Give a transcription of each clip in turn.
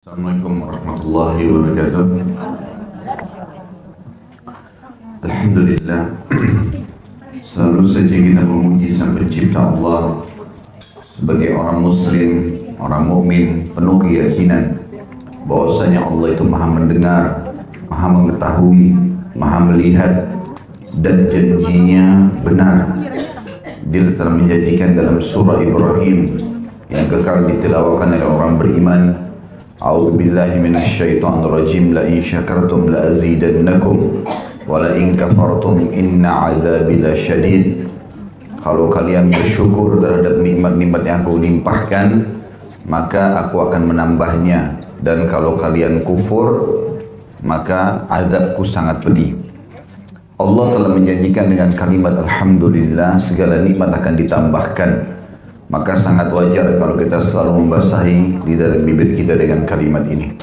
Assalamualaikum warahmatullahi wabarakatuh. Alhamdulillah, selalu saja kita memuji Sang Pencipta Allah sebagai orang muslim, orang mukmin penuh keyakinan bahwasanya Allah itu maha mendengar, maha mengetahui, maha melihat, dan janjinya benar. Dia telah menjanjikan dalam surah Ibrahim yang kekal ditilawakan oleh orang beriman. A'udzu billahi minasyaitonir rajim. La in syakartum la azidannakum wa la in kafartum inna 'adzabi lasyadid. Kalau kalian bersyukur terhadap nikmat-nikmat yang aku limpahkan, maka aku akan menambahnya, dan kalau kalian kufur, maka azabku sangat pedih. Allah telah menjanjikan dengan kalimat Alhamdulillah segala nikmat akan ditambahkan. Maka sangat wajar kalau kita selalu membasahi di dalam bibir kita dengan kalimat ini.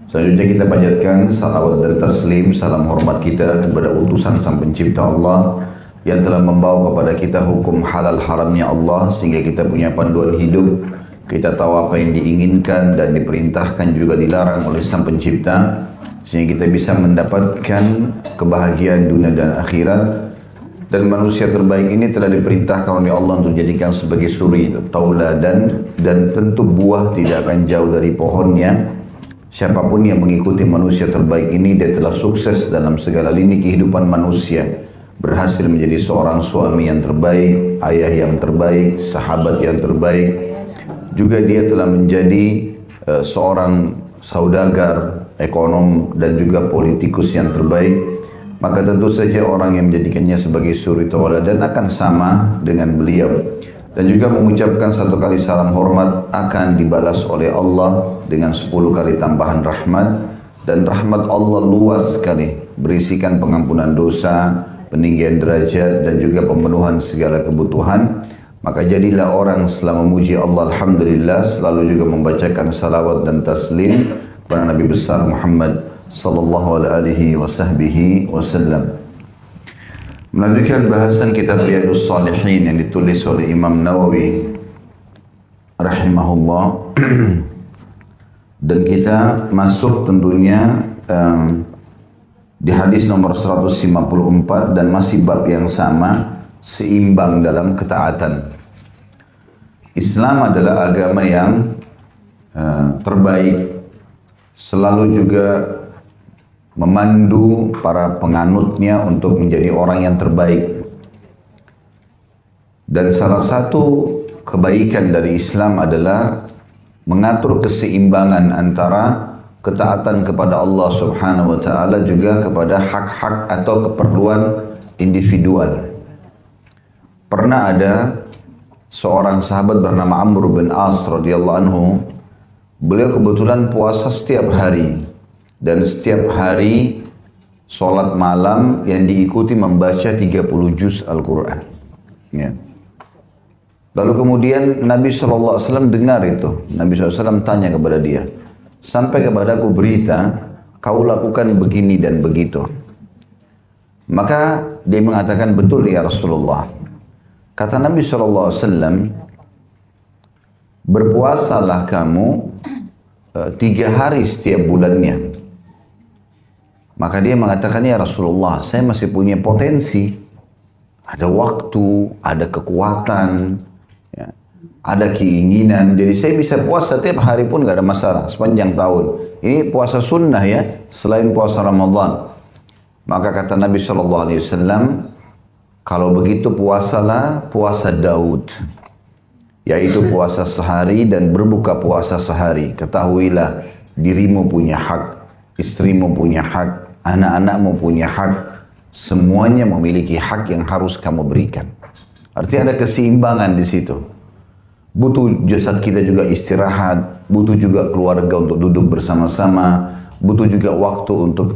Selanjutnya kita panjatkan salawat dan taslim, salam hormat kita kepada utusan Sang Pencipta Allah yang telah membawa kepada kita hukum halal haramnya Allah sehingga kita punya panduan hidup. Kita tahu apa yang diinginkan dan diperintahkan juga dilarang oleh Sang Pencipta sehingga kita bisa mendapatkan kebahagiaan dunia dan akhirat. Dan manusia terbaik ini telah diperintahkan oleh Allah untuk dijadikan sebagai suri tauladan, dan tentu buah tidak akan jauh dari pohonnya. Siapapun yang mengikuti manusia terbaik ini, dia telah sukses dalam segala lini kehidupan manusia, berhasil menjadi seorang suami yang terbaik, ayah yang terbaik, sahabat yang terbaik. Juga dia telah menjadi seorang saudagar, ekonom, dan juga politikus yang terbaik. Maka tentu saja orang yang menjadikannya sebagai suri tauladan akan sama dengan beliau. Dan juga mengucapkan satu kali salam hormat akan dibalas oleh Allah dengan 10 kali tambahan rahmat. Dan rahmat Allah luas sekali, berisikan pengampunan dosa, peninggian derajat, dan juga pemenuhan segala kebutuhan. Maka jadilah orang setelah memuji Allah Alhamdulillah selalu juga membacakan salawat dan taslim kepada Nabi besar Muhammad sallallahu alaihi wasallam. Melanjutkan bahasan kitab Riyadhus Shalihin yang ditulis oleh Imam Nawawi rahimahullah. Dan kita masuk tentunya di hadis nomor 154 dan masih bab yang sama, seimbang dalam ketaatan. Islam adalah agama yang terbaik, selalu juga memandu para penganutnya untuk menjadi orang yang terbaik. Dan salah satu kebaikan dari Islam adalah mengatur keseimbangan antara ketaatan kepada Allah Subhanahu wa taala juga kepada hak-hak atau keperluan individual. Pernah ada seorang sahabat bernama Amr bin As radhiyallahu anhu. Beliau kebetulan puasa setiap hari. Dan setiap hari sholat malam yang diikuti membaca 30 juz Al-Quran. Ya. Lalu kemudian Nabi SAW dengar itu. Nabi SAW tanya kepada dia, sampai kepadaku berita, kau lakukan begini dan begitu. Maka dia mengatakan, betul ya Rasulullah. Kata Nabi SAW, berpuasalah kamu 3 hari setiap bulannya. Maka dia mengatakan, ya Rasulullah, saya masih punya potensi. Ada waktu, ada kekuatan, ya, ada keinginan. Jadi saya bisa puasa tiap hari pun gak ada masalah sepanjang tahun. Ini puasa sunnah ya, selain puasa Ramadan. Maka kata Nabi SAW, kalau begitu puasalah puasa Daud. Yaitu puasa sehari dan berbuka puasa sehari. Ketahuilah dirimu punya hak, istrimu punya hak, anak-anakmu punya hak, semuanya memiliki hak yang harus kamu berikan. Artinya ada keseimbangan di situ. Butuh jasad kita juga istirahat, butuh juga keluarga untuk duduk bersama-sama, butuh juga waktu untuk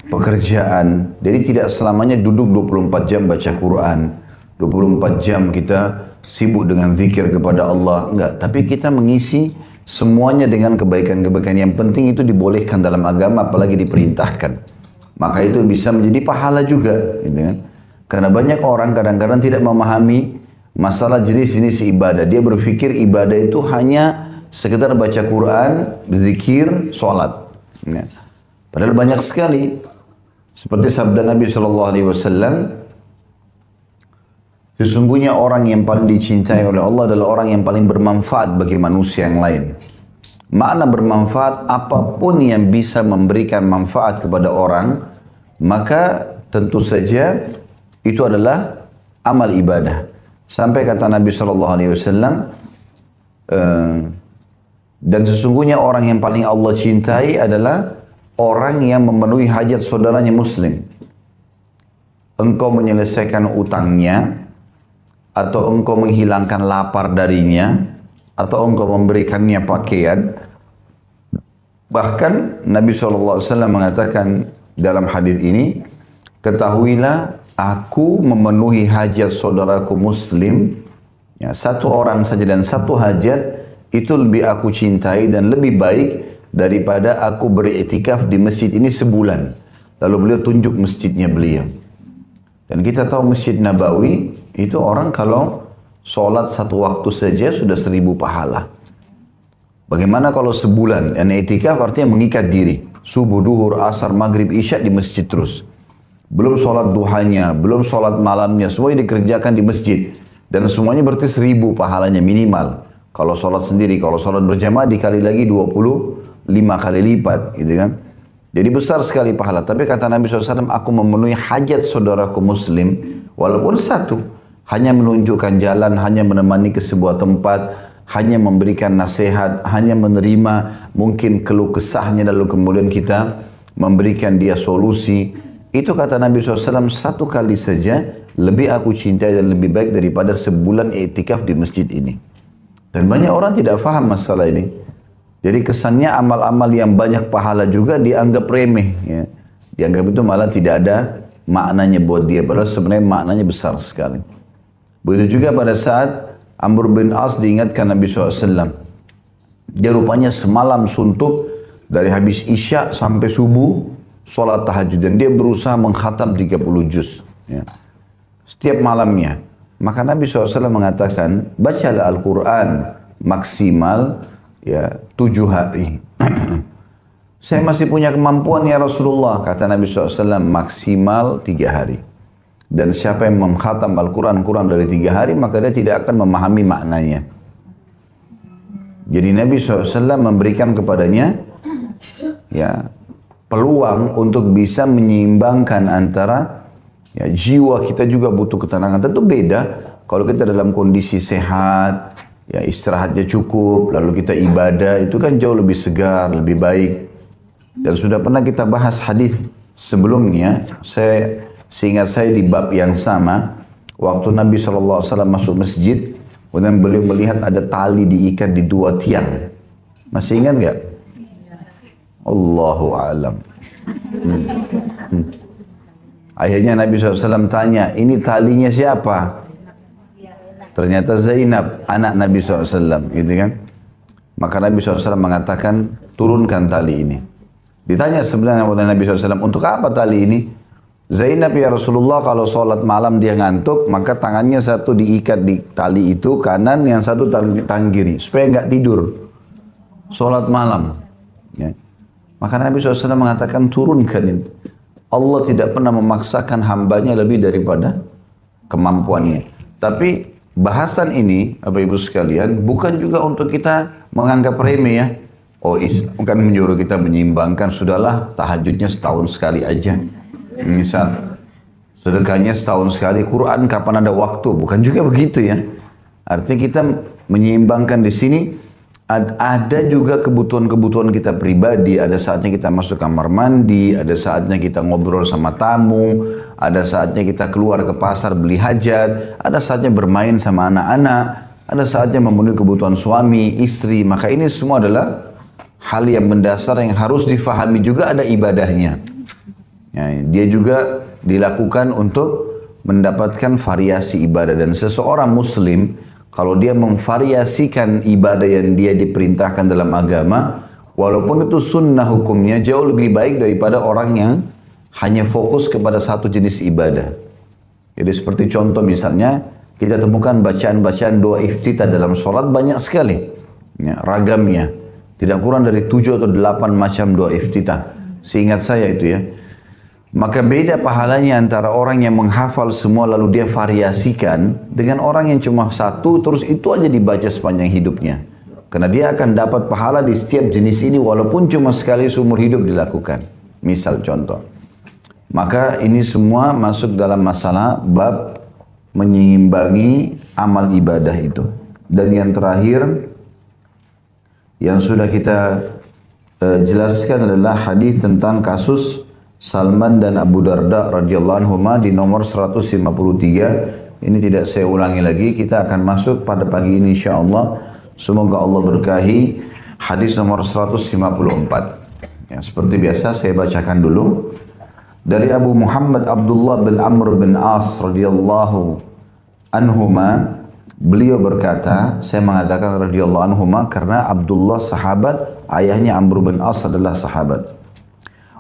pekerjaan. Jadi tidak selamanya duduk 24 jam baca Quran, 24 jam kita sibuk dengan zikir kepada Allah, enggak. Tapi kita mengisi semuanya dengan kebaikan-kebaikan yang penting itu dibolehkan dalam agama, apalagi diperintahkan. Maka itu bisa menjadi pahala juga, gitu kan? Karena banyak orang kadang-kadang tidak memahami masalah jenis-jenis ibadah. Dia berpikir ibadah itu hanya sekedar baca Quran, berzikir, sholat. Ya. Padahal banyak sekali. Seperti sabda Nabi SAW, sesungguhnya orang yang paling dicintai oleh Allah adalah orang yang paling bermanfaat bagi manusia yang lain. Makna bermanfaat, apapun yang bisa memberikan manfaat kepada orang, maka tentu saja itu adalah amal ibadah. Sampai kata Nabi SAW, dan sesungguhnya orang yang paling Allah cintai adalah orang yang memenuhi hajat saudaranya muslim. Engkau menyelesaikan utangnya, atau engkau menghilangkan lapar darinya, atau engkau memberikannya pakaian. Bahkan Nabi SAW mengatakan dalam hadis ini, ketahuilah aku memenuhi hajat saudaraku muslim, ya, satu orang saja dan satu hajat, itu lebih aku cintai dan lebih baik daripada aku beriktikaf di masjid ini sebulan. Lalu beliau tunjuk masjidnya beliau. Dan kita tahu Masjid Nabawi itu orang kalau sholat satu waktu saja sudah 1000 pahala. Bagaimana kalau sebulan? Yang i'tikaf artinya mengikat diri. Subuh, duhur, asar, maghrib, isya di masjid terus. Belum sholat duhanya, belum sholat malamnya, semua dikerjakan di masjid. Dan semuanya berarti 1000 pahalanya minimal. Kalau sholat sendiri, kalau sholat berjamaah dikali lagi 25 kali lipat, gitu kan. Jadi besar sekali pahala. Tapi kata Nabi SAW, aku memenuhi hajat saudaraku muslim, walaupun satu. Hanya menunjukkan jalan, hanya menemani ke sebuah tempat, hanya memberikan nasihat, hanya menerima mungkin keluh kesahnya, lalu kemudian kita memberikan dia solusi. Itu kata Nabi SAW, satu kali saja lebih aku cintai dan lebih baik daripada sebulan i'tikaf di masjid ini. Dan banyak orang tidak faham masalah ini. Jadi kesannya amal-amal yang banyak pahala juga dianggap remeh. Ya. Dianggap itu malah tidak ada maknanya buat dia. Padahal sebenarnya maknanya besar sekali. Begitu juga pada saat Amr bin As diingatkan Nabi SAW. Dia rupanya semalam suntuk dari habis isya sampai subuh sholat tahajud. Dan dia berusaha mengkhatam 30 juz. Ya. Setiap malamnya. Maka Nabi SAW mengatakan, bacalah Al-Quran maksimal ya 7 hari. Saya masih punya kemampuan ya Rasulullah. Kata Nabi SAW, maksimal 3 hari. Dan siapa yang mengkhatam Al-Quran kurang dari 3 hari, maka dia tidak akan memahami maknanya. Jadi Nabi SAW memberikan kepadanya ya peluang untuk bisa menyeimbangkan antara ya, jiwa kita juga butuh ketenangan. Tentu beda kalau kita dalam kondisi sehat, ya istirahatnya cukup, lalu kita ibadah, itu kan jauh lebih segar, lebih baik. Dan sudah pernah kita bahas hadis sebelumnya, seingat saya di bab yang sama, waktu Nabi SAW masuk masjid, kemudian beliau melihat ada tali diikat di 2 tiang. Masih ingat nggak? Allahu a'lam. Akhirnya Nabi SAW tanya, ini talinya siapa? Ternyata Zainab, anak Nabi SAW, gitu kan? Maka Nabi SAW mengatakan, turunkan tali ini. Ditanya sebenarnya oleh Nabi SAW, untuk apa tali ini? Zainab ya Rasulullah, kalau sholat malam dia ngantuk, maka tangannya satu diikat di tali itu kanan, yang satu tangan kiri, supaya nggak tidur. Sholat malam. Ya. Maka Nabi SAW mengatakan, turunkan ini. Allah tidak pernah memaksakan hambanya lebih daripada kemampuannya. Tapi bahasan ini, Bapak Ibu sekalian, bukan juga untuk kita menganggap remeh ya. Oh, bukan menyuruh kita menyeimbangkan, sudahlah tahajudnya setahun sekali aja. Misal, sedekahnya setahun sekali, Quran kapan ada waktu, bukan juga begitu ya. Artinya kita menyeimbangkan di sini, ada juga kebutuhan-kebutuhan kita pribadi, ada saatnya kita masuk kamar mandi, ada saatnya kita ngobrol sama tamu, ada saatnya kita keluar ke pasar beli hajat, ada saatnya bermain sama anak-anak, ada saatnya memenuhi kebutuhan suami, istri. Maka ini semua adalah hal yang mendasar yang harus difahami, juga ada ibadahnya. Ya, dia juga dilakukan untuk mendapatkan variasi ibadah. Dan seseorang muslim, kalau dia memvariasikan ibadah yang dia diperintahkan dalam agama, walaupun itu sunnah hukumnya, jauh lebih baik daripada orang yang hanya fokus kepada satu jenis ibadah. Jadi seperti contoh misalnya, kita temukan bacaan-bacaan doa iftitah dalam sholat banyak sekali. ya, ragamnya. Tidak kurang dari 7 atau 8 macam doa iftitah. Seingat saya itu ya. Maka beda pahalanya antara orang yang menghafal semua lalu dia variasikan dengan orang yang cuma satu terus itu aja dibaca sepanjang hidupnya. Karena dia akan dapat pahala di setiap jenis ini walaupun cuma sekali seumur hidup dilakukan. Misal contoh. Maka ini semua masuk dalam masalah bab menyeimbangi amal ibadah itu. Dan yang terakhir yang sudah kita jelaskan adalah hadis tentang kasus Salman dan Abu Darda radhiyallahu anhuma di nomor 153. Ini tidak saya ulangi lagi. Kita akan masuk pada pagi ini insyaallah. Semoga Allah berkahi hadis nomor 154. Ya, seperti biasa saya bacakan dulu. Dari Abu Muhammad Abdullah bin Amr bin As radhiyallahu anhuma. Beliau berkata, saya mengatakan radhiyallahu anhuma karena Abdullah sahabat, ayahnya Amr bin As adalah sahabat.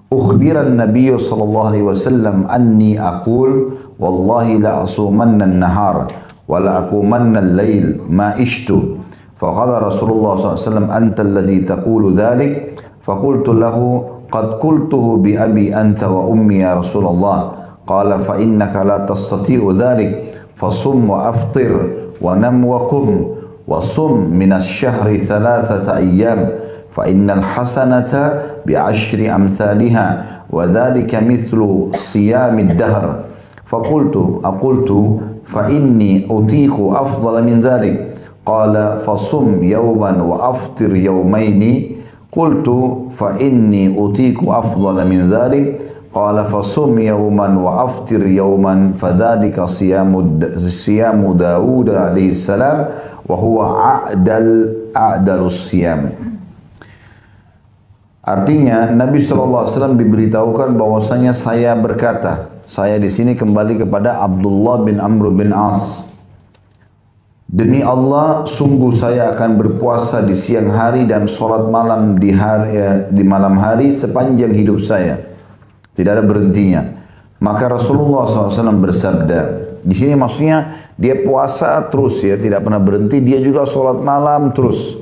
Ukhbiran Nabi sallallahu alaihi wasallam anni aqul wallahi la asumanna an-nahar wa la aqumanna al-lail ma ishtu. Faqala Rasulullah sallallahu alaihi wasallam anta alladhi taqulu dhalik. Faqultu lahu qad qultuhu bi abi anta wa ummi ya Rasulullah. Qala fa innaka la tastati'u dhalik. Fasum wa aftir ونم وقم وصم من الشهر 3 أيام فإن الحسنة بعشر أمثالها وذلك مثل صيام الدهر أقلت فإني أطيق أفضل من ذلك قال فصم يوما وأفطر يومين قلت فإني أطيق أفضل من ذلك قال فصم يوما وأفطر يوما فذلك صيام داود عليه السلام وهو أعدل الصيام. Artinya Nabi SAW diberitahukan bahwasanya saya berkata, saya di sini kembali kepada Abdullah bin Amr bin As. Demi Allah, sungguh saya akan berpuasa di siang hari dan sholat malam di malam hari sepanjang hidup saya. Tidak ada berhentinya. Maka Rasulullah SAW bersabda, di sini maksudnya dia puasa terus ya, tidak pernah berhenti. Dia juga sholat malam terus.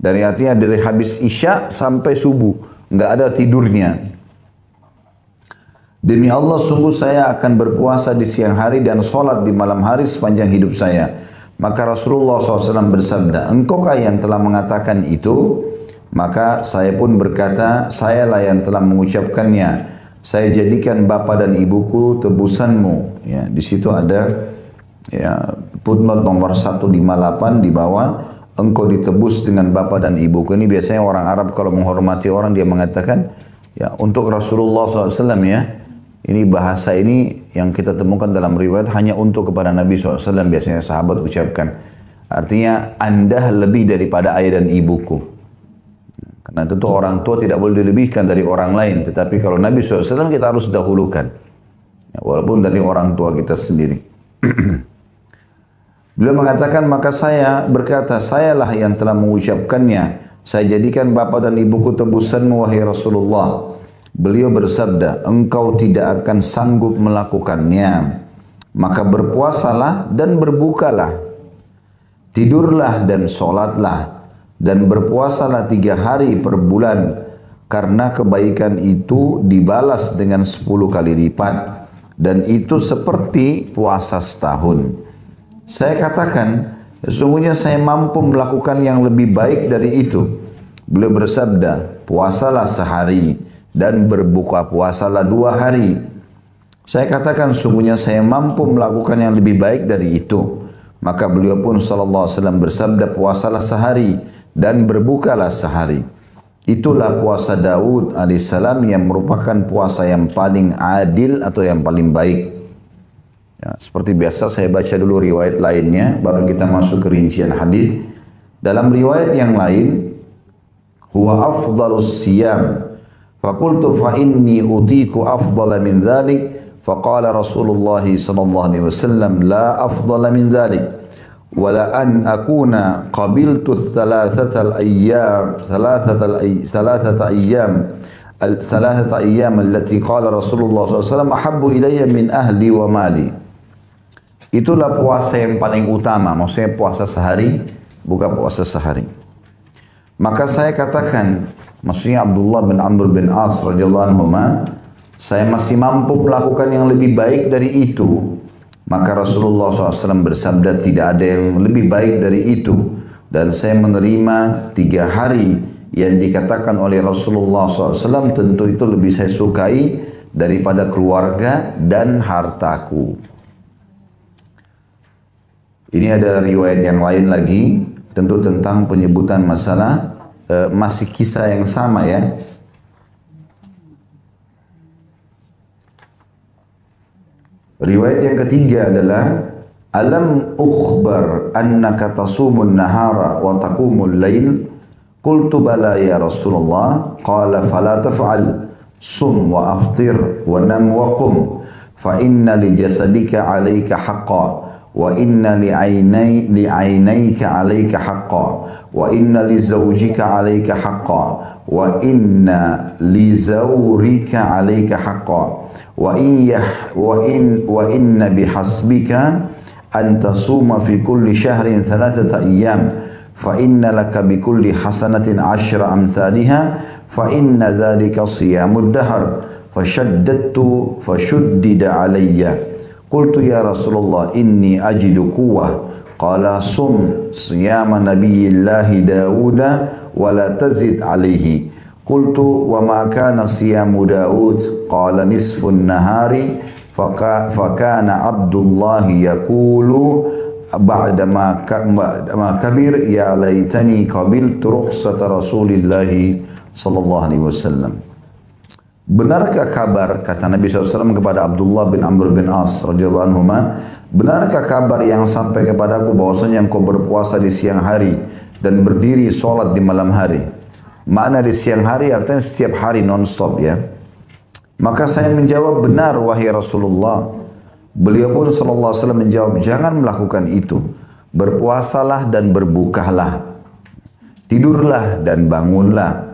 Dari artinya dari habis isya sampai subuh, nggak ada tidurnya. Demi Allah, sungguh saya akan berpuasa di siang hari dan sholat di malam hari sepanjang hidup saya. Maka Rasulullah SAW bersabda, engkaukah yang telah mengatakan itu? Maka saya pun berkata, sayalah yang telah mengucapkannya. Saya jadikan bapa dan ibuku tebusanmu. Ya, di situ ada ya, footnote nomor 158 di bawah. Engkau ditebus dengan bapa dan ibuku. Ini biasanya orang Arab kalau menghormati orang dia mengatakan ya untuk Rasulullah SAW ya. Ini bahasa ini yang kita temukan dalam riwayat hanya untuk kepada Nabi SAW biasanya sahabat ucapkan. Artinya anda lebih daripada ayah dan ibuku. Karena tentu orang tua tidak boleh dilebihkan dari orang lain. Tetapi kalau Nabi SAW kita harus dahulukan. Ya, walaupun dari orang tua kita sendiri. Beliau mengatakan, maka saya berkata, sayalah yang telah mengucapkannya. Saya jadikan bapa dan ibuku tebusanmu, wahai Rasulullah. Beliau bersabda, engkau tidak akan sanggup melakukannya. Maka berpuasalah dan berbukalah. Tidurlah dan sholatlah. Dan berpuasalah 3 hari per bulan. Karena kebaikan itu dibalas dengan 10 kali lipat. Dan itu seperti puasa setahun. Saya katakan, sesungguhnya saya mampu melakukan yang lebih baik dari itu. Beliau bersabda, puasalah sehari dan berbuka puasalah 2 hari. Saya katakan, sesungguhnya saya mampu melakukan yang lebih baik dari itu. Maka beliau pun sallallahu alaihi wasallam bersabda, puasalah sehari dan berbukalah sehari. Itulah puasa Daud alaihissalam yang merupakan puasa yang paling adil atau yang paling baik. Ya, seperti biasa saya baca dulu riwayat lainnya, baru kita masuk ke rincian hadis. Dalam riwayat yang lain, huwa afdalus siyam. Faqultu fa inni utiku afdala min dhalik. Faqala Rasulullah sallallahu alaihi wasallam la afdala min dhalik. Wala an akuna qabiltu thalathata ayyam allati qala Rasulullah sallallahu alaihi wasallam ahabbu ilayya min ahli wa mali. Itulah puasa yang paling utama, maksudnya puasa sehari, bukan puasa sehari. Maka saya katakan, maksudnya Abdullah bin Amr bin As radhiyallahu anhu, saya masih mampu melakukan yang lebih baik dari itu. Maka Rasulullah SAW bersabda, tidak ada yang lebih baik dari itu. Dan saya menerima 3 hari yang dikatakan oleh Rasulullah SAW, tentu itu lebih saya sukai daripada keluarga dan hartaku. Ini ada riwayat yang lain lagi, tentu tentang penyebutan masalah, masih kisah yang sama ya. Riwayat yang ketiga adalah, alam ukhbar annaka tasumun nahara wa taqumul lail? Qultu bala ya Rasulullah. Qala fala taf'al, sum wa aftir wa nam wa qum, fa inna li jasadika 'alaika haqqan wa inna li 'ainayka 'alaika haqqan wa inna li zawjika 'alaika haqqan wa inna li zawrika 'alaika haqqan wa inna bihasbika an tasuma fi kulli shahrin 3 ayyam fa inna laka bi kulli hasanatin 10 amthaliha fa inna dhalika siyamud dahr fashaddadtu fashuddida alayya. Qultu ya Rasulullah inni ajidu quwwah. Qala sum siyama nabiyillahi Dawuda wa la tazid alayhi. Qultu wa ma kana siyamu Daud? Qala nisfun nahari fakana Abdullah yaqulu ba'da ma kabir ya laitani qabiltu rukhsata Rasulillah sallallahu alaihi wasallam. Benarkah kabar, kata Nabi SAW kepada Abdullah bin Amr bin As radhiyallahu anhu, benarkah kabar yang sampai kepadaku bahwasanya engkau berpuasa di siang hari dan berdiri sholat di malam hari? Makna di siang hari artinya setiap hari non-stop ya. Maka saya menjawab, benar wahai Rasulullah. Beliau pun sallallahu alaihi wasallam menjawab, jangan melakukan itu. Berpuasalah dan berbukalah. Tidurlah dan bangunlah.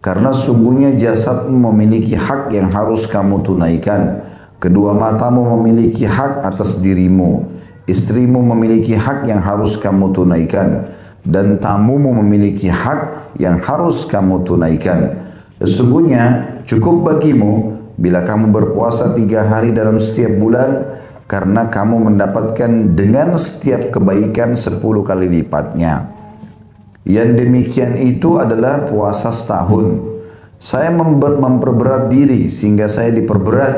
Karena sungguhnya jasadmu memiliki hak yang harus kamu tunaikan. Kedua matamu memiliki hak atas dirimu. Istrimu memiliki hak yang harus kamu tunaikan. Dan tamumu memiliki hak yang harus kamu tunaikan. Sesungguhnya cukup bagimu bila kamu berpuasa 3 hari dalam setiap bulan, karena kamu mendapatkan dengan setiap kebaikan 10 kali lipatnya. Yang demikian itu adalah puasa setahun. Saya memperberat diri sehingga saya diperberat,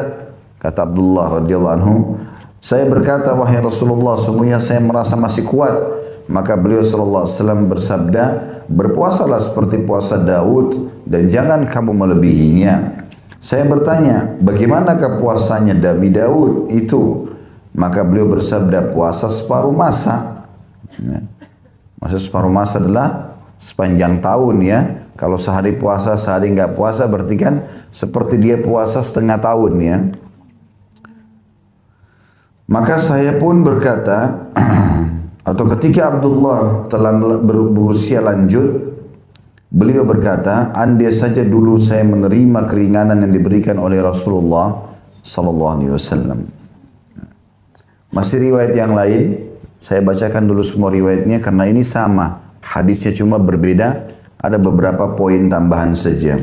kata Abdullah radhiyallahu anhu. Saya berkata, wahai Rasulullah, sungguhnya saya merasa masih kuat. Maka beliau sallallahu alaihi wasallam bersabda, berpuasalah seperti puasa Daud dan jangan kamu melebihinya. Saya bertanya, bagaimanakah puasanya Nabi Daud itu? Maka beliau bersabda, puasa separuh masa. Maksud separuh masa adalah sepanjang tahun ya. Kalau sehari puasa, sehari enggak puasa, berarti kan seperti dia puasa setengah tahun ya. Maka saya pun berkata, atau ketika Abdullah telah berusia lanjut, beliau berkata, andai saja dulu saya menerima keringanan yang diberikan oleh Rasulullah sallallahu alaihi wasallam. Masih riwayat yang lain, saya bacakan dulu semua riwayatnya karena ini sama, hadisnya cuma berbeda, ada beberapa poin tambahan saja.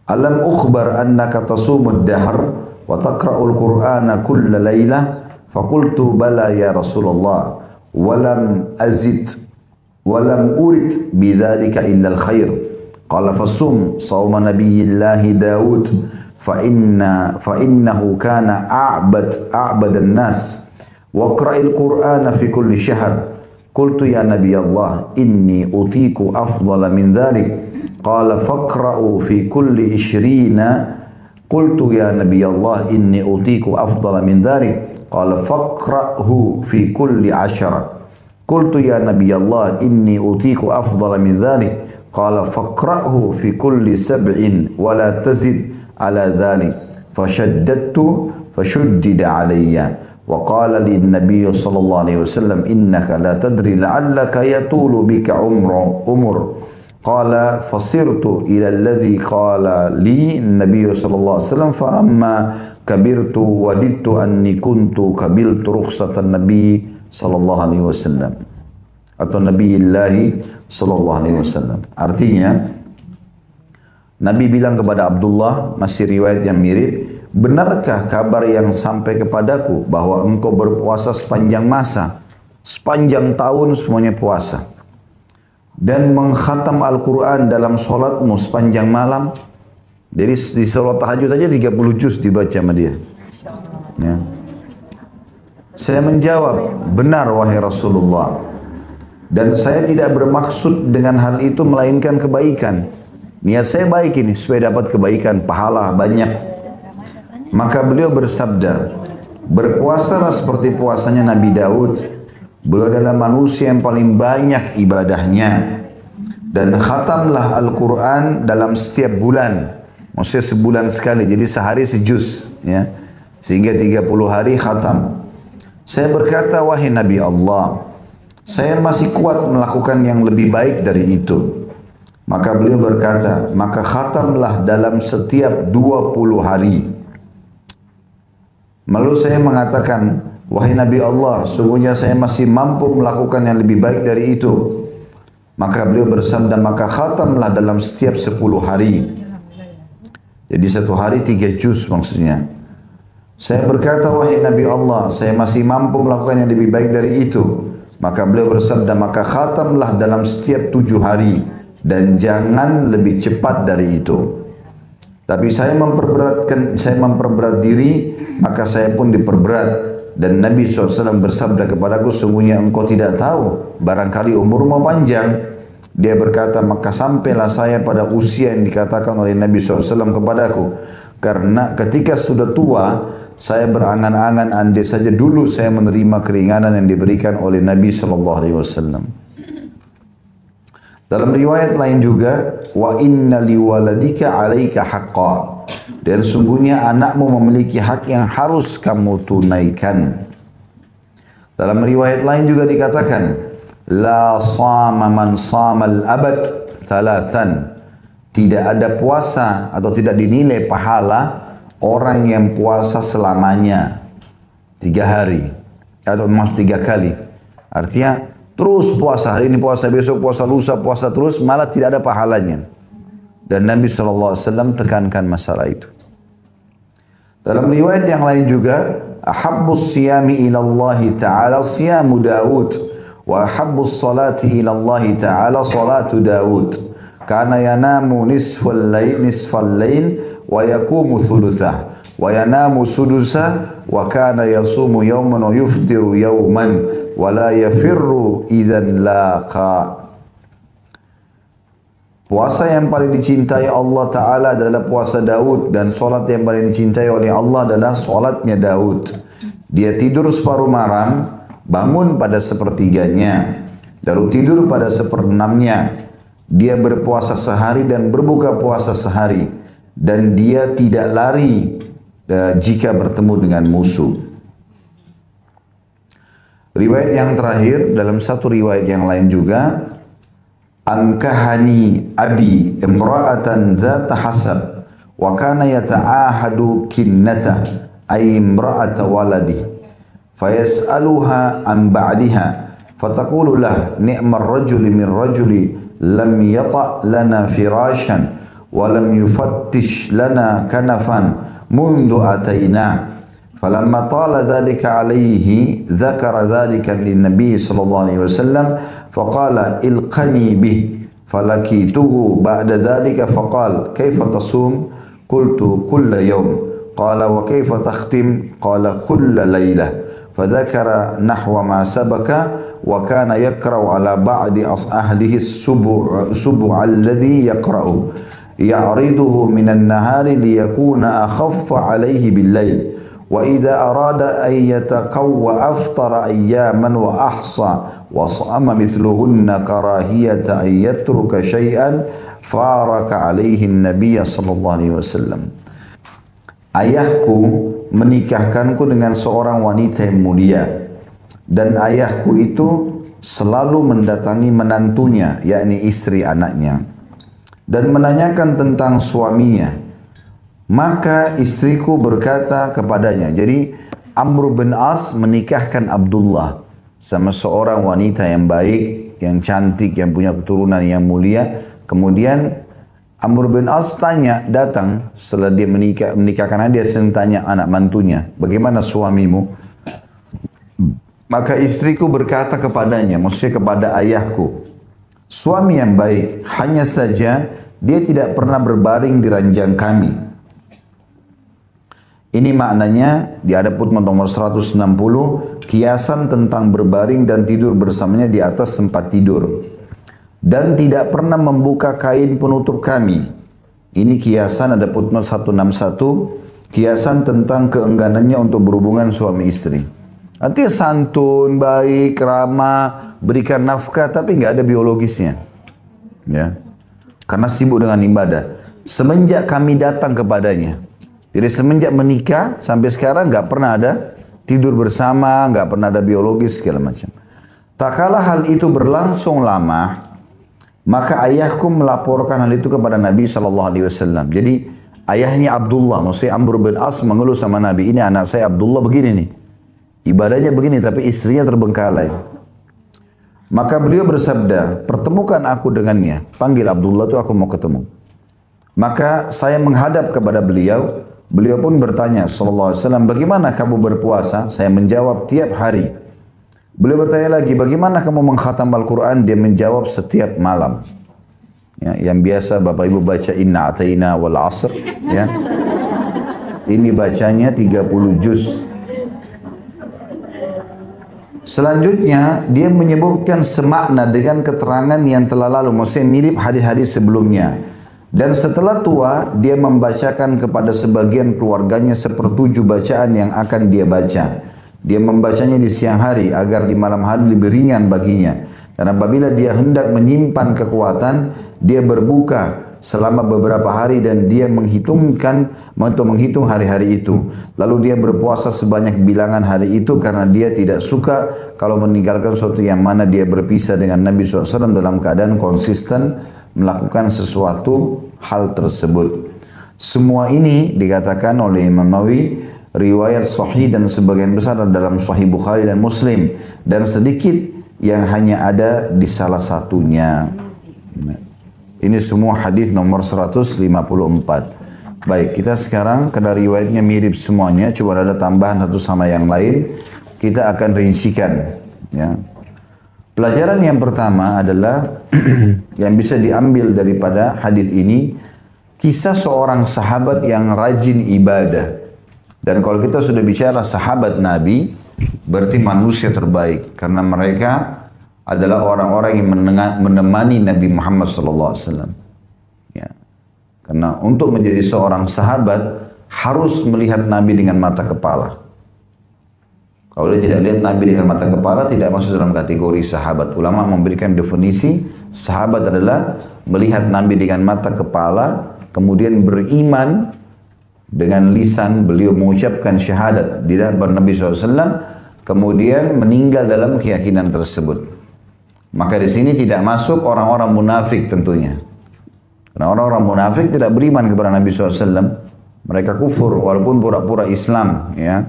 Alam ukhbar annaka tasumud dahr wa taqra'ul Qur'ana kulla lailah? Faqultu bala ya Rasulullah. Walam azid walam urid bidzalika illa al-khair. Qala fasum sawma nabiyillahi Daud fa innahu kana a'badan nas wa qra'il Qur'ana fi kulli shahr. Qultu ya Nabi Allah inni utiku afdala min dhalik. Qala faqra'u fi kulli 20. Qultu ya Nabi Allah inni utiku afdala min dhalik. Qala faqra'hu fi kulli 10. Qultu ya Nabi Allah inni utiku afdala min dhalik. Qala faqra'hu fi kulli 7 wa la tazid ala dhalik. Fashaddadtu fashuddida alayya. Wa qala lin Nabiy sallallahu alaihi wasallam innaka la tadri la'allaka yatulu bika umur. Qala fasirtu ila alladhi qala li Nabiy sallallahu alaihi wasallam falamma kabirtu wadidtu anni kuntu kabiltu rukhsatan Nabi sallallahu alaihi wasallam. atau Nabiillahi sallallahu alaihi wasallam. Artinya Nabi bilang kepada Abdullah, masih riwayat yang mirip, benarkah kabar yang sampai kepadaku bahwa engkau berpuasa sepanjang masa, sepanjang tahun semuanya puasa, dan mengkhatam Al-Quran dalam solatmu sepanjang malam? Jadi di solat tahajud aja 30 juz dibaca sama dia. Ya. Saya menjawab, benar wahai Rasulullah, dan saya tidak bermaksud dengan hal itu melainkan kebaikan. Niat saya baik ini supaya dapat kebaikan, pahala banyak. Maka beliau bersabda, berpuasalah seperti puasanya Nabi Daud. Beliau adalah manusia yang paling banyak ibadahnya. Dan khatamlah Al-Quran dalam setiap bulan. Maksudnya sebulan sekali, jadi sehari sejuz. Ya. Sehingga 30 hari khatam. Saya berkata, wahai Nabi Allah, saya masih kuat melakukan yang lebih baik dari itu. Maka beliau berkata, maka khatamlah dalam setiap 20 hari. Lalu saya mengatakan, wahai Nabi Allah, sungguhnya saya masih mampu melakukan yang lebih baik dari itu. Maka beliau bersabda, maka khatamlah dalam setiap 10 hari. Jadi satu hari 3 juz maksudnya. Saya berkata, wahai Nabi Allah, saya masih mampu melakukan yang lebih baik dari itu. Maka beliau bersabda, maka khatamlah dalam setiap 7 hari. Dan jangan lebih cepat dari itu. Tapi saya memperberat diri, maka saya pun diperberat. Dan Nabi SAW bersabda kepadaku, sungguhnya engkau tidak tahu, barangkali umurmu panjang. Dia berkata, maka sampailah saya pada usia yang dikatakan oleh Nabi SAW kepadaku. Karena ketika sudah tua, saya berangan-angan andai saja dulu saya menerima keringanan yang diberikan oleh Nabi SAW. Dalam riwayat lain juga, wa inna liwaladika 'alaika haqqan, dan sungguhnya anakmu memiliki hak yang harus kamu tunaikan. Dalam riwayat lain juga dikatakan, la sama man sama al-abad thalathan, tidak ada puasa atau tidak dinilai pahala orang yang puasa selamanya 3 hari atau 3 kali. Artinya terus puasa, hari ini puasa, besok puasa, lusa puasa terus, malah tidak ada pahalanya. Dan Nabi SAW tekankan masalah itu. Dalam riwayat yang lain juga, ahabbus siyami ilallahi ta'ala siyamu Daud, wa ahabbus salati ilallahi ta'ala salatu Daud. Kana yanamu nisfal layl, wa yakumu thuluthah, wa yanamu sudusah, wa kana yasumu yawman wa yuftiru yawman. Wala yafirru idzan laqa. Puasa yang paling dicintai Allah Ta'ala adalah puasa Daud, dan solat yang paling dicintai oleh Allah adalah solatnya Daud. Dia tidur separuh malam, bangun pada sepertiganya, lalu tidur pada seperenamnya. Dia berpuasa sehari dan berbuka puasa sehari, dan dia tidak lari jika bertemu dengan musuh. Riwayat yang terakhir, dalam satu riwayat yang lain juga, ankahani abi imra'atan dzata hasab wa kana yata'ahadu kinnata ay imra'ata waladi fayas'aluha an ba'diha fataqulu lah ni'mar rajuli min rajuli lam yata' lana firashan wa lam yufattish lana kanafan mundu ataina. فلما طال ذلك عليه ذكر ذلك للنبي صلى الله عليه وسلم فقال القني به فلقيته بعد ذلك فقال كيف تصوم قلت كل يوم قال وكيف تختم قال كل ليلة فذكر نحو ما سبك وكان يقرأ على بعض أهله السبع الذي يقرأ يعرضه من النهار ليكون أخف عليه بالليل وإذا أراد أن يتقوى أفطر أياما وأحصى وصام مثلهن كراهية أن يترك شيئا فارق عليه النبي صلى الله عليه وسلم. Ayahku menikahkanku dengan seorang wanita yang mulia, dan ayahku itu selalu mendatangi menantunya, yakni istri anaknya, dan menanyakan tentang suaminya. Maka istriku berkata kepadanya, jadi Amr bin As menikahkan Abdullah sama seorang wanita yang baik, yang cantik, yang punya keturunan yang mulia. Kemudian Amr bin As datang setelah dia menikah karena dia sering tanya anak mantunya, bagaimana suamimu? Maka istriku berkata kepadanya, maksudnya kepada ayahku, suami yang baik, hanya saja dia tidak pernah berbaring di ranjang kami. Ini maknanya di Adaput nomor 160, kiasan tentang berbaring dan tidur bersamanya di atas tempat tidur. Dan tidak pernah membuka kain penutup kami. Ini kiasan ada footnote 161, kiasan tentang keengganannya untuk berhubungan suami istri. Artinya santun, baik, ramah, berikan nafkah, tapi nggak ada biologisnya. Ya, karena sibuk dengan ibadah. Semenjak kami datang kepadanya, jadi semenjak menikah sampai sekarang nggak pernah ada tidur bersama, nggak pernah ada biologis segala macam. Tak kala hal itu berlangsung lama, maka ayahku melaporkan hal itu kepada Nabi SAW. Jadi ayahnya Abdullah, maksudnya Amr bin As mengeluh sama Nabi, ini anak saya Abdullah begini nih. Ibadahnya begini tapi istrinya terbengkalai. Maka beliau bersabda, pertemukan aku dengannya. Panggil Abdullah itu aku mau ketemu. Maka saya menghadap kepada beliau. Beliau pun bertanya SAW, bagaimana kamu berpuasa? Saya menjawab tiap hari. Beliau bertanya lagi, bagaimana kamu mengkhatam Al-Quran? Dia menjawab setiap malam. Ya, yang biasa Bapak Ibu baca Inna Atayna wal Asr. Ya. Ini bacanya 30 juz. Selanjutnya, dia menyebutkan semakna dengan keterangan yang telah lalu. Maksudnya mirip hadis-hadis sebelumnya. Dan setelah tua, dia membacakan kepada sebagian keluarganya sepertujuh bacaan yang akan dia baca. Dia membacanya di siang hari agar di malam hari lebih ringan baginya. Dan apabila dia hendak menyimpan kekuatan, dia berbuka selama beberapa hari dan dia menghitung hari-hari itu. Lalu dia berpuasa sebanyak bilangan hari itu karena dia tidak suka kalau meninggalkan sesuatu yang mana dia berpisah dengan Nabi SAW dalam keadaan konsisten melakukan sesuatu hal tersebut. Semua ini dikatakan oleh Imam Nawawi riwayat sahih dan sebagian besar dalam Sahih Bukhari dan Muslim dan sedikit yang hanya ada di salah satunya. Ini semua hadis nomor 154. Baik, kita sekarang karena riwayatnya mirip semuanya, coba ada tambahan satu sama yang lain, kita akan rincikan. Ya. Pelajaran yang pertama adalah yang bisa diambil daripada hadis ini, kisah seorang sahabat yang rajin ibadah. Dan kalau kita sudah bicara sahabat Nabi, berarti manusia terbaik. Karena mereka adalah orang-orang yang menemani Nabi Muhammad SAW. Ya. Karena untuk menjadi seorang sahabat, harus melihat Nabi dengan mata kepala. Kalau dia tidak lihat Nabi dengan mata kepala, tidak masuk dalam kategori sahabat. Ulama memberikan definisi, sahabat adalah melihat Nabi dengan mata kepala, kemudian beriman, dengan lisan beliau mengucapkan syahadat di hadapan Nabi SAW, kemudian meninggal dalam keyakinan tersebut. Maka di sini tidak masuk orang-orang munafik tentunya. Karena orang-orang munafik tidak beriman kepada Nabi SAW. Mereka kufur walaupun pura-pura Islam. Ya.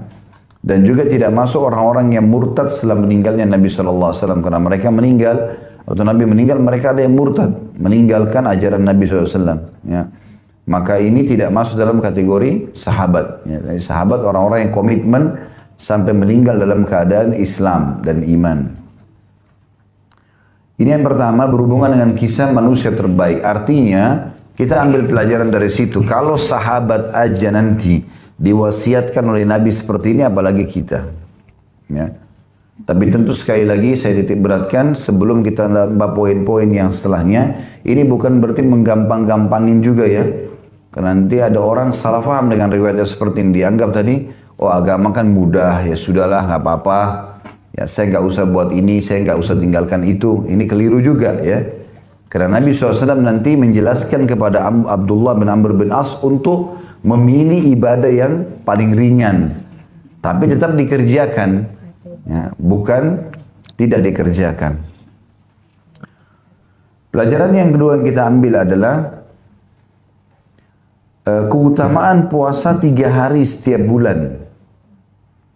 Dan juga tidak masuk orang-orang yang murtad setelah meninggalnya Nabi SAW. Karena mereka meninggal, waktu Nabi meninggal mereka ada yang murtad. Meninggalkan ajaran Nabi SAW. Ya. Maka ini tidak masuk dalam kategori sahabat. Ya, sahabat orang-orang yang komitmen sampai meninggal dalam keadaan Islam dan iman. Ini yang pertama berhubungan dengan kisah manusia terbaik. Artinya kita ambil pelajaran dari situ. Kalau sahabat aja nanti diwasiatkan oleh Nabi seperti ini, apalagi kita. Ya. Tapi tentu sekali lagi saya titik beratkan sebelum kita nambah poin-poin yang setelahnya. Ini bukan berarti menggampang-gampangin juga ya. Karena nanti ada orang salah paham dengan riwayatnya seperti ini. Dianggap tadi, oh agama kan mudah, ya sudahlah nggak apa-apa. Ya saya nggak usah buat ini, saya nggak usah tinggalkan itu. Ini keliru juga ya. Karena Nabi SAW nanti menjelaskan kepada Abdullah bin Amr bin As untuk memilih ibadah yang paling ringan. Tapi tetap dikerjakan. Ya, bukan tidak dikerjakan. Pelajaran yang kedua yang kita ambil adalah keutamaan puasa 3 hari setiap bulan.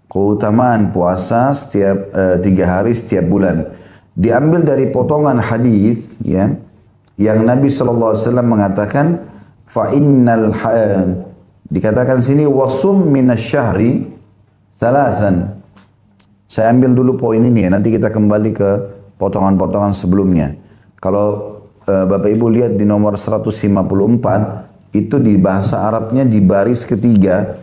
Keutamaan puasa setiap 3 hari setiap bulan. Diambil dari potongan hadis ya, yang Nabi SAW mengatakan fa innal dikatakan sini wasum minasyahri thalathan. Saya ambil dulu poin ini ya, nanti kita kembali ke potongan-potongan sebelumnya. Kalau Bapak Ibu lihat di nomor 154 itu di bahasa Arabnya di baris ketiga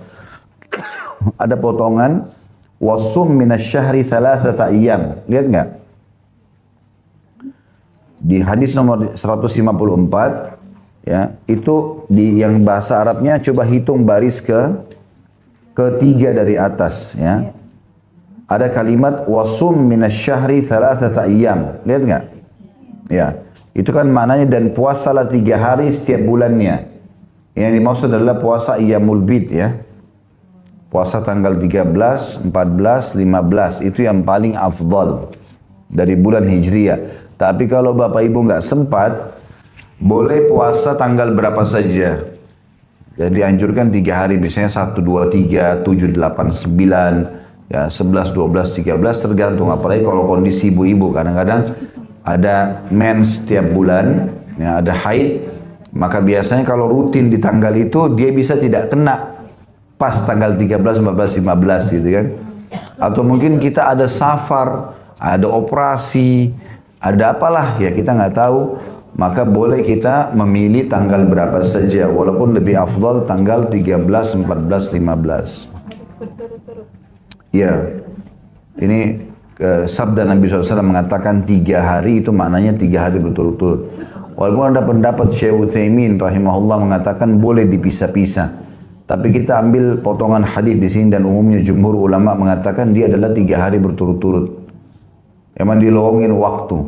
ada potongan wasum minasyahri thalathata ayyam. Lihat enggak? Di hadis nomor 154 ya, itu di yang bahasa Arabnya coba hitung baris ketiga dari atas ya. Ada kalimat wasum minasyahri thalathata ayyam. Lihat enggak? Ya. Itu kan maknanya dan puasalah 3 hari setiap bulannya. Yang dimaksud adalah puasa Ayyamul Bid ya. Puasa tanggal 13, 14, 15 itu yang paling afdal dari bulan Hijriah. Tapi kalau Bapak Ibu nggak sempat, boleh puasa tanggal berapa saja. Jadi dianjurkan 3 hari, misalnya 1, 2, 3, 7, 8, 9, ya 11, 12, 13 tergantung. Apalagi kalau kondisi ibu-ibu kadang-kadang ada mens setiap bulan, ya ada haid, maka biasanya kalau rutin di tanggal itu dia bisa tidak kena pas tanggal 13, 14, 15 gitu kan. Atau mungkin kita ada safar, ada operasi, ada apalah ya kita nggak tahu, maka boleh kita memilih tanggal berapa saja walaupun lebih afdal tanggal 13, 14, 15. Ya, ini sabda Nabi SAW mengatakan 3 hari itu maknanya 3 hari berturut-turut. Walaupun ada pendapat Syekh Utsaimin rahimahullah mengatakan boleh dipisah-pisah. Tapi kita ambil potongan hadis di sini dan umumnya jumhur ulama mengatakan dia adalah 3 hari berturut-turut. Emang dilowongin waktu.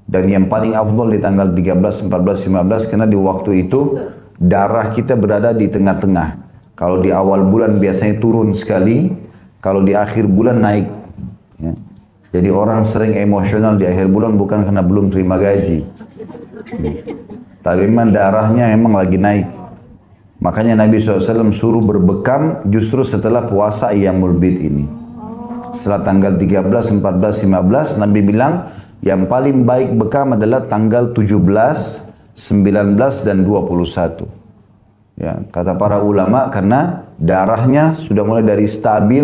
Dan yang paling afdal di tanggal 13, 14, 15 karena di waktu itu darah kita berada di tengah-tengah. Kalau di awal bulan biasanya turun sekali, kalau di akhir bulan naik. Ya. Jadi orang sering emosional di akhir bulan bukan karena belum terima gaji. Tapi memang darahnya memang lagi naik. Makanya Nabi SAW suruh berbekam justru setelah puasa Ayyamul Bid ini. Setelah tanggal 13, 14, 15 Nabi bilang yang paling baik bekam adalah tanggal 17, 19 dan 21. Ya, kata para ulama karena darahnya sudah mulai dari stabil,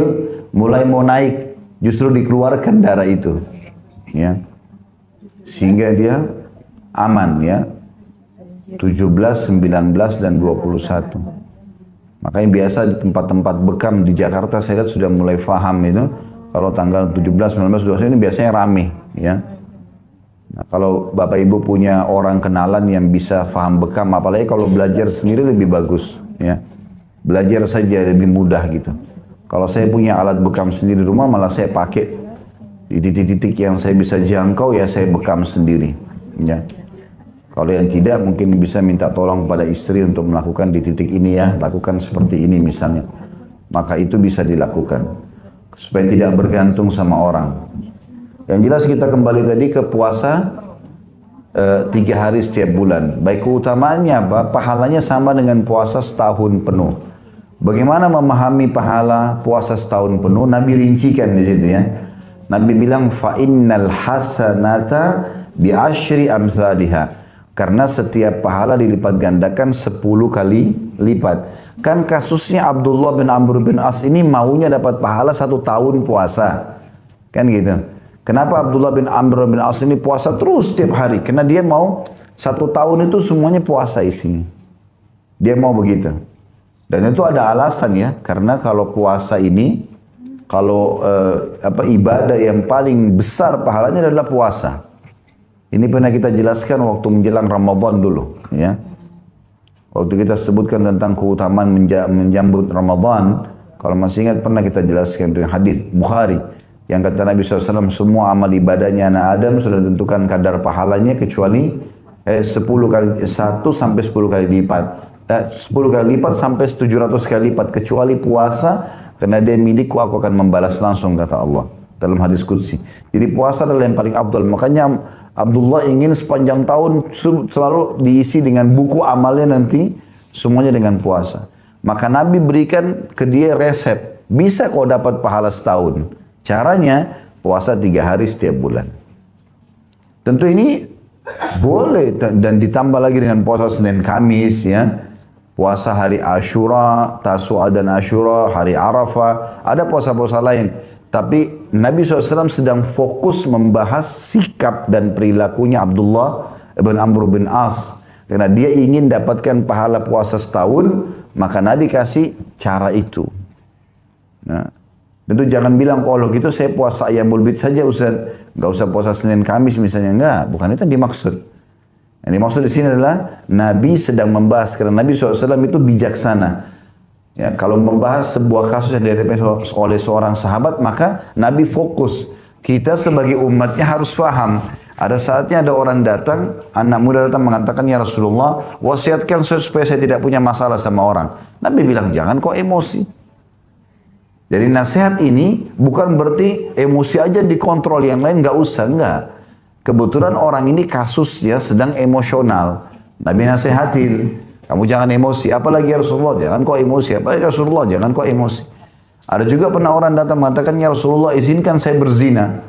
mulai mau naik, justru dikeluarkan darah itu. Ya. Sehingga dia aman ya. 17, 19 dan 21. Makanya biasa di tempat-tempat bekam di Jakarta saya lihat sudah mulai faham itu. Kalau tanggal 17, 19, 21 ini biasanya rame ya. Nah, kalau Bapak Ibu punya orang kenalan yang bisa faham bekam, apalagi kalau belajar sendiri lebih bagus ya. Belajar saja lebih mudah gitu. Kalau saya punya alat bekam sendiri di rumah malah saya pakai di titik-titik yang saya bisa jangkau ya saya bekam sendiri ya. Kalau yang tidak mungkin bisa minta tolong pada istri untuk melakukan di titik ini ya, lakukan seperti ini misalnya. Maka itu bisa dilakukan supaya tidak bergantung sama orang. Yang jelas kita kembali tadi ke puasa 3 hari setiap bulan. Baik keutamaannya apa? Pahalanya sama dengan puasa setahun penuh. Bagaimana memahami pahala puasa setahun penuh? Nabi rincikan di situ ya. Nabi bilang fa innal hasanata bi asyri amsalihha. Karena setiap pahala dilipat gandakan 10 kali lipat. Kan kasusnya Abdullah bin Amr bin As ini maunya dapat pahala 1 tahun puasa. Kan gitu. Kenapa Abdullah bin Amr bin As ini puasa terus setiap hari? Karena dia mau 1 tahun itu semuanya puasa isinya. Dia mau begitu. Dan itu ada alasan ya. Karena kalau puasa ini, kalau ibadah yang paling besar pahalanya adalah puasa. Ini pernah kita jelaskan waktu menjelang Ramadan dulu, ya. Waktu kita sebutkan tentang keutamaan menjambut Ramadan, kalau masih ingat pernah kita jelaskan dengan hadis Bukhari yang kata Nabi SAW semua amal ibadahnya anak Adam sudah ditentukan kadar pahalanya kecuali 10 kali 1 sampai 10 kali lipat, 10 kali lipat sampai 700 kali lipat kecuali puasa karena dia milikku aku akan membalas langsung kata Allah dalam hadis qudsi. Jadi puasa adalah yang paling afdal. Makanya Abdullah ingin sepanjang tahun selalu diisi dengan buku amalnya nanti semuanya dengan puasa. Maka Nabi berikan ke dia resep. Bisa kau dapat pahala setahun. Caranya puasa 3 hari setiap bulan. Tentu ini boleh dan ditambah lagi dengan puasa Senin Kamis ya. Puasa hari Ashura, Tasu'a dan Ashura, hari Arafah, ada puasa-puasa lain. Tapi Nabi SAW sedang fokus membahas sikap dan perilakunya Abdullah bin Amr bin As. Karena dia ingin dapatkan pahala puasa setahun, maka Nabi kasih cara itu. Nah, tentu jangan bilang kalau gitu saya puasa Ayyamul Bid saja Ustaz, nggak usah puasa Senin Kamis misalnya, enggak, bukan itu yang dimaksud. Yang dimaksud di sini adalah Nabi sedang membahas, karena Nabi SAW itu bijaksana. Ya, kalau membahas sebuah kasus yang dihadapi oleh seorang sahabat, maka Nabi fokus. Kita sebagai umatnya harus paham. Ada saatnya ada orang datang, anak muda datang mengatakan, ya Rasulullah, wasiatkan saya supaya saya tidak punya masalah sama orang. Nabi bilang, jangan kok emosi. Jadi nasihat ini bukan berarti emosi aja dikontrol, yang lain nggak usah, enggak. Kebetulan orang ini kasusnya sedang emosional. Nabi nasihatin, kamu jangan emosi. Apalagi ya Rasulullah, jangan kok emosi. Apalagi ya Rasulullah, jangan kok emosi. Ada juga pernah orang datang mengatakan, ya Rasulullah izinkan saya berzina.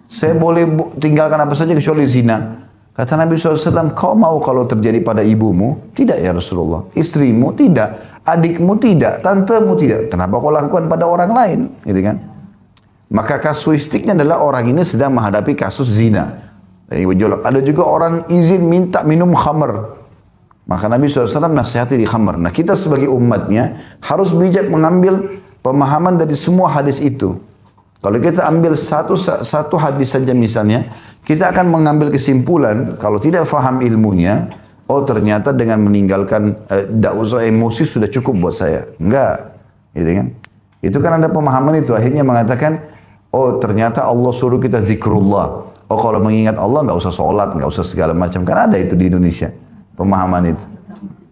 Saya boleh tinggalkan apa saja kecuali zina. Kata Nabi SAW, kau mau kalau terjadi pada ibumu? Tidak ya Rasulullah. Istrimu? Tidak. Adikmu? Tidak. Tantemu? Tidak. Kenapa kau lakukan pada orang lain? Gitu kan? Maka kasuistiknya adalah orang ini sedang menghadapi kasus zina. Ada juga orang izin minta minum khamr. Maka Nabi SAW nasihati di khamr. Nah kita sebagai umatnya harus bijak mengambil pemahaman dari semua hadis itu. Kalau kita ambil satu hadis saja misalnya, kita akan mengambil kesimpulan, kalau tidak faham ilmunya, oh ternyata dengan meninggalkan, tidak usah emosi sudah cukup buat saya. Enggak. Gitu kan? Itu kan ada pemahaman itu, akhirnya mengatakan, oh ternyata Allah suruh kita zikrullah. Oh kalau mengingat Allah nggak usah sholat, nggak usah segala macam. Kan ada itu di Indonesia, pemahaman itu.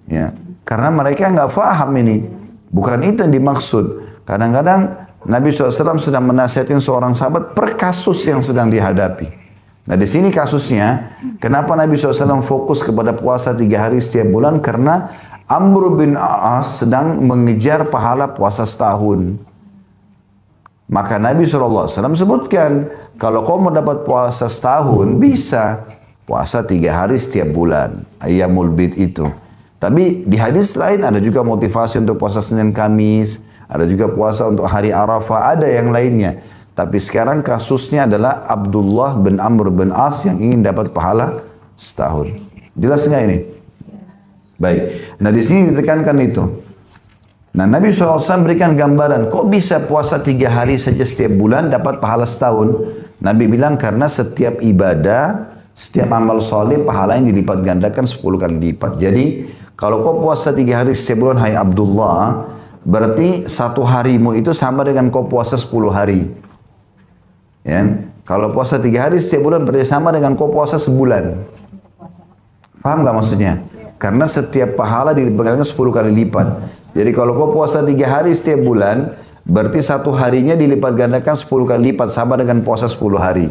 Ya. Karena mereka nggak faham ini. Bukan itu yang dimaksud. Kadang-kadang Nabi SAW sedang menasihatin seorang sahabat per kasus yang sedang dihadapi. Nah di sini kasusnya, kenapa Nabi SAW fokus kepada puasa 3 hari setiap bulan? Karena Amr bin As sedang mengejar pahala puasa setahun. Maka Nabi SAW sebutkan, kalau kau mau dapat puasa setahun, bisa puasa 3 hari setiap bulan. Ayyamul Bid itu. Tapi di hadis lain ada juga motivasi untuk puasa Senin Kamis. Ada juga puasa untuk hari Arafah, ada yang lainnya. Tapi sekarang kasusnya adalah Abdullah bin Amr bin As yang ingin dapat pahala setahun. Jelas nggak ini? Baik. Nah di sini ditekankan itu. Nah Nabi SAW berikan gambaran, kok bisa puasa 3 hari saja setiap bulan dapat pahala setahun? Nabi bilang karena setiap ibadah, setiap amal soleh pahalanya dilipat gandakan 10 kali lipat. Jadi kalau kau puasa 3 hari setiap bulan, hai Abdullah, berarti 1 harimu itu sama dengan kau puasa 10 hari. Ya. Kalau puasa 3 hari setiap bulan berarti sama dengan kau puasa sebulan. Paham gak maksudnya? Karena setiap pahala dilipat 10 kali lipat. Jadi kalau kau puasa 3 hari setiap bulan, berarti 1 harinya dilipat gandakan 10 kali lipat sama dengan puasa 10 hari.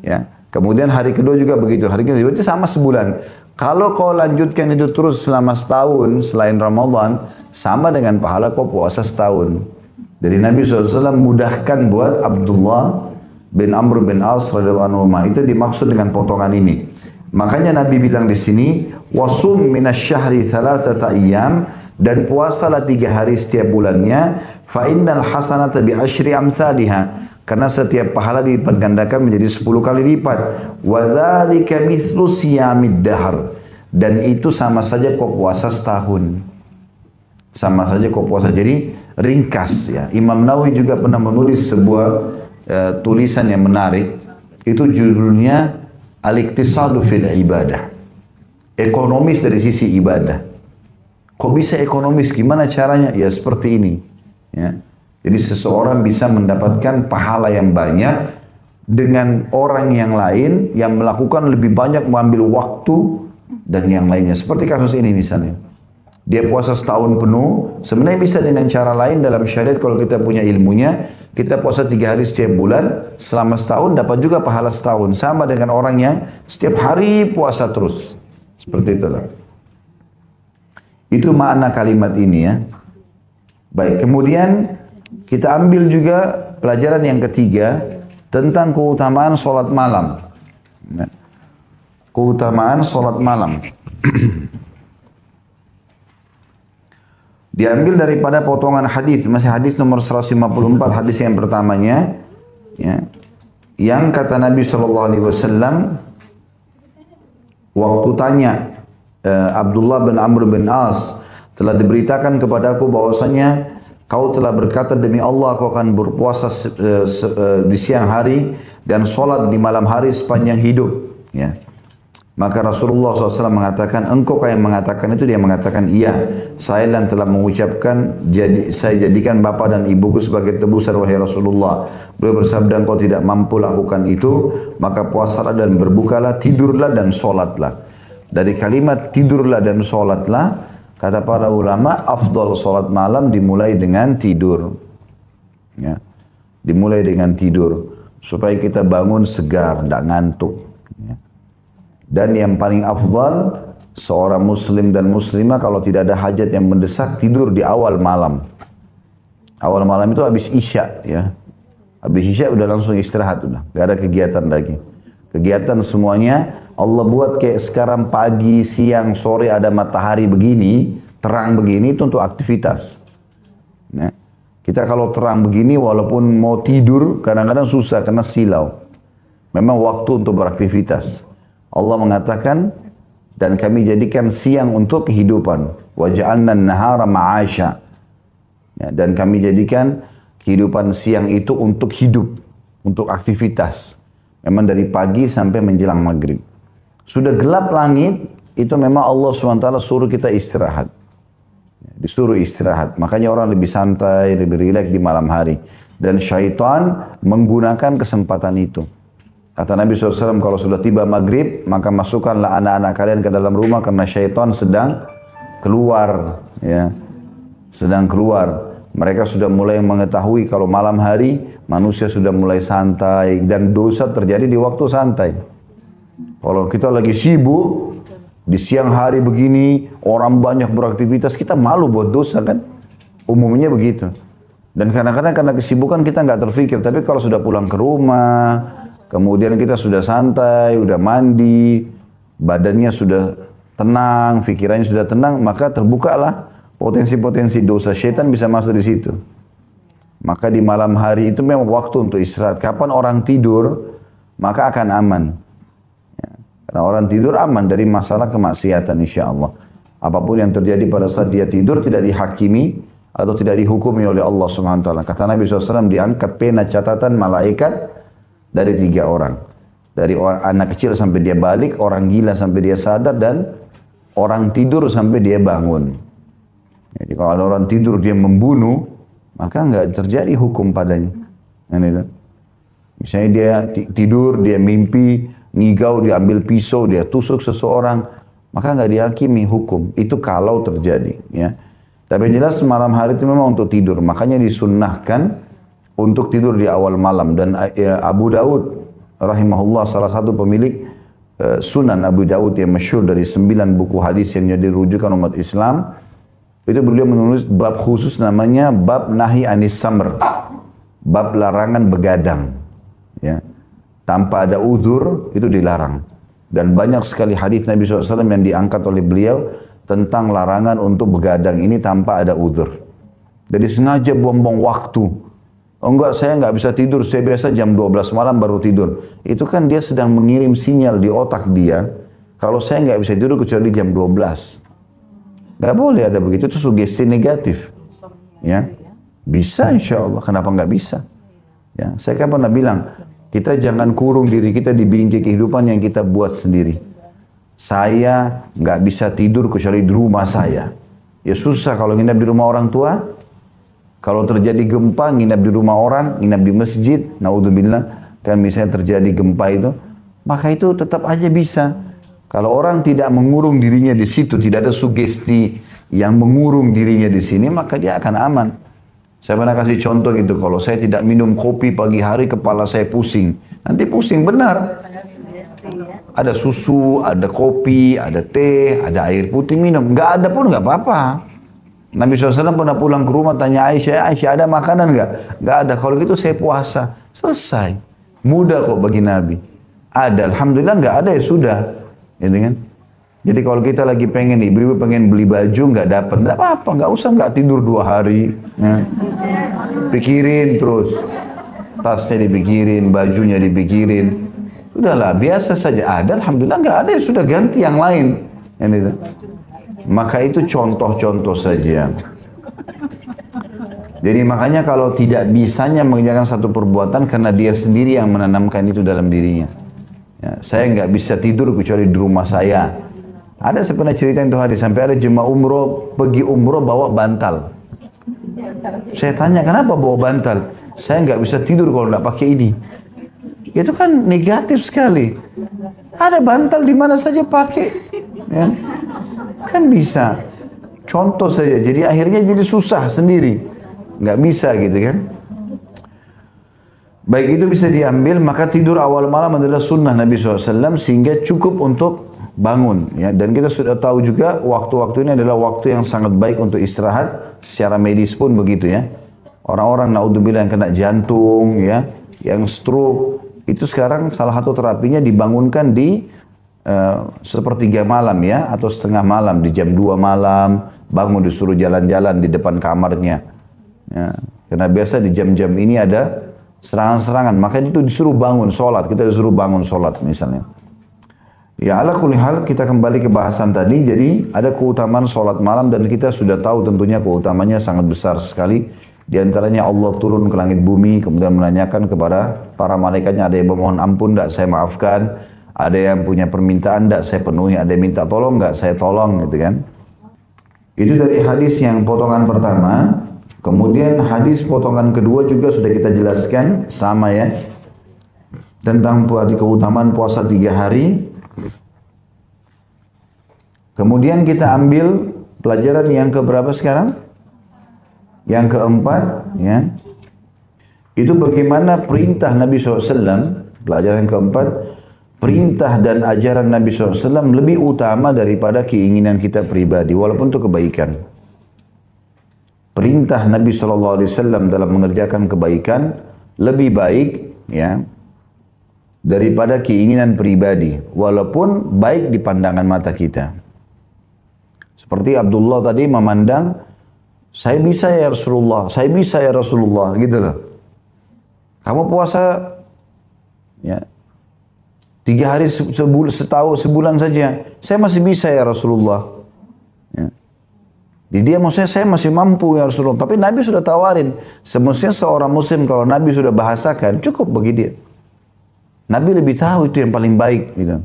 Ya. Kemudian hari kedua juga begitu. Hari kedua berarti sama sebulan. Kalau kau lanjutkan itu terus selama setahun selain Ramadan, sama dengan pahala kau puasa setahun. Jadi Nabi SAW mudahkan buat Abdullah bin Amr bin As radhiyallahu anhu. Itu dimaksud dengan potongan ini. Makanya Nabi bilang di sini, wasum minasyahri thalathata ayyam, dan puasalah 3 hari setiap bulannya, fa innal hasanata bi asyri amsalha, karena setiap pahala dilipat gandakan menjadi 10 kali lipat. Wa dzalika mithlu siyamid dahr, dan itu sama saja kau puasa setahun. Sama saja kau puasa. Jadi ringkas ya. Imam Nawawi juga pernah menulis sebuah tulisan yang menarik. Itu judulnya Al-Iqtisadu fil Ibadah. Ekonomis dari sisi ibadah. Kok bisa ekonomis? Gimana caranya? Ya seperti ini. Ya. Jadi seseorang bisa mendapatkan pahala yang banyak dengan orang yang lain yang melakukan lebih banyak, mengambil waktu dan yang lainnya. Seperti kasus ini misalnya. Dia puasa setahun penuh, sebenarnya bisa dengan cara lain dalam syariat kalau kita punya ilmunya. Kita puasa 3 hari setiap bulan, selama setahun dapat juga pahala setahun. Sama dengan orang yang setiap hari puasa terus. Seperti itulah. Itu makna kalimat ini ya. Baik, kemudian kita ambil juga pelajaran yang ketiga tentang keutamaan sholat malam. Nah, keutamaan sholat malam. Diambil daripada potongan hadis, masih hadis nomor 154, hadis yang pertamanya, ya, yang kata Nabi SAW waktu tanya Abdullah bin Amr bin As, telah diberitakan kepadaku bahwasanya kau telah berkata demi Allah kau akan berpuasa di siang hari dan sholat di malam hari sepanjang hidup. Ya. Maka Rasulullah SAW mengatakan, engkau yang mengatakan itu? Dia mengatakan, iya, saya dan telah mengucapkan, saya jadikan bapa dan ibuku sebagai tebusan wahai Rasulullah. Beliau bersabda, engkau tidak mampu lakukan itu, maka puasalah dan berbukalah, tidurlah dan sholatlah. Dari kalimat tidurlah dan sholatlah, kata para ulama, afdal sholat malam dimulai dengan tidur. Ya. Dimulai dengan tidur, supaya kita bangun segar, tidak ngantuk. Ya. Dan yang paling afdal, seorang muslim dan muslimah kalau tidak ada hajat yang mendesak, tidur di awal malam. Awal malam itu habis isya, ya. Habis isya udah langsung istirahat, udah gak ada kegiatan lagi. Kegiatan semuanya Allah buat kayak sekarang pagi, siang, sore ada matahari begini, terang begini, itu untuk aktivitas. Nah, kita kalau terang begini walaupun mau tidur kadang-kadang susah karena silau. Memang waktu untuk beraktivitas. Allah mengatakan, dan kami jadikan siang untuk kehidupan. Wa ja'alna an-nahara ma'asya. Ya, dan kami jadikan kehidupan siang itu untuk hidup, untuk aktivitas. Memang dari pagi sampai menjelang maghrib. Sudah gelap langit, itu memang Allah SWT suruh kita istirahat. Disuruh istirahat. Makanya orang lebih santai, lebih rileks di malam hari. Dan syaitan menggunakan kesempatan itu. Kata Nabi SAW, kalau sudah tiba maghrib, maka masukkanlah anak-anak kalian ke dalam rumah karena syaitan sedang keluar. Ya. Sedang keluar. Mereka sudah mulai mengetahui kalau malam hari manusia sudah mulai santai dan dosa terjadi di waktu santai. Kalau kita lagi sibuk, di siang hari begini, orang banyak beraktivitas, kita malu buat dosa kan? Umumnya begitu. Dan kadang-kadang karena kesibukan kita nggak terfikir, tapi kalau sudah pulang ke rumah, kemudian kita sudah santai, udah mandi, badannya sudah tenang, pikirannya sudah tenang, maka terbukalah potensi-potensi dosa. Syaitan bisa masuk di situ. Maka di malam hari itu memang waktu untuk istirahat. Kapan orang tidur, maka akan aman. Ya. Karena orang tidur aman dari masalah kemaksiatan insya Allah. Apapun yang terjadi pada saat dia tidur tidak dihakimi atau tidak dihukumi oleh Allah SWT. Kata Nabi SAW, diangkat pena catatan malaikat dari 3 orang. Dari anak kecil sampai dia balik, orang gila sampai dia sadar, dan orang tidur sampai dia bangun. Jadi kalau ada orang tidur dia membunuh, maka nggak terjadi hukum padanya. Misalnya dia tidur, dia mimpi, ngigau, dia ambil pisau, dia tusuk seseorang, maka nggak dihakimi hukum. Itu kalau terjadi. Ya. Tapi jelas malam hari itu memang untuk tidur. Makanya disunnahkan untuk tidur di awal malam. Dan Abu Daud rahimahullah, salah satu pemilik Sunan Abu Daud yang masyhur dari 9 buku hadis yang jadi rujukan umat Islam, itu beliau menulis bab khusus namanya bab nahi anis samr, bab larangan begadang. Ya. Tanpa ada udzur itu dilarang. Dan banyak sekali hadis Nabi SAW yang diangkat oleh beliau tentang larangan untuk begadang ini tanpa ada udzur. Jadi sengaja buang-buang waktu. Oh enggak, saya enggak bisa tidur, saya biasa jam 12 malam baru tidur. Itu kan dia sedang mengirim sinyal di otak dia, kalau saya enggak bisa tidur kecuali jam 12. Enggak boleh ada begitu, itu sugesti negatif. Ya, bisa insya Allah, kenapa enggak bisa? Ya, saya kan pernah bilang, kita jangan kurung diri kita di bingkai kehidupan yang kita buat sendiri. Saya nggak bisa tidur kecuali di rumah saya. Ya susah kalau nginap di rumah orang tua. Kalau terjadi gempa, nginap di rumah orang, nginap di masjid, naudzubillah, kan misalnya terjadi gempa itu, maka itu tetap aja bisa. Kalau orang tidak mengurung dirinya di situ, tidak ada sugesti yang mengurung dirinya di sini, maka dia akan aman. Saya pernah kasih contoh gitu, kalau saya tidak minum kopi pagi hari, kepala saya pusing. Nanti pusing benar. Ada susu, ada kopi, ada teh, ada air putih minum. Nggak ada pun nggak apa-apa. Nabi SAW pernah pulang ke rumah tanya Aisyah, Aisyah ada makanan nggak? Nggak ada. Kalau gitu saya puasa. Selesai. Mudah kok bagi Nabi. Ada, alhamdulillah nggak ada ya sudah. gitu kan? Jadi kalau kita lagi pengen, ibu-ibu pengen beli baju nggak dapat, nggak apa-apa, nggak usah nggak tidur 2 hari, ya. Pikirin terus, tasnya dipikirin, bajunya dipikirin, sudahlah biasa saja. Ada, alhamdulillah nggak ada, ya sudah ganti yang lain, ya, gitu. Maka itu contoh-contoh saja. Jadi makanya kalau tidak bisanya mengerjakan satu perbuatan karena dia sendiri yang menanamkan itu dalam dirinya. Ya, saya nggak bisa tidur kecuali di rumah saya. Ada saya pernah cerita itu hari sampai ada jemaah umroh pergi umroh bawa bantal. Saya tanya kenapa bawa bantal? Saya nggak bisa tidur kalau nggak pakai ini. Itu kan negatif sekali. Ada bantal di mana saja pakai, ya. Kan bisa. Contoh saja. Jadi akhirnya jadi susah sendiri, nggak bisa gitu kan. Baik itu bisa diambil, maka tidur awal malam adalah sunnah Nabi SAW sehingga cukup untuk bangun, ya. Dan kita sudah tahu juga waktu-waktu ini adalah waktu yang sangat baik untuk istirahat. Secara medis pun begitu, ya. Orang-orang naudzubillah yang kena jantung, ya, yang stroke, itu sekarang salah satu terapinya dibangunkan di sepertiga malam, ya, atau setengah malam, di jam 2 malam, bangun disuruh jalan-jalan di depan kamarnya, ya. Karena biasa di jam-jam ini ada serangan-serangan, makanya itu disuruh bangun sholat, kita disuruh bangun sholat misalnya. Ya, ala kulli hal kita kembali ke bahasan tadi. Jadi ada keutamaan sholat malam dan kita sudah tahu tentunya keutamanya sangat besar sekali. Di antaranya Allah turun ke langit bumi kemudian menanyakan kepada para malaikatnya, ada yang memohon ampun enggak, saya maafkan. Ada yang punya permintaan enggak, saya penuhi. Ada yang minta tolong enggak, saya tolong, gitu kan. Itu dari hadis yang potongan pertama. Kemudian hadis potongan kedua juga sudah kita jelaskan, sama, ya. Tentang keutamaan puasa 3 hari. Kemudian kita ambil pelajaran yang keberapa sekarang? Yang keempat, ya. Itu bagaimana perintah Nabi SAW, pelajaran yang keempat, perintah dan ajaran Nabi SAW lebih utama daripada keinginan kita pribadi, walaupun itu kebaikan. Perintah Nabi SAW dalam mengerjakan kebaikan lebih baik, ya, daripada keinginan pribadi, walaupun baik di pandangan mata kita. Seperti Abdullah tadi memandang, saya bisa ya Rasulullah, saya bisa ya Rasulullah, gitu loh. Kamu puasa, ya, 3 hari sebulan saja, saya masih bisa ya Rasulullah. Ya. Di dia maksudnya saya masih mampu ya Rasulullah. Tapi Nabi sudah tawarin, semestinya seorang muslim kalau Nabi sudah bahasakan, cukup bagi dia. Nabi lebih tahu itu yang paling baik, gitu.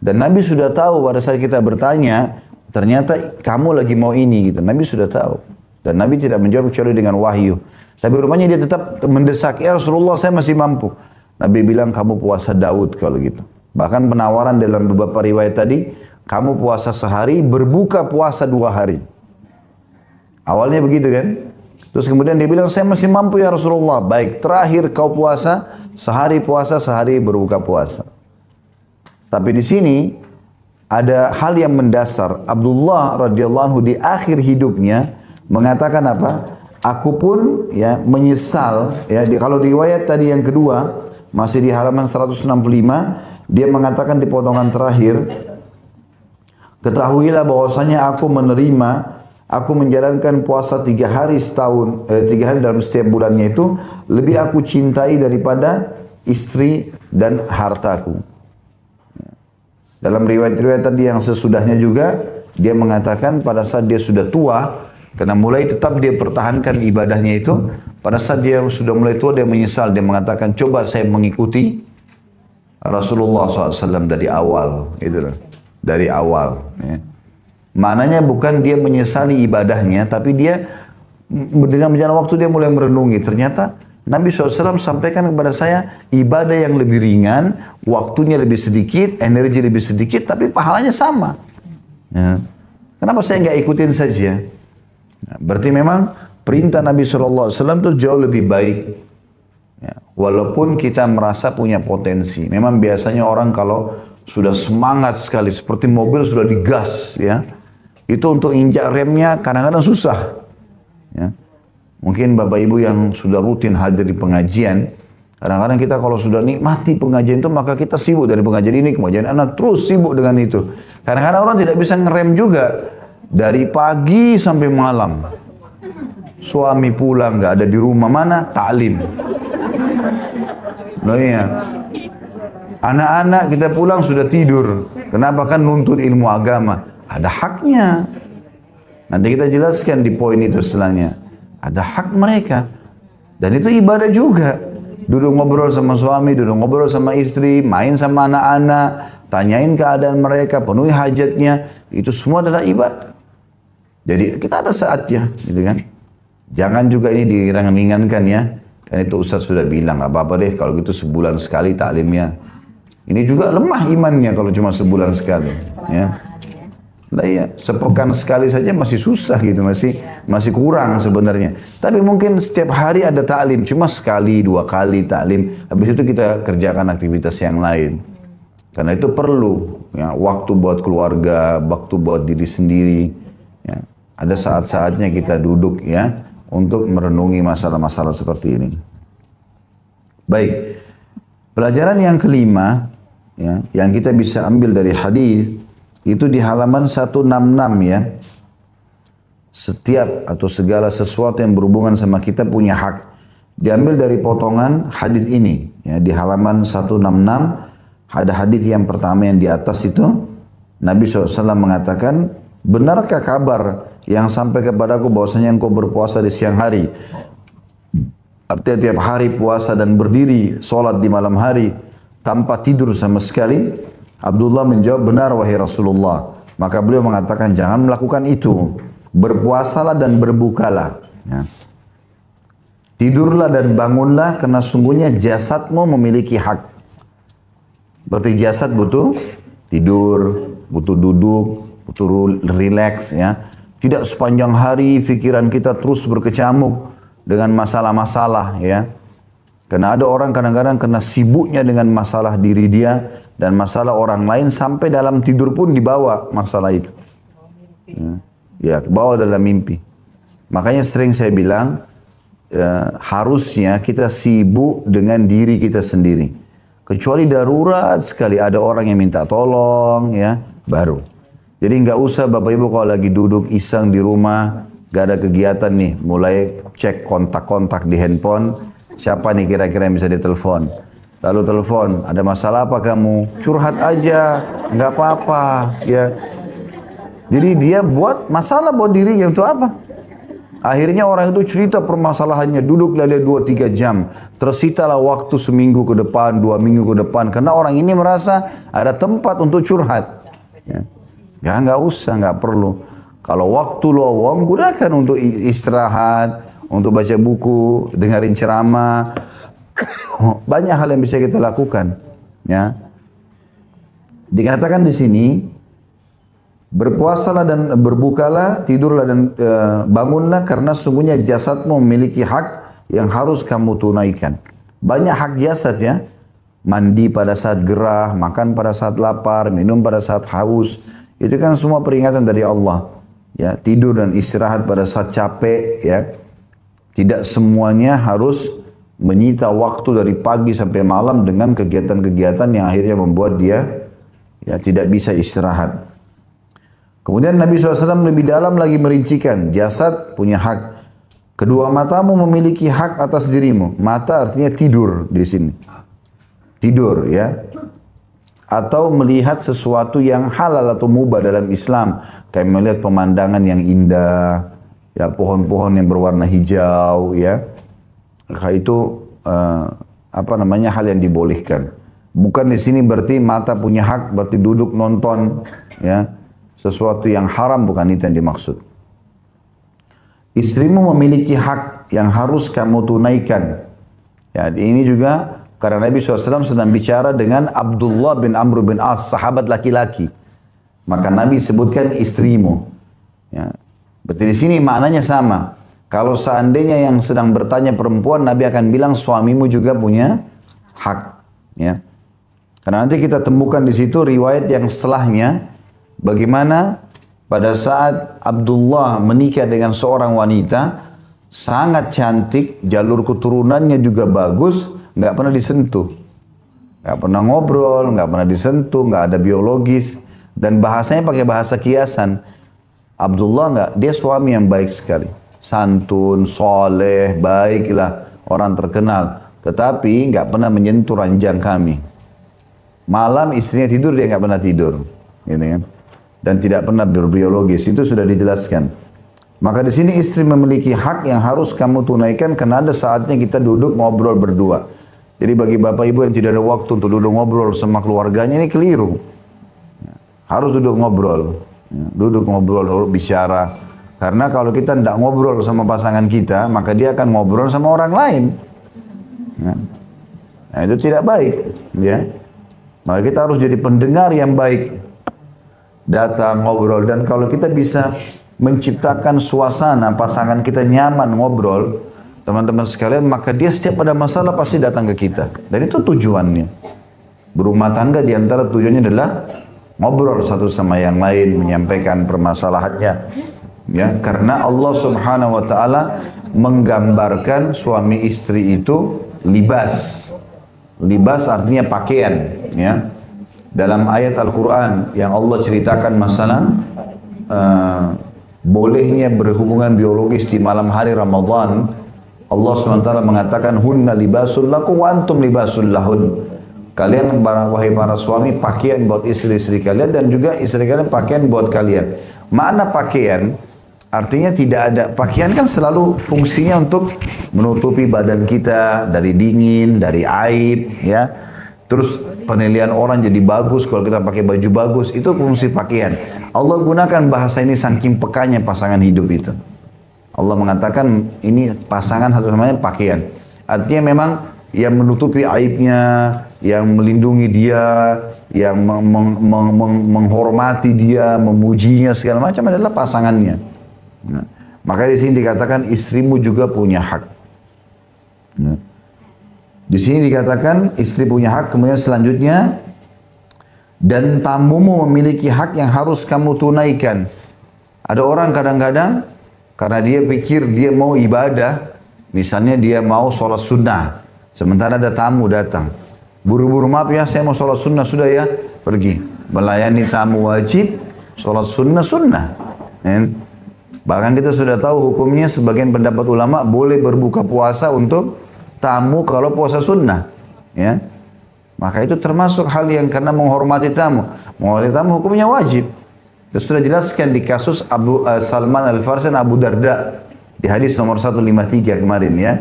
Dan Nabi sudah tahu pada saat kita bertanya, ternyata kamu lagi mau ini, gitu. Nabi sudah tahu. Dan Nabi tidak menjawab kecuali dengan wahyu. Tapi rupanya dia tetap mendesak, ya Rasulullah saya masih mampu. Nabi bilang kamu puasa Daud kalau gitu. Bahkan penawaran dalam beberapa riwayat tadi, kamu puasa sehari, berbuka puasa 2 hari. Awalnya begitu kan. Terus kemudian dia bilang saya masih mampu ya Rasulullah. Baik, terakhir kau puasa, sehari berbuka puasa. Tapi di sini ada hal yang mendasar. Abdullah radhiyallahu anhu di akhir hidupnya mengatakan apa? Aku pun, ya, menyesal, ya. Kalau di riwayat tadi yang kedua masih di halaman 165, dia mengatakan di potongan terakhir, ketahuilah bahwasanya aku menjalankan puasa 3 hari setahun, 3 hari dalam setiap bulannya itu lebih aku cintai daripada istri dan hartaku. Dalam riwayat-riwayat tadi yang sesudahnya juga, dia mengatakan pada saat dia sudah tua, karena mulai tetap dia pertahankan ibadahnya itu, pada saat dia sudah mulai tua, dia menyesal, dia mengatakan, coba saya mengikuti Rasulullah SAW dari awal, gitu loh. Dari awal, ya. Maknanya bukan dia menyesali ibadahnya, tapi dia dengan berjalan waktu dia mulai merenungi, ternyata Nabi SAW sampaikan kepada saya ibadah yang lebih ringan, waktunya lebih sedikit, energi lebih sedikit, tapi pahalanya sama. Ya. Kenapa saya nggak ikutin saja? Nah, berarti memang perintah Nabi SAW itu jauh lebih baik. Ya. Walaupun kita merasa punya potensi. Memang biasanya orang kalau sudah semangat sekali, seperti mobil sudah digas, ya, itu untuk injak remnya kadang-kadang susah. Ya. Mungkin Bapak Ibu yang sudah rutin hadir di pengajian, Kadang-kadang kita kalau sudah nikmati pengajian itu, maka kita sibuk dari pengajian ini ke pengajian anak, terus sibuk dengan itu. Kadang-kadang orang tidak bisa ngerem juga. Dari pagi sampai malam. Suami pulang, nggak ada di rumah, mana? Ta'lim. Loh iya. Anak-anak kita pulang sudah tidur. Kenapa? Kan nuntut ilmu agama. Ada haknya. Nanti kita jelaskan di poin itu setelahnya. Ada hak mereka. Dan itu ibadah juga. Duduk ngobrol sama suami, duduk ngobrol sama istri, main sama anak-anak, tanyain keadaan mereka, penuhi hajatnya. Itu semua adalah ibadah. Jadi kita ada saatnya, gitu kan. Jangan juga ini diringankan ya. Kan itu Ustaz sudah bilang, nggak apa-apa deh kalau gitu sebulan sekali taklimnya. Ini juga lemah imannya kalau cuma sebulan sekali, ya. Nah iya, sepekan sekali saja masih susah gitu, masih kurang sebenarnya. Tapi mungkin setiap hari ada taklim, cuma sekali, 2 kali taklim. Habis itu kita kerjakan aktivitas yang lain. Karena itu perlu, ya, waktu buat keluarga, waktu buat diri sendiri. Ya. Ada saat-saatnya kita duduk ya untuk merenungi masalah-masalah seperti ini. Baik, pelajaran yang kelima ya, yang kita bisa ambil dari hadis itu di halaman 166 ya. Setiap atau segala sesuatu yang berhubungan sama kita punya hak. Diambil dari potongan hadis ini ya, di halaman 166 ada hadis yang pertama yang di atas itu Nabi SAW mengatakan, benarkah kabar yang sampai kepadaku bahwasanya engkau berpuasa di siang hari? Artinya tiap hari puasa dan berdiri sholat di malam hari tanpa tidur sama sekali. Abdullah menjawab, benar wahai Rasulullah. Maka beliau mengatakan, jangan melakukan itu. Berpuasalah dan berbukalah. Ya. Tidurlah dan bangunlah karena sungguhnya jasadmu memiliki hak. Berarti jasad butuh tidur, butuh duduk, butuh relax ya. Tidak sepanjang hari pikiran kita terus berkecamuk dengan masalah-masalah ya. Karena ada orang kadang-kadang kena sibuknya dengan masalah diri dia dan masalah orang lain sampai dalam tidur pun dibawa masalah itu. Ya, bawa dalam mimpi. Makanya sering saya bilang harusnya kita sibuk dengan diri kita sendiri. Kecuali darurat sekali ada orang yang minta tolong ya, baru. Jadi nggak usah Bapak Ibu kalau lagi duduk iseng di rumah, gak ada kegiatan nih, mulai cek kontak-kontak di handphone, siapa nih kira-kira yang bisa ditelepon. Lalu telepon, ada masalah apa kamu? Curhat aja, nggak apa-apa, ya. Jadi dia buat masalah buat dirinya untuk apa? Akhirnya orang itu cerita permasalahannya, duduklah dia 2-3 jam. Tersitalah waktu seminggu ke depan, 2 minggu ke depan. Karena orang ini merasa ada tempat untuk curhat. Ya nggak usah, nggak perlu. Kalau waktu lowong, gunakan untuk istirahat, untuk baca buku, dengerin ceramah. Banyak hal yang bisa kita lakukan. Ya. Dikatakan di sini, berpuasalah dan berbukalah, tidurlah dan bangunlah karena sungguhnya jasadmu memiliki hak yang harus kamu tunaikan. Banyak hak jasad ya. Mandi pada saat gerah, makan pada saat lapar, minum pada saat haus. Itu kan semua peringatan dari Allah. Ya, tidur dan istirahat pada saat capek ya. Tidak semuanya harus menyita waktu dari pagi sampai malam dengan kegiatan-kegiatan yang akhirnya membuat dia ya tidak bisa istirahat. Kemudian Nabi SAW lebih dalam lagi merincikan, jasad punya hak. Kedua matamu memiliki hak atas dirimu. Mata artinya tidur di sini. Tidur ya. Atau melihat sesuatu yang halal atau mubah dalam Islam. Kayak melihat pemandangan yang indah. Ya, pohon-pohon yang berwarna hijau ya. Itu hal yang dibolehkan. Bukan di sini berarti mata punya hak berarti duduk nonton ya. Sesuatu yang haram, bukan itu yang dimaksud. Istrimu memiliki hak yang harus kamu tunaikan. Ya, ini juga karena Nabi SAW sedang bicara dengan Abdullah bin Amr bin As, sahabat laki-laki. Maka Nabi sebutkan istrimu. Ya. Berarti di sini maknanya sama. Kalau seandainya yang sedang bertanya perempuan, Nabi akan bilang suamimu juga punya hak. Ya. Karena nanti kita temukan di situ riwayat yang setelahnya. Bagaimana pada saat Abdullah menikah dengan seorang wanita, sangat cantik, jalur keturunannya juga bagus, nggak pernah disentuh. Nggak pernah ngobrol, nggak pernah disentuh, nggak ada biologis. Dan bahasanya pakai bahasa kiasan. Abdullah nggak, dia suami yang baik sekali. Santun, soleh, baiklah, orang terkenal. Tetapi nggak pernah menyentuh ranjang kami. Malam istrinya tidur, dia nggak pernah tidur. Gitu kan? Dan tidak pernah berbiologis, itu sudah dijelaskan. Maka di sini istri memiliki hak yang harus kamu tunaikan karena ada saatnya kita duduk ngobrol berdua. Jadi bagi bapak ibu yang tidak ada waktu untuk duduk ngobrol sama keluarganya, ini keliru. Harus duduk ngobrol, duduk ngobrol, bicara. Karena kalau kita tidak ngobrol sama pasangan kita, maka dia akan ngobrol sama orang lain. Nah, itu tidak baik, ya. Maka kita harus jadi pendengar yang baik. Datang ngobrol, dan kalau kita bisa menciptakan suasana pasangan kita nyaman ngobrol, teman-teman sekalian, maka dia setiap ada masalah pasti datang ke kita. Dan itu tujuannya. Berumah tangga diantara tujuannya adalah ngobrol satu sama yang lain, menyampaikan permasalahannya. Ya, karena Allah Subhanahu wa taala menggambarkan suami istri itu libas. Libas artinya pakaian, ya. Dalam ayat Al-Quran yang Allah ceritakan masalah bolehnya berhubungan biologis di malam hari Ramadan, Allah SWT mengatakan hunna libasul lakum wa antum libasul lahun. Kalian wahai para suami pakaian buat istri-istri kalian dan juga istri kalian pakaian buat kalian. Mana pakaian? Artinya tidak ada, pakaian kan selalu fungsinya untuk menutupi badan kita dari dingin, dari aib, ya. Terus penilaian orang jadi bagus kalau kita pakai baju bagus, itu fungsi pakaian. Allah gunakan bahasa ini saking pekanya pasangan hidup itu. Allah mengatakan ini pasangan harus namanya pakaian. Artinya memang yang menutupi aibnya, yang melindungi dia, yang menghormati dia, memujinya segala macam adalah pasangannya. Nah, maka di sini dikatakan istrimu juga punya hak. Nah, di sini dikatakan istri punya hak, kemudian selanjutnya dan tamumu memiliki hak yang harus kamu tunaikan. Ada orang kadang-kadang karena dia pikir dia mau ibadah, misalnya dia mau sholat sunnah, sementara ada tamu datang. Buru-buru, maaf ya, saya mau sholat sunnah, sudah ya, pergi. Melayani tamu wajib, sholat sunnah. Bahkan kita sudah tahu hukumnya, sebagian pendapat ulama boleh berbuka puasa untuk tamu kalau puasa sunnah. Ya. Maka itu termasuk hal yang karena menghormati tamu. Menghormati tamu hukumnya wajib. Kita sudah jelaskan di kasus Salman Al-Farsi dan Abu Darda. Di hadis nomor 153 kemarin ya.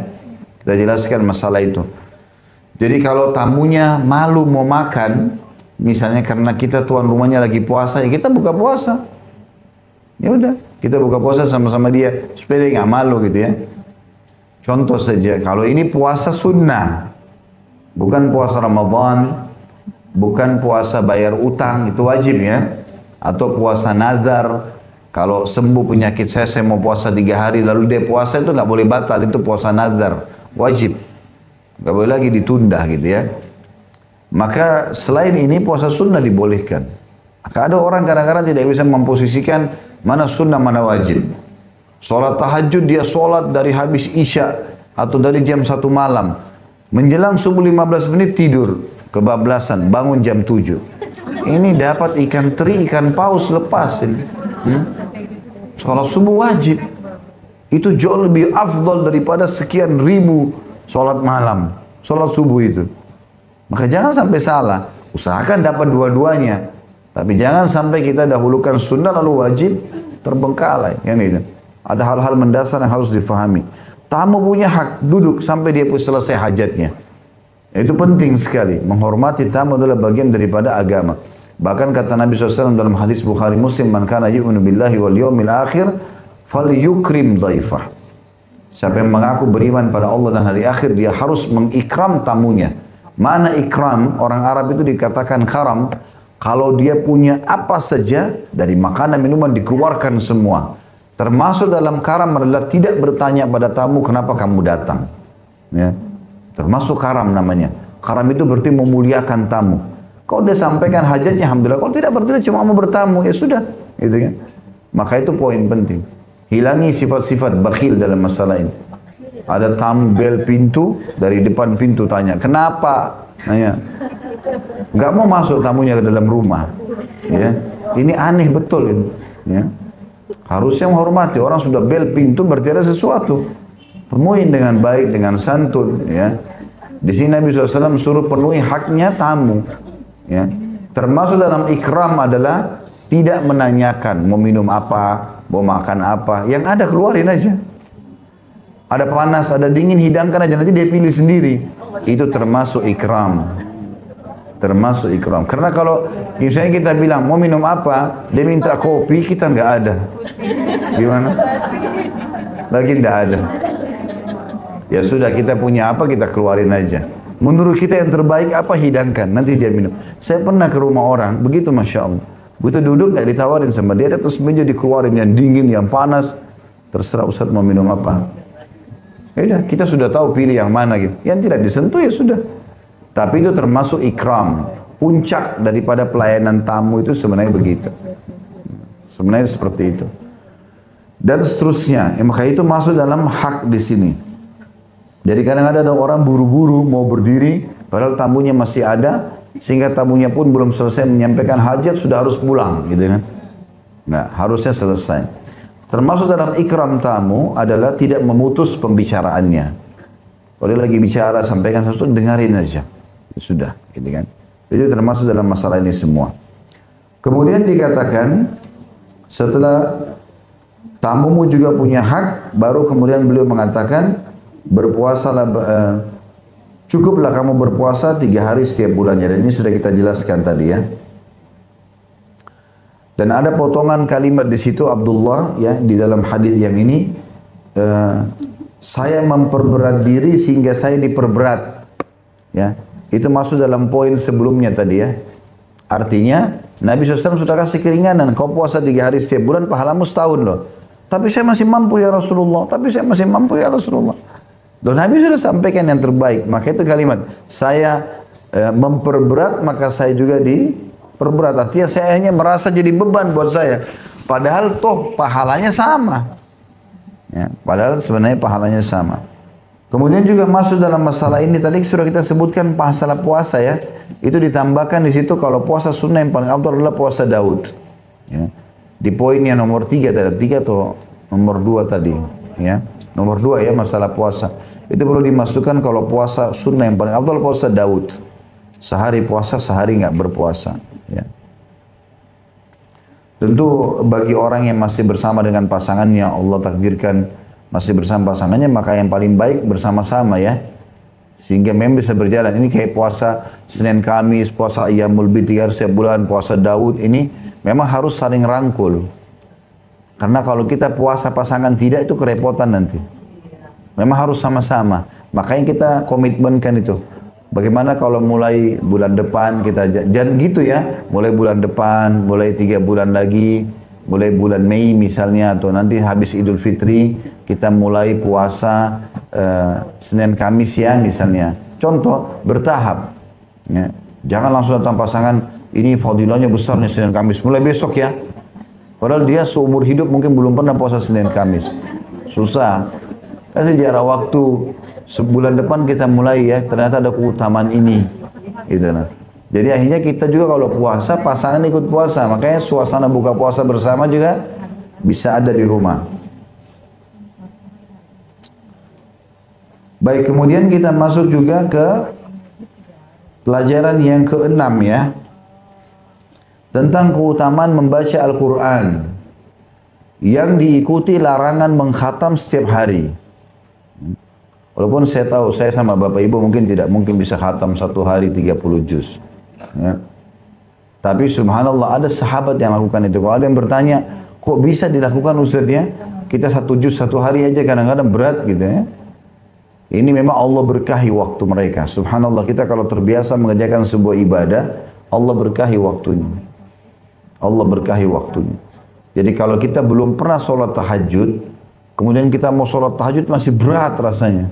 Kita jelaskan masalah itu. Jadi kalau tamunya malu mau makan, misalnya karena kita tuan rumahnya lagi puasa, ya kita buka puasa. Ya udah, kita buka puasa sama-sama dia, supaya dia nggak malu gitu ya. Contoh saja, kalau ini puasa sunnah, bukan puasa Ramadan, bukan puasa bayar utang, itu wajib ya. Atau puasa nazar, kalau sembuh penyakit saya mau puasa 3 hari, lalu dia puasa, itu nggak boleh batal, itu puasa nazar, wajib. Nggak boleh lagi ditunda gitu ya. Maka selain ini puasa sunnah dibolehkan. Maka ada orang kadang-kadang tidak bisa memposisikan mana sunnah, mana wajib. Sholat tahajud dia sholat dari habis isya atau dari jam 1 malam. Menjelang subuh 15 menit tidur. Kebablasan, bangun jam 7. Ini dapat ikan teri, ikan paus lepas ini. Sholat subuh wajib. Itu jauh lebih afdal daripada sekian ribu sholat malam. Sholat subuh itu. Maka jangan sampai salah. Usahakan dapat dua-duanya. Tapi jangan sampai kita dahulukan sunnah lalu wajib terbengkalai. Kan itu. Ada hal-hal mendasar yang harus difahami. Tamu punya hak duduk sampai dia selesai hajatnya. Itu penting sekali. Menghormati tamu adalah bagian daripada agama. Bahkan kata Nabi SAW dalam hadis Bukhari Muslim, "Man kana yu'minu billahi wal yawmil akhir falyukrim dhaifah." Siapa yang mengaku beriman pada Allah dan hari akhir, dia harus mengikram tamunya. Mana ikram? Orang Arab itu dikatakan karam. Kalau dia punya apa saja dari makanan minuman dikeluarkan semua. Termasuk dalam karam adalah tidak bertanya pada tamu kenapa kamu datang. Ya. Termasuk karam namanya. Karam itu berarti memuliakan tamu. Kalau dia sampaikan hajatnya, alhamdulillah. Kalau tidak berarti cuma mau bertamu, ya sudah. Gitu kan. Maka itu poin penting. Hilangi sifat-sifat bakhil dalam masalah ini. ada tamu bel pintu, dari depan pintu tanya, kenapa? Nanya, nggak mau masuk tamunya ke dalam rumah. Ya, ini aneh betul ini. Ya. Harusnya menghormati, orang sudah bel pintu berarti ada sesuatu. Penuhin dengan baik, dengan santun. Ya. Di sini Nabi SAW suruh penuhi haknya tamu. Ya. Termasuk dalam ikram adalah tidak menanyakan mau minum apa, mau makan apa. Yang ada keluarin aja. Ada panas, ada dingin, hidangkan aja. Nanti dia pilih sendiri. Itu termasuk ikram. Termasuk ikram. Karena kalau misalnya kita bilang mau minum apa, dia minta kopi, kita nggak ada. Gimana? Lagi nggak ada. Ya sudah, kita punya apa, kita keluarin aja. Menurut kita yang terbaik apa, hidangkan. Nanti dia minum. Saya pernah ke rumah orang, begitu Masya Allah. Begitu duduk nggak ditawarin sama dia, terus meja dikeluarin yang dingin, yang panas. Terserah Ustaz mau minum apa. Ya, kita sudah tahu pilih yang mana gitu. Yang tidak disentuh ya sudah. Tapi itu termasuk ikram. Puncak daripada pelayanan tamu itu sebenarnya begitu. Sebenarnya seperti itu. Dan seterusnya. Maka itu masuk dalam hak di sini. Jadi kadang-kadang ada orang buru-buru mau berdiri, padahal tamunya masih ada, sehingga tamunya pun belum selesai menyampaikan hajat sudah harus pulang, gitu kan? Nggak, harusnya selesai. Termasuk dalam ikram tamu adalah tidak memutus pembicaraannya. Kalau dia lagi bicara, sampaikan sesuatu, dengarin aja. Ya sudah, gitu kan. Itu termasuk dalam masalah ini semua. Kemudian dikatakan, setelah tamumu juga punya hak, baru kemudian beliau mengatakan, berpuasalah, cukuplah kamu berpuasa 3 hari setiap bulannya. Dan ini sudah kita jelaskan tadi ya. Dan ada potongan kalimat di situ Abdullah ya di dalam hadis yang ini, saya memperberat diri sehingga saya diperberat. Ya, itu masuk dalam poin sebelumnya tadi ya. Artinya Nabi SAW sudah kasih keringanan, kau puasa 3 hari setiap bulan, pahalamu setahun loh. Tapi saya masih mampu ya Rasulullah. Tapi saya masih mampu ya Rasulullah. Dan Nabi sudah sampaikan yang terbaik. Maka itu kalimat, saya memperberat maka saya juga diperberat. Artinya saya hanya merasa jadi beban buat saya. Padahal toh pahalanya sama. Ya, padahal sebenarnya pahalanya sama. Kemudian juga masuk dalam masalah ini tadi sudah kita sebutkan masalah puasa ya. Itu ditambahkan di situ kalau puasa sunnah yang paling afdal adalah puasa Daud. Ya. Di poin yang nomor 3 tadi, 3 atau nomor 2 tadi. Ya. Nomor 2 ya masalah puasa. Itu perlu dimasukkan kalau puasa sunnah yang paling afdal puasa Daud. Sehari puasa, sehari nggak berpuasa. Ya. Tentu bagi orang yang masih bersama dengan pasangannya, Allah takdirkan masih bersama pasangannya, maka yang paling baik bersama-sama ya. Sehingga memang bisa berjalan. Ini kayak puasa Senin Kamis, puasa Ayyamul Bid 3 setiap bulan, puasa Daud ini memang harus saling rangkul. Karena kalau kita puasa pasangan tidak itu kerepotan nanti. Memang harus sama-sama. Makanya kita komitmenkan itu. Bagaimana kalau mulai bulan depan kita jangan gitu ya. Mulai bulan depan, mulai 3 bulan lagi, mulai bulan Mei misalnya atau nanti habis Idul Fitri kita mulai puasa Senin Kamis ya misalnya. Contoh bertahap. Ya. Jangan langsung datang pasangan ini fadilahnya besar nih Senin Kamis. Mulai besok ya. Padahal dia seumur hidup mungkin belum pernah puasa Senin Kamis. Susah. Kasih jarak waktu. Sebulan depan kita mulai ya. Ternyata ada keutamaan ini. Gitu nah. Jadi akhirnya kita juga kalau puasa, pasangan ikut puasa. Makanya suasana buka puasa bersama juga bisa ada di rumah. Baik, kemudian kita masuk juga ke pelajaran yang ke-6 ya. Tentang keutamaan membaca Al-Quran yang diikuti larangan mengkhatam setiap hari. Walaupun saya tahu, saya sama Bapak Ibu mungkin tidak mungkin bisa khatam 1 hari 30 juz. Ya. Tapi subhanallah ada sahabat yang lakukan itu. Kalau ada yang bertanya, kok bisa dilakukan Ustaz ya? Kita 1 juz 1 hari aja kadang-kadang berat gitu ya. Ini memang Allah berkahi waktu mereka. Subhanallah kita kalau terbiasa mengerjakan sebuah ibadah, Allah berkahi waktunya. Allah berkahi waktunya. Jadi kalau kita belum pernah sholat tahajud, kemudian kita mau sholat tahajud masih berat rasanya.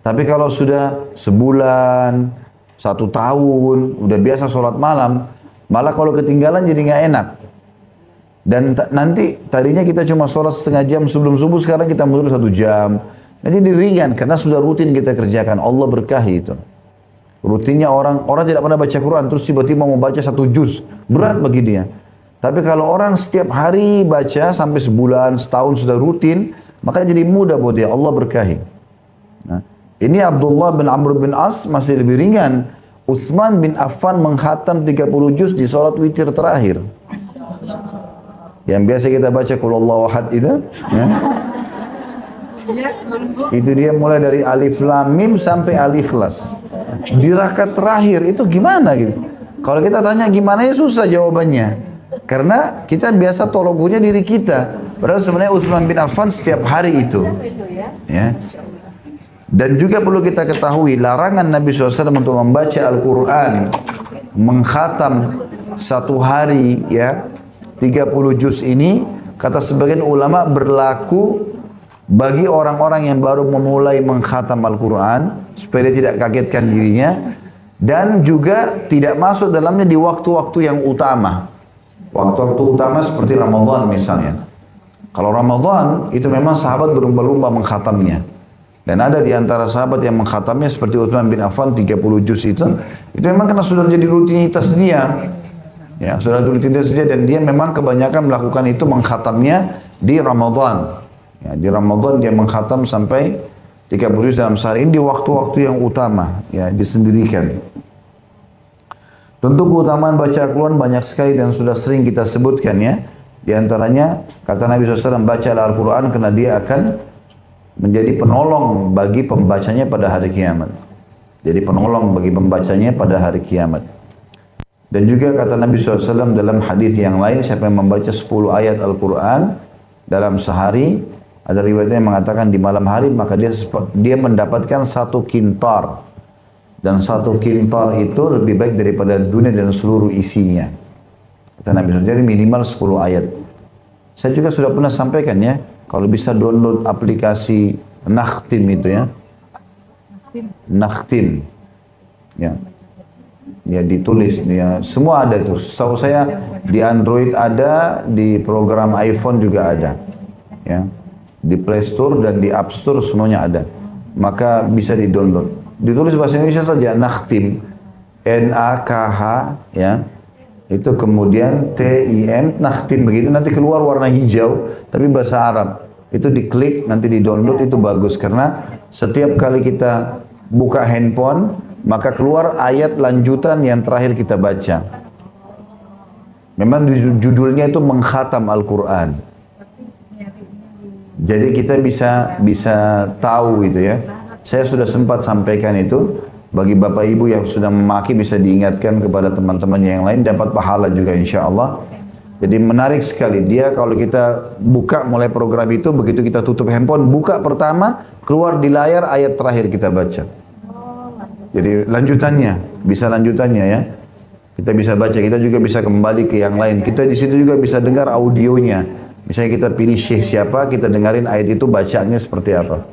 Tapi kalau sudah sebulan, 1 tahun, udah biasa sholat malam, malah kalau ketinggalan jadi nggak enak. Dan nanti tadinya kita cuma sholat setengah jam sebelum subuh, sekarang kita mundur 1 jam, Nanti ringan karena sudah rutin kita kerjakan. Allah berkahi itu. Rutinnya orang tidak pernah baca Quran terus tiba-tiba mau baca 1 juz, berat bagi dia. Tapi kalau orang setiap hari baca sampai sebulan, setahun sudah rutin, maka jadi mudah buat dia. Allah berkahi. Nah, ini Abdullah bin Amr bin As masih lebih ringan. Uthman bin Affan menghatam 30 juz di sholat witir terakhir. Yang biasa kita baca Qul Huwallahu Ahad itu, ya. Itu dia mulai dari Alif Lam Mim sampai Al-Ikhlas. Di rakaat terakhir itu gimana gitu? Kalau kita tanya gimana ya susah jawabannya. Karena kita biasa tologunya diri kita. Padahal sebenarnya Utsman bin Affan setiap hari itu. Ya. Dan juga perlu kita ketahui larangan Nabi SAW untuk membaca Al-Quran, mengkhatam 1 hari ya 30 juz ini, kata sebagian ulama berlaku bagi orang-orang yang baru memulai mengkhatam Al-Quran supaya dia tidak kagetkan dirinya, dan juga tidak masuk dalamnya di waktu-waktu yang utama. Waktu-waktu utama seperti Ramadan misalnya. Kalau Ramadan itu memang sahabat berlomba-lomba mengkhatamnya. Dan ada di antara sahabat yang mengkhatamnya seperti Utsman bin Affan 30 juz itu memang karena sudah menjadi rutinitas dia. Ya, sudah rutinitas dia dan dia memang kebanyakan melakukan itu mengkhatamnya di Ramadan. Ya, di Ramadan dia mengkhatam sampai 30 juz dalam sehari. Ini di waktu-waktu yang utama, ya, disendirikan. Tentu keutamaan baca Al-Quran banyak sekali dan sudah sering kita sebutkan ya. Di antaranya kata Nabi SAW, bacalah Al-Quran karena dia akan menjadi penolong bagi pembacanya pada hari kiamat. Jadi penolong bagi pembacanya pada hari kiamat. Dan juga kata Nabi SAW dalam hadis yang lain, siapa yang membaca 10 ayat Al-Quran dalam sehari, ada riwayatnya yang mengatakan di malam hari, maka dia mendapatkan 1 kintar. Dan 1 kintar itu lebih baik daripada dunia dan seluruh isinya. Kata Nabi SAW, jadi minimal 10 ayat. Saya juga sudah pernah sampaikan ya, kalau bisa download aplikasi Nakhtim itu ya. Nakhtim. Ya. Ya ditulis, ya semua ada tuh. Setahu saya di Android ada, di program iPhone juga ada. Ya. Di Play Store dan di App Store semuanya ada. Maka bisa di-download. Ditulis bahasa Indonesia saja, Nakhtim, N-A-K-H, ya. Itu kemudian T-I-M, Nakhtim begitu, nanti keluar warna hijau, tapi bahasa Arab. Itu diklik, nanti di-download, itu bagus. Karena setiap kali kita buka handphone, maka keluar ayat lanjutan yang terakhir kita baca. Memang judulnya itu mengkhatam Al-Quran. Jadi kita bisa tahu gitu ya. Saya sudah sempat sampaikan itu, bagi bapak ibu yang sudah memaki bisa diingatkan kepada teman-teman yang lain, dapat pahala juga insya Allah. Jadi menarik sekali, dia kalau kita buka mulai program itu, begitu kita tutup handphone, buka pertama, keluar di layar ayat terakhir kita baca. Jadi lanjutannya, bisa lanjutannya ya. Kita bisa baca, kita juga bisa kembali ke yang lain. Kita di situ juga bisa dengar audionya. Misalnya kita pilih syekh siapa, kita dengarin ayat itu bacaannya seperti apa.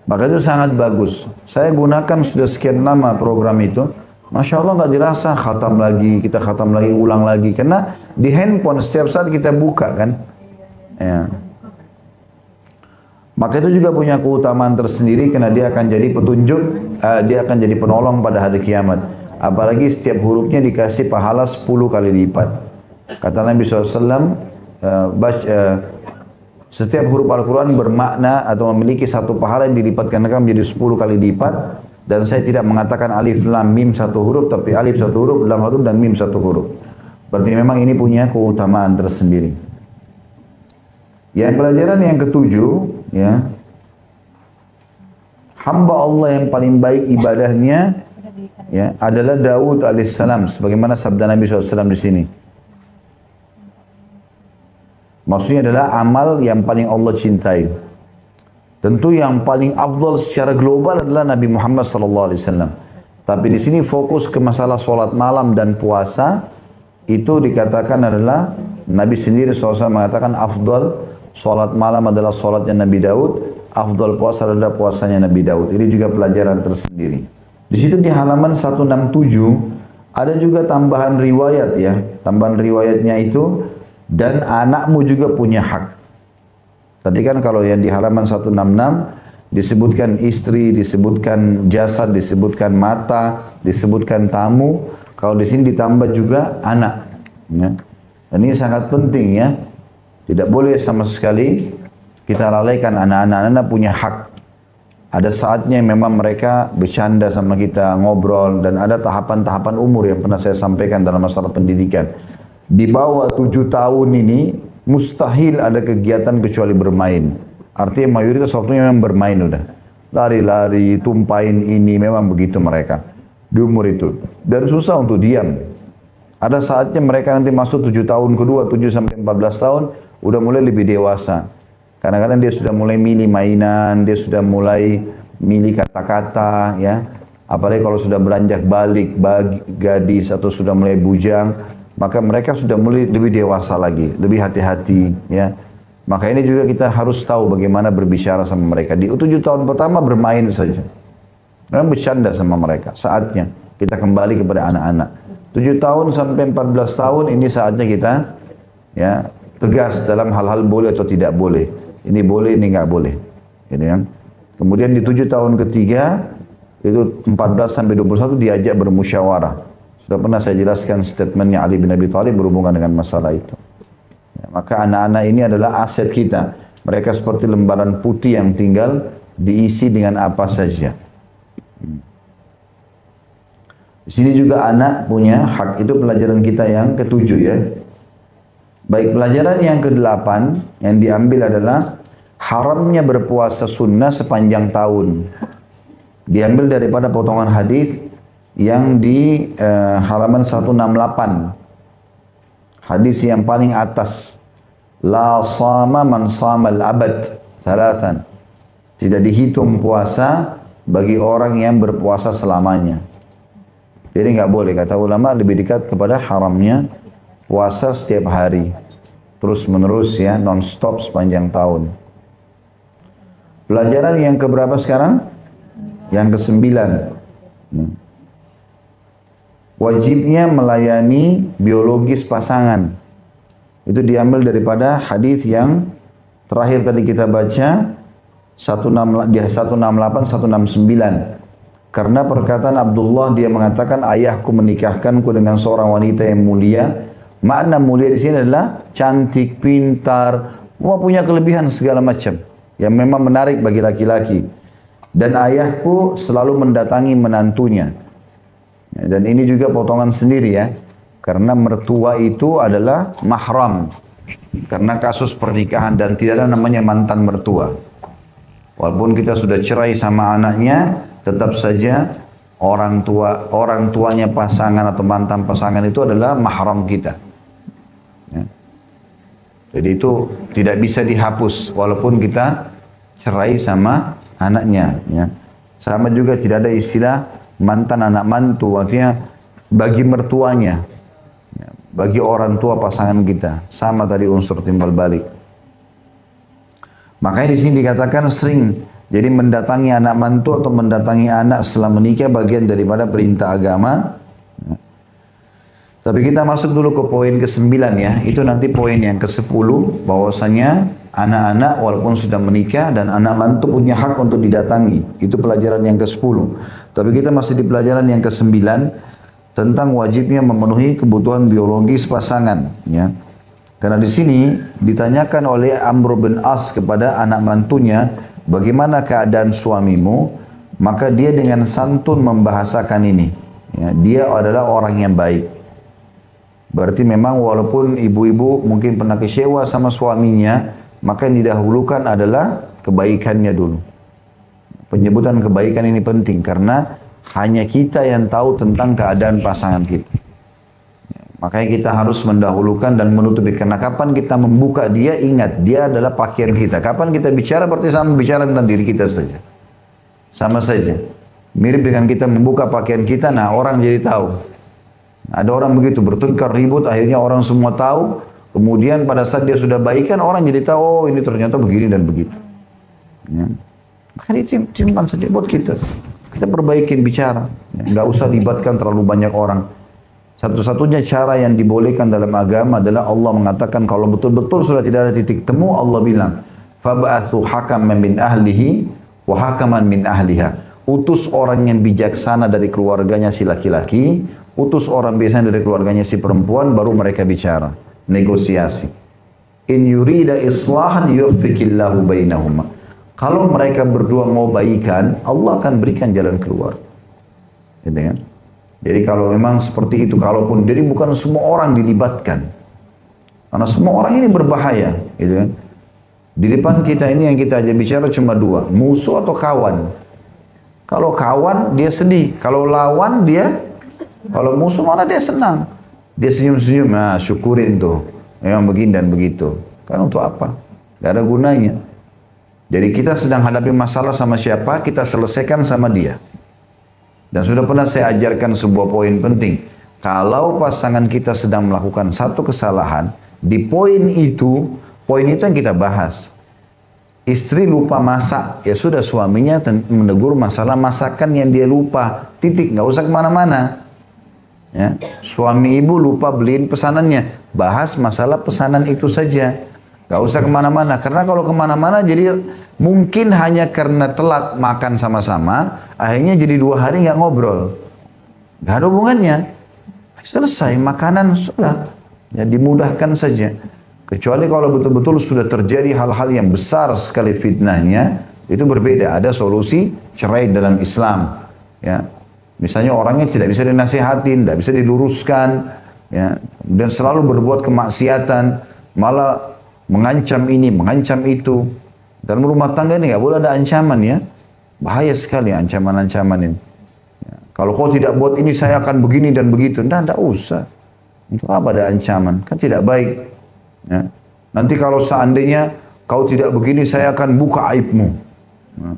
Maka itu sangat bagus. Saya gunakan sudah sekian lama program itu. Masya Allah nggak dirasa, khatam lagi, kita khatam lagi, ulang lagi. Karena di handphone setiap saat kita buka kan. Ya. Maka itu juga punya keutamaan tersendiri karena dia akan jadi petunjuk, dia akan jadi penolong pada hari kiamat. Apalagi setiap hurufnya dikasih pahala 10 kali lipat. Kata Nabi SAW, setiap huruf Al-Quran bermakna atau memiliki 1 pahala yang dilipatkan menjadi 10 kali lipat. Dan saya tidak mengatakan alif lam mim 1 huruf, tapi alif 1 huruf, lam 1 huruf, dan mim 1 huruf. Berarti memang ini punya keutamaan tersendiri. Yang pelajaran yang ketujuh, ya, hamba Allah yang paling baik ibadahnya, ya, adalah Daud alaihissalam, sebagaimana sabda Nabi SAW di sini. Maksudnya adalah amal yang paling Allah cintai. Tentu yang paling afdal secara global adalah Nabi Muhammad SAW. Tapi di sini fokus ke masalah sholat malam dan puasa, itu dikatakan adalah Nabi sendiri SAW mengatakan afdal sholat malam adalah sholatnya Nabi Daud, afdal puasa adalah puasanya Nabi Daud. Ini juga pelajaran tersendiri. Di situ di halaman 167 ada juga tambahan riwayat ya. Tambahan riwayatnya itu, dan anakmu juga punya hak. Tadi kan kalau yang di halaman 166, disebutkan istri, disebutkan jasad, disebutkan mata, disebutkan tamu. Kalau di sini ditambah juga anak. Ya. Dan ini sangat penting ya. Tidak boleh sama sekali kita lalaikan anak-anak. Anak-anak punya hak. Ada saatnya memang mereka bercanda sama kita, ngobrol, dan ada tahapan-tahapan umur yang pernah saya sampaikan dalam masalah pendidikan. Di bawah 7 tahun ini, mustahil ada kegiatan kecuali bermain. Artinya mayoritas waktunya memang bermain udah. Lari-lari, tumpahin ini, memang begitu mereka. Di umur itu. Dan susah untuk diam. Ada saatnya mereka nanti masuk 7 tahun kedua, 7 sampai 14 tahun, udah mulai lebih dewasa. Kadang-kadang dia sudah mulai milih mainan, dia sudah mulai milih kata-kata, ya. Apalagi kalau sudah beranjak balik, bagi gadis atau sudah mulai bujang, maka mereka sudah mulai lebih dewasa lagi, lebih hati-hati, ya. Maka ini juga kita harus tahu bagaimana berbicara sama mereka. Di 7 tahun pertama bermain saja. Memang bercanda sama mereka, saatnya kita kembali kepada anak-anak. 7 tahun sampai 14 tahun ini saatnya kita ya tegas dalam hal-hal boleh atau tidak boleh. Ini boleh, ini nggak boleh. Gitu kan? Kemudian di 7 tahun ketiga, itu 14 sampai 21 diajak bermusyawarah. Sudah pernah saya jelaskan statementnya Ali bin Abi Thalib berhubungan dengan masalah itu. Ya, maka anak-anak ini adalah aset kita. Mereka seperti lembaran putih yang tinggal diisi dengan apa saja. Di sini juga anak punya hak, itu pelajaran kita yang ketujuh ya. Baik, pelajaran yang ke-8 yang diambil adalah haramnya berpuasa sunnah sepanjang tahun. Diambil daripada potongan hadis yang di halaman 168. Hadis yang paling atas. La sama man sama al-abad. Salatan. Tidak dihitung puasa bagi orang yang berpuasa selamanya. Jadi nggak boleh, kata ulama lebih dekat kepada haramnya puasa setiap hari, terus menerus ya, non-stop sepanjang tahun. Pelajaran yang keberapa sekarang? Yang ke-9. Wajibnya melayani biologis pasangan. Itu diambil daripada hadis yang terakhir tadi kita baca, 168, 169. Karena perkataan Abdullah, dia mengatakan ayahku menikahkanku dengan seorang wanita yang mulia. Makna mulia di sini adalah cantik, pintar, punya kelebihan segala macam yang memang menarik bagi laki-laki. Dan ayahku selalu mendatangi menantunya. Dan ini juga potongan sendiri ya. Karena mertua itu adalah mahram. Karena kasus pernikahan dan tidak ada namanya mantan mertua. Walaupun kita sudah cerai sama anaknya, tetap saja orang tuanya pasangan atau mantan pasangan itu adalah mahram kita. Ya. Jadi itu tidak bisa dihapus walaupun kita cerai sama anaknya. Ya. Sama juga tidak ada istilah mantan anak mantu, artinya bagi mertuanya, ya, bagi orang tua pasangan kita. Sama tadi unsur timbal balik. Makanya di sini dikatakan sering. Jadi mendatangi anak mantu atau mendatangi anak setelah menikah bagian daripada perintah agama. Tapi kita masuk dulu ke poin ke-9 ya. Itu nanti poin yang ke-10 bahwasanya anak-anak walaupun sudah menikah dan anak mantu punya hak untuk didatangi. Itu pelajaran yang ke-10. Tapi kita masih di pelajaran yang ke-9 tentang wajibnya memenuhi kebutuhan biologis pasangan ya. Karena di sini ditanyakan oleh Amr bin As kepada anak mantunya, bagaimana keadaan suamimu? Maka dia dengan santun membahasakan ini. Ya, dia adalah orang yang baik. Berarti memang walaupun ibu-ibu mungkin pernah kecewa sama suaminya, maka yang didahulukan adalah kebaikannya dulu. Penyebutan kebaikan ini penting karena hanya kita yang tahu tentang keadaan pasangan kita. Makanya kita harus mendahulukan dan menutupi. Karena kapan kita membuka dia, ingat dia adalah pakaian kita. Kapan kita bicara berarti sama bicara tentang diri kita saja. Sama saja. Mirip dengan kita membuka pakaian kita, nah orang jadi tahu. Ada orang begitu bertengkar ribut, akhirnya orang semua tahu. Kemudian pada saat dia sudah baikan, orang jadi tahu, oh ini ternyata begini dan begitu. Ya. Makanya simpan saja buat kita. Kita perbaikin bicara. Ya. Nggak usah libatkan terlalu banyak orang. Satu-satunya cara yang dibolehkan dalam agama adalah Allah mengatakan kalau betul-betul sudah tidak ada titik temu, Allah bilang, "Fab'athu hakaman min ahlihi wa hakaman min ahliha. Utus orang yang bijaksana dari keluarganya si laki-laki, utus orang bijaksana dari keluarganya si perempuan, baru mereka bicara, negosiasi. In yurida islahan yuwaffiqillahu bainahuma. Kalau mereka berdua mau baikan, Allah akan berikan jalan keluar. Gitu kan? Jadi kalau memang seperti itu, kalaupun jadi bukan semua orang dilibatkan. Karena semua orang ini berbahaya, gitu kan? Di depan kita ini yang kita ajak bicara cuma dua, musuh atau kawan. Kalau kawan dia sedih, kalau lawan dia, kalau musuh mana dia senang. Dia senyum-senyum, nah syukurin tuh, memang begini dan begitu. Kan untuk apa? Gak ada gunanya. Jadi kita sedang hadapi masalah sama siapa, kita selesaikan sama dia. Dan sudah pernah saya ajarkan sebuah poin penting. Kalau pasangan kita sedang melakukan satu kesalahan, di poin itu yang kita bahas. Istri lupa masak, ya sudah suaminya menegur masalah masakan yang dia lupa. Titik, nggak usah kemana-mana. Ya. Suami ibu lupa beliin pesanannya, bahas masalah pesanan itu saja. Nggak usah kemana-mana, karena kalau kemana-mana jadi mungkin hanya karena telat makan sama-sama, akhirnya jadi 2 hari nggak ngobrol. Nggak ada hubungannya. Selesai, makanan sudah. Ya dimudahkan saja. Kecuali kalau betul-betul sudah terjadi hal-hal yang besar sekali fitnahnya, itu berbeda. Ada solusi cerai dalam Islam. Ya. Misalnya orangnya tidak bisa dinasihatin, tidak bisa diluruskan, ya, dan selalu berbuat kemaksiatan, malah mengancam ini, mengancam itu. Dalam rumah tangga ini nggak boleh ada ancaman, ya. Bahaya sekali ancaman-ancaman ini. Ya. Kalau kau tidak buat ini, saya akan begini dan begitu. Tidak usah. Untuk apa ada ancaman? Kan tidak baik. Ya. Nanti kalau seandainya kau tidak begini, saya akan buka aibmu. Nah.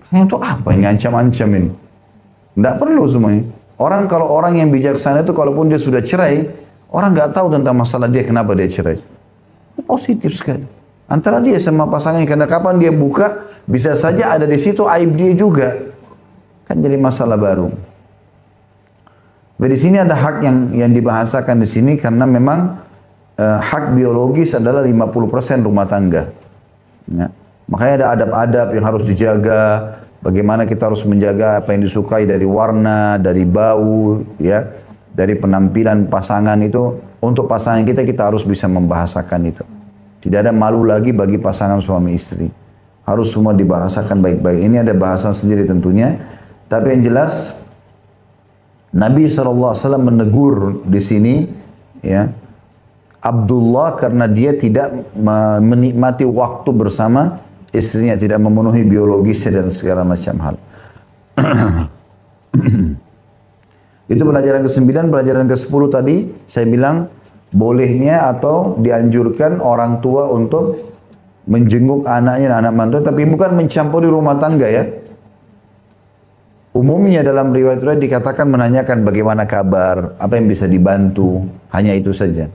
Untuk apa ini ancam-ancam ini? Tidak perlu semuanya. Kalau orang yang bijaksana itu, kalaupun dia sudah cerai, orang nggak tahu tentang masalah dia kenapa dia cerai. Positif sekali. Antara dia sama pasangannya, karena kapan dia buka, bisa saja ada di situ aib dia juga. Kan jadi masalah baru. Tapi di sini ada hak yang dibahasakan di sini karena memang hak biologis adalah 50% rumah tangga. Ya. Makanya ada adab-adab yang harus dijaga. Bagaimana kita harus menjaga apa yang disukai dari warna, dari bau, ya, dari penampilan pasangan itu. Untuk pasangan kita harus bisa membahasakan itu. Tidak ada malu lagi bagi pasangan suami istri. Harus semua dibahasakan baik-baik. Ini ada bahasan sendiri tentunya. Tapi yang jelas Nabi SAW menegur di sini, ya, Abdullah karena dia tidak menikmati waktu bersama istrinya, tidak memenuhi biologisnya dan segala macam hal. Itu pelajaran ke-9, pelajaran ke-10 tadi saya bilang bolehnya atau dianjurkan orang tua untuk menjenguk anaknya dan anak mantu, tapi bukan mencampuri rumah tangga, ya. Umumnya dalam riwayat-riwayat dikatakan menanyakan bagaimana kabar, apa yang bisa dibantu, hanya itu saja.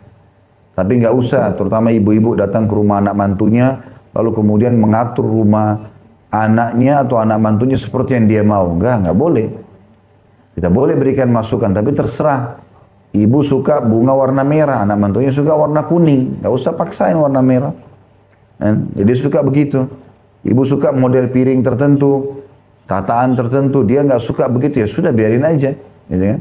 Tapi nggak usah, terutama ibu-ibu datang ke rumah anak mantunya, lalu kemudian mengatur rumah anaknya atau anak mantunya seperti yang dia mau. Nggak boleh. Kita boleh berikan masukan, tapi terserah. Ibu suka bunga warna merah, anak mantunya suka warna kuning. Nggak usah paksain warna merah. Jadi suka begitu. Ibu suka model piring tertentu, tataan tertentu, dia nggak suka begitu, ya sudah biarin aja. Gitu kan?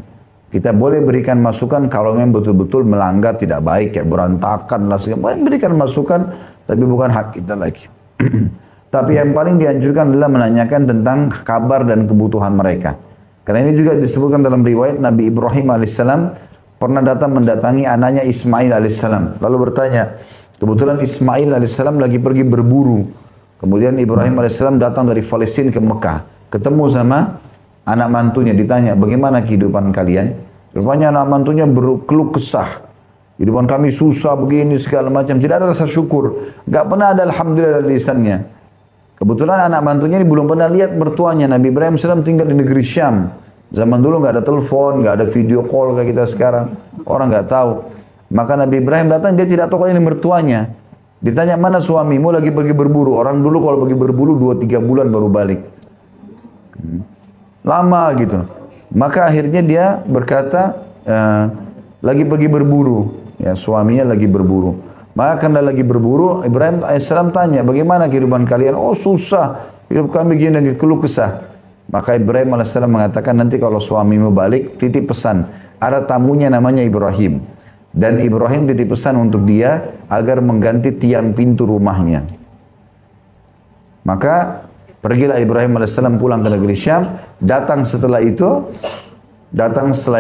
Kita boleh berikan masukan kalau memang betul-betul melanggar tidak baik, ya berantakan lah segala. Berikan masukan, tapi bukan hak kita lagi. Tapi yang paling dianjurkan adalah menanyakan tentang kabar dan kebutuhan mereka. Karena ini juga disebutkan dalam riwayat Nabi Ibrahim alaihissalam pernah datang mendatangi anaknya Ismail alaihissalam. Lalu bertanya, kebetulan Ismail alaihissalam lagi pergi berburu. Kemudian Ibrahim alaihissalam datang dari Palestina ke Mekah, ketemu sama anak mantunya, ditanya, bagaimana kehidupan kalian? Rupanya anak mantunya berkeluh kesah. Kehidupan kami susah begini segala macam. Tidak ada rasa syukur. Gak pernah ada alhamdulillah dari lisannya. Kebetulan anak mantunya ini belum pernah lihat mertuanya. Nabi Ibrahim SAW tinggal di negeri Syam. Zaman dulu gak ada telepon, gak ada video call kayak kita sekarang. Orang gak tahu. Maka Nabi Ibrahim datang, dia tidak tahu kalau ini mertuanya. Ditanya, mana suamimu lagi pergi berburu? Orang dulu kalau pergi berburu 2-3 bulan baru balik. Lama gitu. Maka akhirnya dia berkata, lagi pergi berburu. Ya, suaminya lagi berburu. Maka karena lagi berburu, Ibrahim AS tanya, bagaimana kehidupan kalian? Oh susah. hidup kami gini dan keluh kesah. Maka Ibrahim alaihissalam mengatakan, nanti kalau suamimu balik, titip pesan. Ada tamunya namanya Ibrahim. Dan Ibrahim titip pesan untuk dia agar mengganti tiang pintu rumahnya. Maka pergilah Ibrahim alaihissalam pulang ke negeri Syam. Datang setelah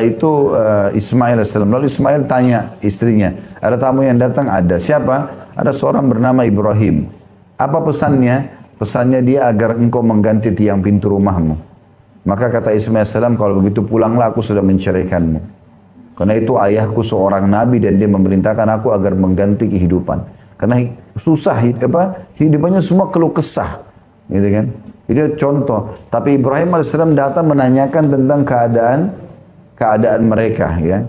itu Ismail alaihissalam. Lalu Ismail tanya istrinya, ada tamu yang datang? Ada. Siapa? Ada seorang bernama Ibrahim. Apa pesannya? Pesannya dia agar engkau mengganti tiang pintu rumahmu. Maka kata Ismail alaihissalam, kalau begitu pulanglah, aku sudah menceraikanmu. Karena itu ayahku seorang nabi dan dia memerintahkan aku agar mengganti kehidupan. Karena susah hidupannya semua keluh kesah, gitu kan? Itu contoh. Tapi Ibrahim alaihissalam datang menanyakan tentang keadaan mereka, ya.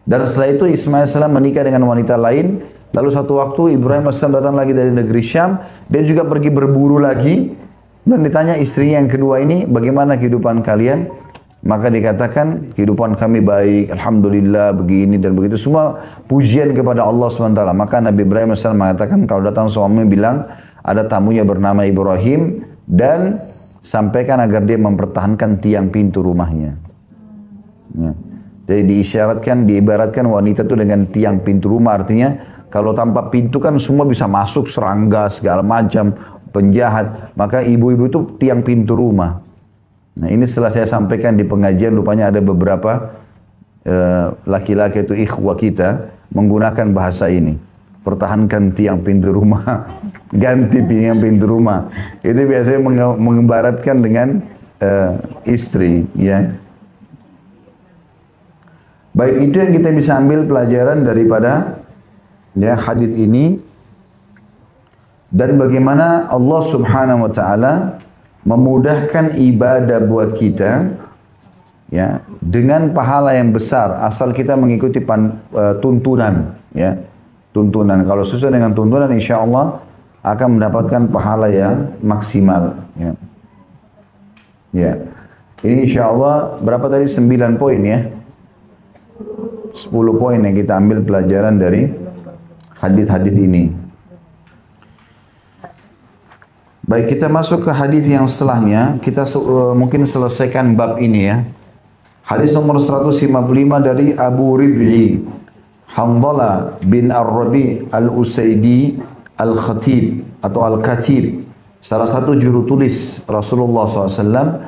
Dan setelah itu Ismail alaihissalam menikah dengan wanita lain. Lalu satu waktu Ibrahim alaihissalam datang lagi dari negeri Syam. Dia juga pergi berburu lagi. Dan ditanya istrinya yang kedua ini, bagaimana kehidupan kalian? Maka dikatakan, kehidupan kami baik, alhamdulillah, begini dan begitu. Semua pujian kepada Allah SWT. Maka Nabi Ibrahim alaihissalam mengatakan, kalau datang suami bilang, ada tamunya bernama Ibrahim, dan sampaikan agar dia mempertahankan tiang pintu rumahnya. Ya. Jadi diibaratkan wanita itu dengan tiang pintu rumah, artinya kalau tanpa pintu kan semua bisa masuk, serangga segala macam, penjahat. Maka ibu-ibu itu tiang pintu rumah. Nah ini setelah saya sampaikan di pengajian, rupanya ada beberapa laki-laki itu ikhwah kita menggunakan bahasa ini. Pertahankan tiang pintu rumah, ganti tiang pintu rumah. Itu biasanya mengibaratkan dengan istri, ya. Baik, itu yang kita bisa ambil pelajaran daripada hadis ini, dan bagaimana Allah Subhanahu wa taala memudahkan ibadah buat kita, ya, dengan pahala yang besar asal kita mengikuti tuntunan, ya. Tuntunan, kalau sesuai dengan tuntunan insya Allah akan mendapatkan pahala yang maksimal, ya. Ya. Ini insya Allah berapa tadi? 9 poin, ya. 10 poin yang kita ambil pelajaran dari hadis-hadis ini. Baik, kita masuk ke hadis yang setelahnya. Kita mungkin selesaikan bab ini, ya. Hadis nomor 155 dari Abu Rib'i Hanzalah bin Ar-Rabi Al-Usaidi Al-Khatib atau Al-Katib, salah satu juru tulis Rasulullah SAW.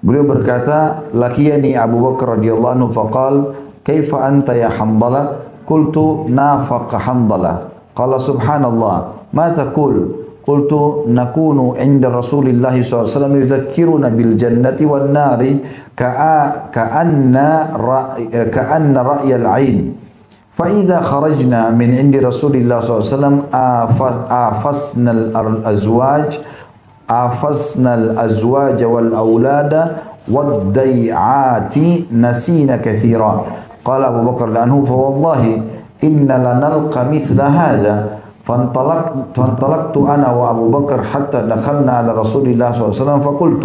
Beliau berkata, "Laqiyani Abu Bakar radhiyallahu anhu faqal, kaifa anta ya Hanzalah?" Qultu nafaqa Hanzalah. Qala subhanallah, ma taqul? Qultu nakunu inda Rasulillah SAW yudzakkiruna bil jannati wan nari ka'anna ra'yal 'ain. فإذا خرجنا من عند رسول الله صلى الله عليه وسلم آفسنا الأزواج والأولاد والضيعات نسينا كثيرا. قال أبو بكر عنه فوالله إن لنلقى مثل هذا. فانطلقت أنا وأبو بكر حتى دخلنا على رسول الله صلى الله عليه وسلم فقلت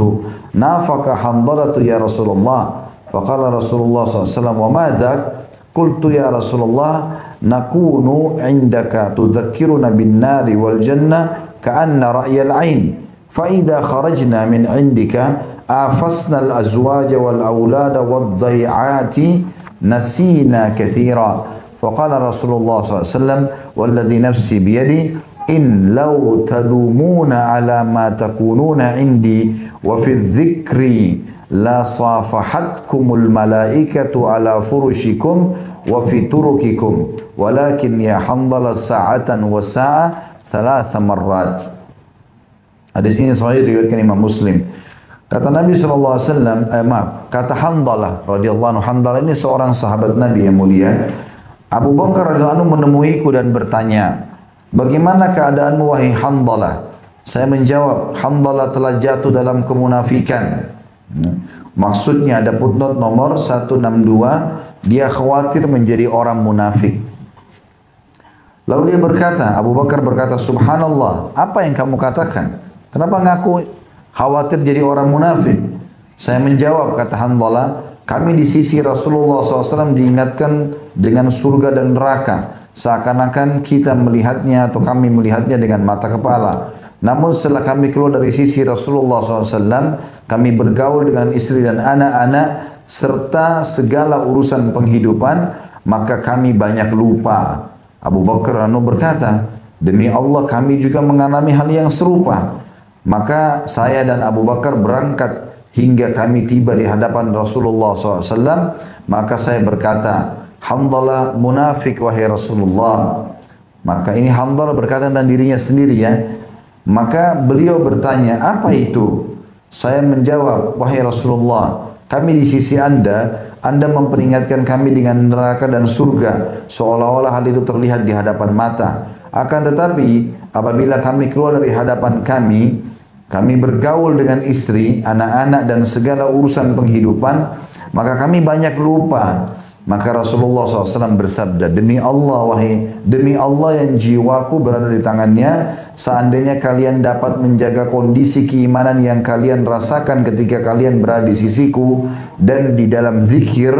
نافق حنظلة يا رسول الله. فقال رسول الله صلى الله عليه وسلم وما ذاك؟ Qultu ya Rasulullah, nakunu indaka tudzakkiruna bin nari wal jannah ka'anna ra'yal 'ain. Fa idza kharajna min indika afasna al azwaja wal aulada wad dhai'ati nasina katsira. Faqala Rasulullah sallallahu alaihi wasallam walladhi nafsi biyadi in law tadumuna ala ma takununa indi wa fi dhikri la safahatkumul malaikatu ala furushikum wa fi turukikum walakin ya Hanzalah sa'atan wa sa'a thalatha marrat. Hadis ini sahih diriwayatkan Imam Muslim. Kata Nabi SAW, kata Hanzalah radhiyallahu anhu, Hanzalah ini seorang sahabat Nabi yang mulia. Abu Bakar radhiyallahu anhu menemuiku dan bertanya, bagaimana keadaanmu wahai Hanzalah? Saya menjawab, Hanzalah telah jatuh dalam kemunafikan. Maksudnya ada footnote nomor 162, dia khawatir menjadi orang munafik. Lalu dia berkata, Abu Bakar berkata, subhanallah, apa yang kamu katakan? Kenapa ngaku khawatir jadi orang munafik? Saya menjawab, kata Hanzalah, kami di sisi Rasulullah SAW diingatkan dengan surga dan neraka, seakan-akan kita melihatnya atau kami melihatnya dengan mata kepala. Namun setelah kami keluar dari sisi Rasulullah SAW, kami bergaul dengan istri dan anak-anak serta segala urusan penghidupan, maka kami banyak lupa. Abu Bakar berkata, demi Allah kami juga mengalami hal yang serupa. Maka saya dan Abu Bakar berangkat hingga kami tiba di hadapan Rasulullah SAW. Maka saya berkata, Hanzalah munafik wahai Rasulullah. Maka ini Hanzalah berkata tentang dirinya sendiri ya. Maka beliau bertanya, apa itu? Saya menjawab, wahai Rasulullah, kami di sisi Anda memperingatkan kami dengan neraka dan surga, seolah-olah hal itu terlihat di hadapan mata. Akan tetapi, apabila kami keluar dari hadapan kami bergaul dengan istri, anak-anak dan segala urusan penghidupan, maka kami banyak lupa. Maka Rasulullah SAW bersabda, demi Allah yang jiwaku berada di tangannya, seandainya kalian dapat menjaga kondisi keimanan yang kalian rasakan ketika kalian berada di sisiku dan di dalam zikir,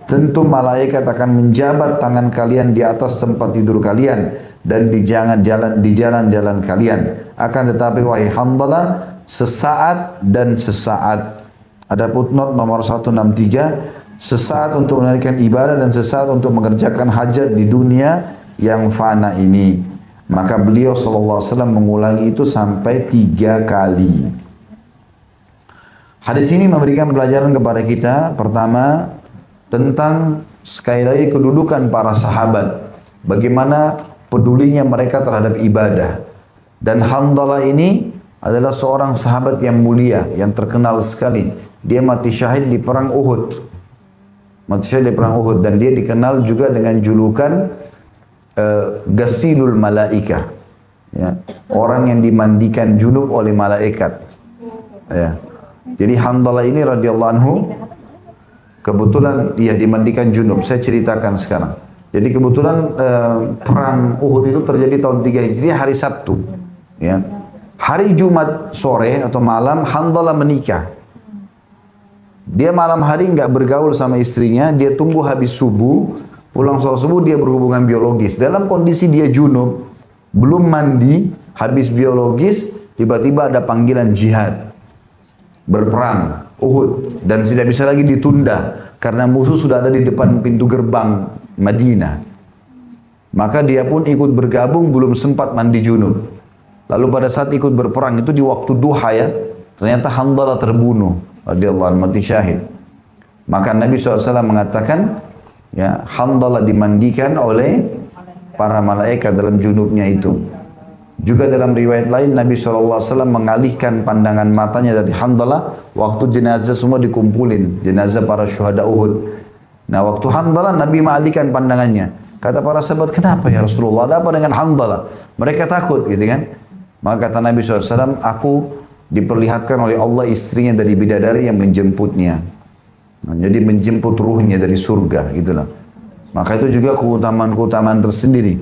tentu malaikat akan menjabat tangan kalian di atas tempat tidur kalian dan di jalan-jalan kalian. Akan tetapi wahai Hanzalah, sesaat dan sesaat. Ada footnote nomor 163, sesaat untuk menunaikan ibadah dan sesaat untuk mengerjakan hajat di dunia yang fana ini. Maka beliau SAW mengulangi itu sampai 3 kali. Hadis ini memberikan pelajaran kepada kita. Pertama, tentang sekali lagi kedudukan para sahabat. Bagaimana pedulinya mereka terhadap ibadah. Dan Hanzalah ini adalah seorang sahabat yang mulia, yang terkenal sekali. Dia mati syahid di perang Uhud. Dan dia dikenal juga dengan julukan Gasilul Malaika, ya, orang yang dimandikan junub oleh malaikat, ya. Jadi Hanzalah ini radhiyallahu anhu kebetulan dia dimandikan junub. Saya ceritakan sekarang. Jadi kebetulan perang Uhud itu terjadi tahun 3 Hijriah, hari Sabtu, ya. Hari Jumat sore atau malam Hanzalah menikah. Dia malam hari nggak bergaul sama istrinya, dia tunggu habis subuh, pulang sholat subuh dia berhubungan biologis. Dalam kondisi dia junub, belum mandi, habis biologis, tiba-tiba ada panggilan jihad, berperang Uhud, dan tidak bisa lagi ditunda karena musuh sudah ada di depan pintu gerbang Madinah. Maka dia pun ikut bergabung, belum sempat mandi junub. Lalu pada saat ikut berperang itu di waktu duha ya, ternyata Hanzalah terbunuh radhiyallahu anhu, mati syahid. Maka Nabi SAW mengatakan, ya, Hanzalah dimandikan oleh para malaikat dalam junubnya itu. Juga dalam riwayat lain Nabi SAW mengalihkan pandangan matanya dari Hanzalah waktu jenazah semua dikumpulin, jenazah para syuhada Uhud. Nah waktu Hanzalah Nabi mengalihkan pandangannya. Kata para sahabat, kenapa ya Rasulullah, ada apa dengan Hanzalah? Mereka takut gitu kan. Maka kata Nabi SAW, aku diperlihatkan oleh Allah istrinya dari bidadari yang menjemputnya. Nah, jadi menjemput ruhnya dari surga gitulah. Maka itu juga keutamaan-keutamaan tersendiri.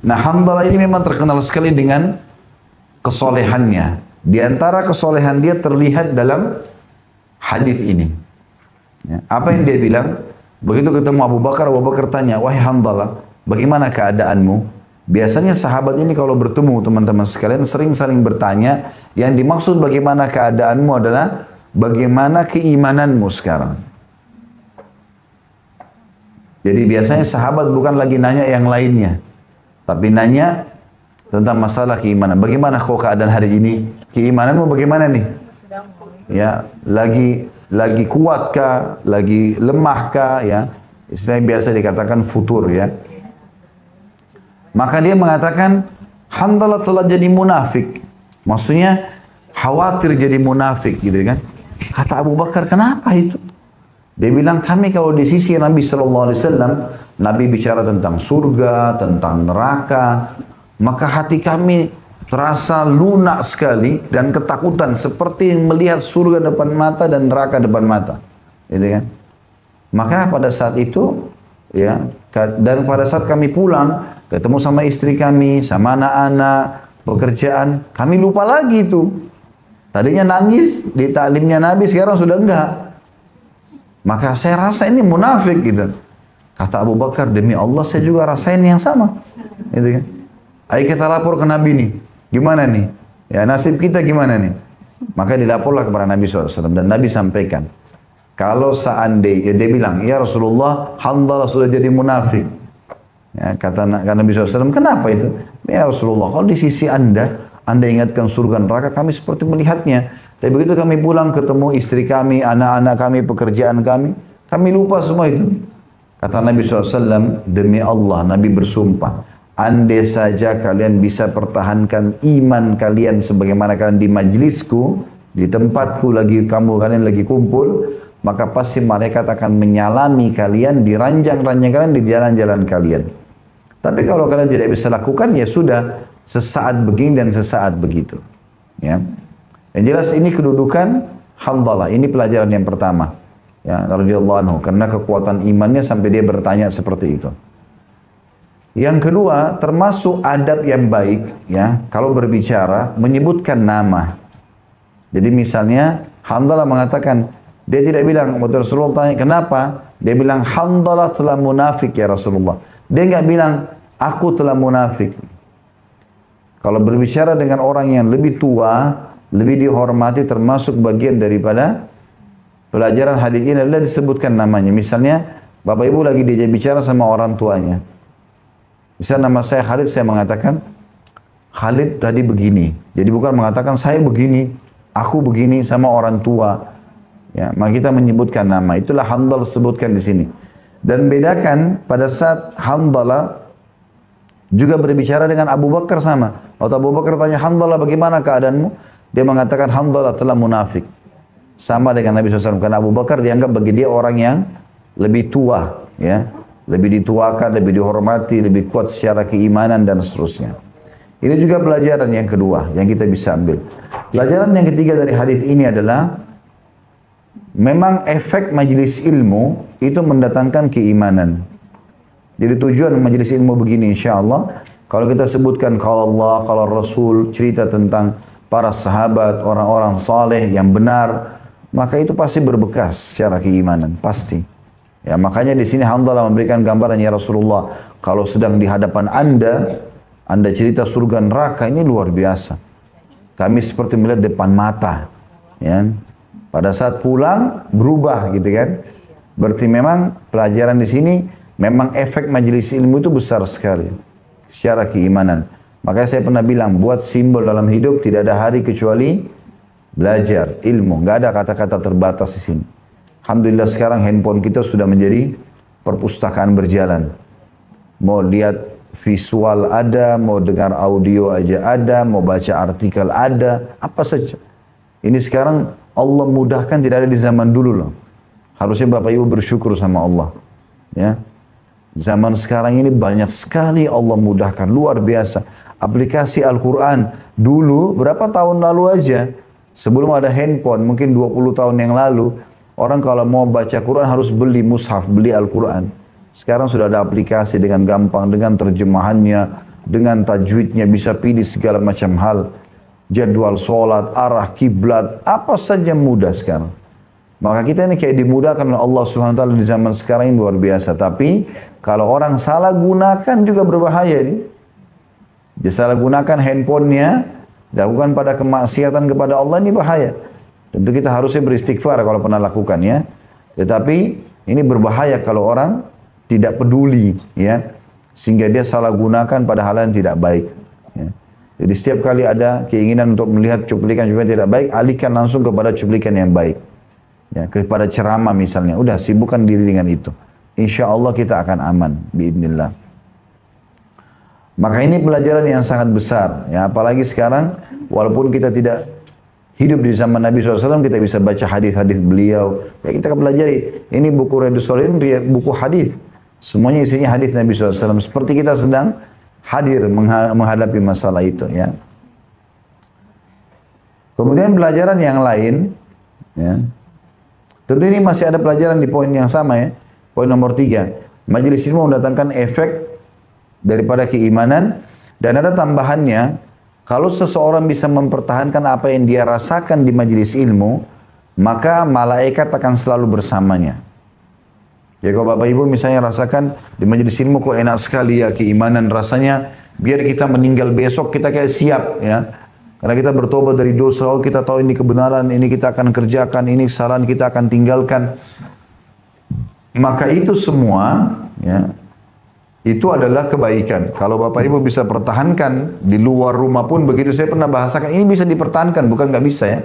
Nah Hanzalah ini memang terkenal sekali dengan kesolehannya. Di antara kesolehan dia terlihat dalam hadis ini. Ya, apa yang dia bilang? Begitu ketemu Abu Bakar tanya, wahai Hanzalah, bagaimana keadaanmu? Biasanya sahabat ini kalau bertemu teman-teman sekalian sering saling bertanya, yang dimaksud bagaimana keadaanmu adalah bagaimana keimananmu sekarang. Jadi biasanya sahabat bukan lagi nanya yang lainnya, tapi nanya tentang masalah keimanan. Bagaimana kau keadaan hari ini? Keimananmu bagaimana nih? Ya, lagi kuatkah? Lagi lemahkah? Ya, istilah yang biasa dikatakan futur ya. Maka dia mengatakan, Hanzalah telah jadi munafik. Maksudnya khawatir jadi munafik gitu kan. Kata Abu Bakar, kenapa itu? Dia bilang, kami kalau di sisi Nabi SAW, Nabi bicara tentang surga, tentang neraka, maka hati kami terasa lunak sekali dan ketakutan seperti melihat surga depan mata dan neraka depan mata. Gitu kan. Maka pada saat itu, ya, dan pada saat kami pulang, ketemu sama istri kami, sama anak-anak, pekerjaan, kami lupa lagi itu. Tadinya nangis di taklimnya Nabi, sekarang sudah enggak. Maka saya rasa ini munafik gitu. Kata Abu Bakar, demi Allah saya juga rasain yang sama. Gitu kan. Ayo kita lapor ke Nabi nih. Gimana nih? Ya nasib kita gimana nih? Maka dilaporlah kepada Nabi SAW dan Nabi sampaikan. Kalau seandainya, dia bilang, ya Rasulullah, Hanzalah sudah jadi munafik. Ya, kata Nabi SAW, kenapa itu? Ya Rasulullah, kalau di sisi Anda ingatkan surga neraka, kami seperti melihatnya. Tapi begitu kami pulang ketemu istri kami, anak-anak kami, pekerjaan kami lupa semua itu. Kata Nabi SAW, demi Allah, Nabi bersumpah, andai saja kalian bisa pertahankan iman kalian sebagaimana kalian di majlisku, di tempatku kalian lagi kumpul, maka pasti malaikat akan menyalami kalian di ranjang-ranjang kalian, di jalan-jalan kalian. Tapi kalau kalian tidak bisa lakukan, ya sudah, sesaat begini dan sesaat begitu. Ya. Yang jelas ini kedudukan Hanzalah. Ini pelajaran yang pertama. Ya, radhiyallahu anhu, karena kekuatan imannya sampai dia bertanya seperti itu. Yang kedua, termasuk adab yang baik, ya, kalau berbicara menyebutkan nama. Jadi misalnya Hanzalah mengatakan, dia tidak bilang, waktu Rasulullah tanya kenapa, dia bilang Hanzalah telah munafik ya Rasulullah. Dia nggak bilang aku telah munafik. Kalau berbicara dengan orang yang lebih tua, lebih dihormati, termasuk bagian daripada pelajaran hadis ini adalah disebutkan namanya. Misalnya Bapak Ibu lagi diajak bicara sama orang tuanya. Misalnya nama saya Khalid, saya mengatakan Khalid tadi begini. Jadi bukan mengatakan saya begini, aku begini sama orang tua. Ya, maka kita menyebutkan nama. Itulah Hanzalah sebutkan di sini. Dan bedakan pada saat Hanzalah juga berbicara dengan Abu Bakar sama. Waktu Abu Bakar tanya Hanzalah bagaimana keadaanmu? Dia mengatakan Hanzalah telah munafik. Sama dengan Nabi SAW. Karena Abu Bakar dianggap bagi dia orang yang lebih tua. Ya, lebih dituakan, lebih dihormati, lebih kuat secara keimanan dan seterusnya. Ini juga pelajaran yang kedua yang kita bisa ambil. Pelajaran yang ketiga dari hadis ini adalah memang efek majelis ilmu itu mendatangkan keimanan. Jadi tujuan majelis ilmu begini insya Allah. Kalau kita sebutkan kalau Allah, kalau Rasul, cerita tentang para sahabat, orang-orang saleh yang benar, maka itu pasti berbekas secara keimanan, pasti. Ya, makanya di sini Hanzalah memberikan gambaran ya Rasulullah, kalau sedang di hadapan Anda cerita surga neraka, ini luar biasa. Kami seperti melihat depan mata. Ya. Pada saat pulang berubah gitu kan. Berarti memang pelajaran di sini memang efek majelis ilmu itu besar sekali secara keimanan. Makanya saya pernah bilang, buat simbol dalam hidup tidak ada hari kecuali belajar ilmu. Nggak ada kata-kata terbatas di sini. Alhamdulillah sekarang handphone kita sudah menjadi perpustakaan berjalan. Mau lihat visual ada, mau dengar audio aja ada, mau baca artikel ada, apa saja. Ini sekarang Allah mudahkan, tidak ada di zaman dulu loh. Harusnya Bapak Ibu bersyukur sama Allah. Ya. Zaman sekarang ini banyak sekali Allah mudahkan, luar biasa. Aplikasi Al-Quran dulu berapa tahun lalu aja, sebelum ada handphone, mungkin 20 tahun yang lalu, orang kalau mau baca Quran harus beli mushaf, beli Al-Quran. Sekarang sudah ada aplikasi dengan gampang, dengan terjemahannya, dengan tajwidnya, bisa pilih segala macam hal. Jadwal sholat, arah kiblat, apa saja mudah sekarang. Maka kita ini kayak dimudahkan oleh Allah SWT di zaman sekarang ini luar biasa. Tapi kalau orang salah gunakan juga berbahaya nih. Dia salah gunakan handphonenya, lakukan pada kemaksiatan kepada Allah, ini bahaya. Tentu kita harusnya beristighfar kalau pernah lakukan ya. Tetapi ini berbahaya kalau orang tidak peduli ya. Sehingga dia salah gunakan pada hal yang tidak baik. Ya. Jadi setiap kali ada keinginan untuk melihat cuplikan-cuplikan tidak baik, alihkan langsung kepada cuplikan yang baik. Ya, kepada ceramah misalnya, udah sibukkan diri dengan itu. Insya Allah kita akan aman, biidznillah. Maka ini pelajaran yang sangat besar. Ya, apalagi sekarang, walaupun kita tidak hidup di zaman Nabi SAW, kita bisa baca hadis-hadis beliau. Ya, kita akan pelajari. Ini buku Riyadhus Shalihin, buku hadis. Semuanya isinya hadis Nabi SAW. Seperti kita sedang hadir menghadapi masalah itu. Ya. Kemudian pelajaran yang lain, ya. Tentu ini masih ada pelajaran di poin yang sama ya. Poin nomor 3. Majelis ilmu mendatangkan efek daripada keimanan. Dan ada tambahannya, kalau seseorang bisa mempertahankan apa yang dia rasakan di majelis ilmu, maka malaikat akan selalu bersamanya. Jadi kalau Bapak Ibu misalnya rasakan di majelis ilmu kok enak sekali ya keimanan rasanya, biar kita meninggal besok kita kayak siap ya. Karena kita bertobat dari dosa, oh kita tahu ini kebenaran, ini kita akan kerjakan, ini kesalahan kita akan tinggalkan. Maka itu semua, ya, itu adalah kebaikan. Kalau Bapak Ibu bisa pertahankan di luar rumah pun begitu. Saya pernah bahasakan, ini bisa dipertahankan, bukan nggak bisa ya.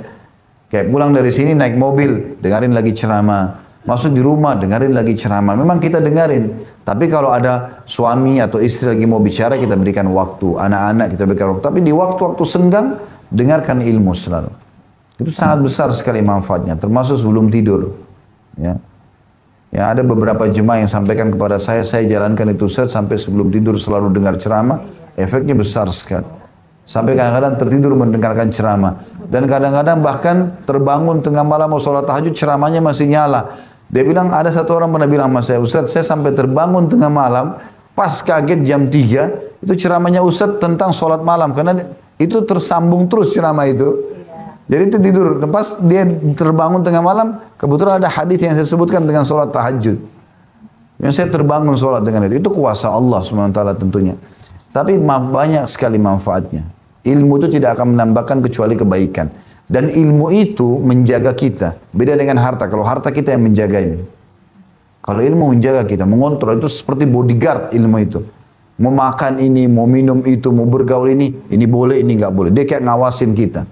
Kayak pulang dari sini naik mobil, dengarin lagi ceramah. Masuk di rumah, dengarin lagi ceramah. Memang kita dengarin. Tapi kalau ada suami atau istri lagi mau bicara, kita berikan waktu. Anak-anak kita berikan waktu. Tapi di waktu-waktu senggang, dengarkan ilmu selalu. Itu sangat besar sekali manfaatnya. Termasuk sebelum tidur. Ya. Ya, ada beberapa jemaah yang sampaikan kepada saya jalankan itu Ustaz, sampai sebelum tidur selalu dengar ceramah. Efeknya besar sekali. Sampai kadang-kadang tertidur mendengarkan ceramah. Dan kadang-kadang bahkan terbangun tengah malam mau sholat tahajud, ceramahnya masih nyala. Dia bilang, ada satu orang pernah bilang sama saya, Ustaz, saya sampai terbangun tengah malam, pas kaget jam 3, itu ceramahnya Ustaz tentang sholat malam. Karena itu tersambung terus ceramah itu. Jadi itu tidur. Pas dia terbangun tengah malam, kebetulan ada hadis yang saya sebutkan dengan sholat tahajud. Yang saya terbangun sholat dengan itu. Itu kuasa Allah SWT tentunya. Tapi banyak sekali manfaatnya. Ilmu itu tidak akan menambahkan kecuali kebaikan. Dan ilmu itu menjaga kita. Beda dengan harta. Kalau harta kita yang menjaga ini. Kalau ilmu menjaga kita, mengontrol, itu seperti bodyguard ilmu itu. Mau makan ini, mau minum itu, mau bergaul ini boleh, ini nggak boleh. Dia kayak ngawasin kita.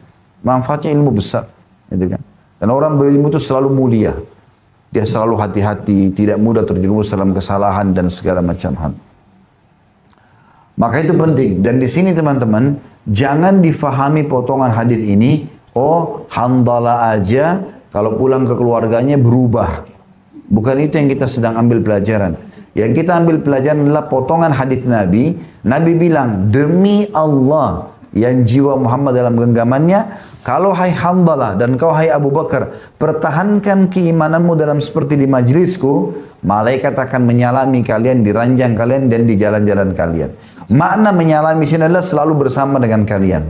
Manfaatnya ilmu besar. Gitu kan? Dan orang berilmu itu selalu mulia. Dia selalu hati-hati, tidak mudah terjerumus dalam kesalahan dan segala macam hal. Maka itu penting. Dan di sini teman-teman, jangan difahami potongan hadis ini, oh, Handalah aja kalau pulang ke keluarganya berubah. Bukan itu yang kita sedang ambil pelajaran. Yang kita ambil pelajaran adalah potongan hadis Nabi. Nabi bilang, demi Allah yang jiwa Muhammad dalam genggamannya, kalau hai Handalah dan kau hai Abu Bakar, pertahankan keimananmu dalam seperti di majlisku, malaikat akan menyalami kalian di ranjang kalian dan di jalan-jalan kalian. Makna menyalami sini adalah selalu bersama dengan kalian.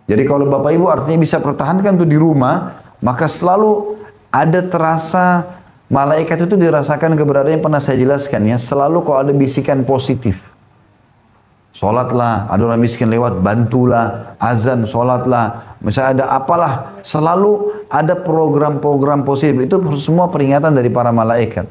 Jadi kalau Bapak Ibu artinya bisa pertahankan itu di rumah, maka selalu ada terasa, malaikat itu dirasakan keberadaan yang pernah saya jelaskan ya, selalu kalau ada bisikan positif. Sholatlah, ada orang miskin lewat, bantulah, azan, sholatlah, misalnya ada apalah, selalu ada program-program positif. Itu semua peringatan dari para malaikat.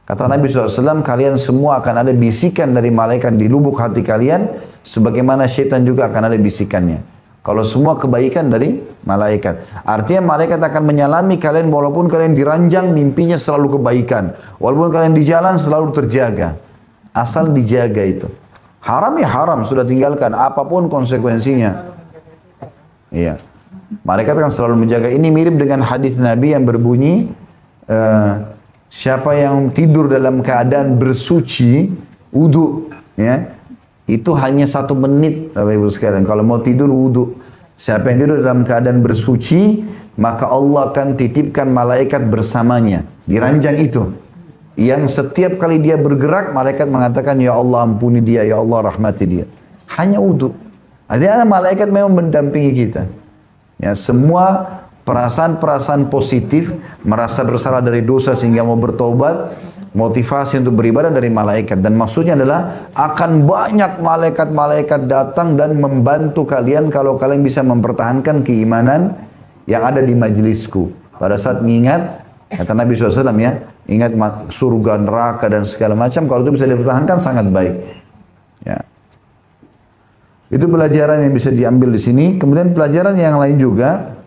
Kata Nabi SAW, kalian semua akan ada bisikan dari malaikat di lubuk hati kalian, sebagaimana syaitan juga akan ada bisikannya. Kalau semua kebaikan dari malaikat. Artinya malaikat akan menyalami kalian walaupun kalian diranjang, mimpinya selalu kebaikan. Walaupun kalian di jalan selalu terjaga. Asal dijaga itu. Haram ya haram, sudah tinggalkan. Apapun konsekuensinya. Iya. Malaikat akan selalu menjaga. Ini mirip dengan hadis Nabi yang berbunyi, siapa yang tidur dalam keadaan bersuci, wudu, ya, itu hanya 1 menit, Bapak Ibu sekalian. Kalau mau tidur wudu. Siapa yang tidur dalam keadaan bersuci, maka Allah akan titipkan malaikat bersamanya di ranjang itu. Yang setiap kali dia bergerak, malaikat mengatakan, ya Allah ampuni dia, ya Allah rahmati dia. Hanya wudu. Artinya malaikat memang mendampingi kita. Ya, semua perasaan-perasaan positif, merasa bersalah dari dosa sehingga mau bertobat, motivasi untuk beribadah dari malaikat. Dan maksudnya adalah akan banyak malaikat-malaikat datang dan membantu kalian kalau kalian bisa mempertahankan keimanan yang ada di majlisku. Pada saat mengingat, kata Nabi SAW ya, ingat surga, neraka dan segala macam, kalau itu bisa dipertahankan sangat baik. Ya. Itu pelajaran yang bisa diambil di sini. Kemudian pelajaran yang lain juga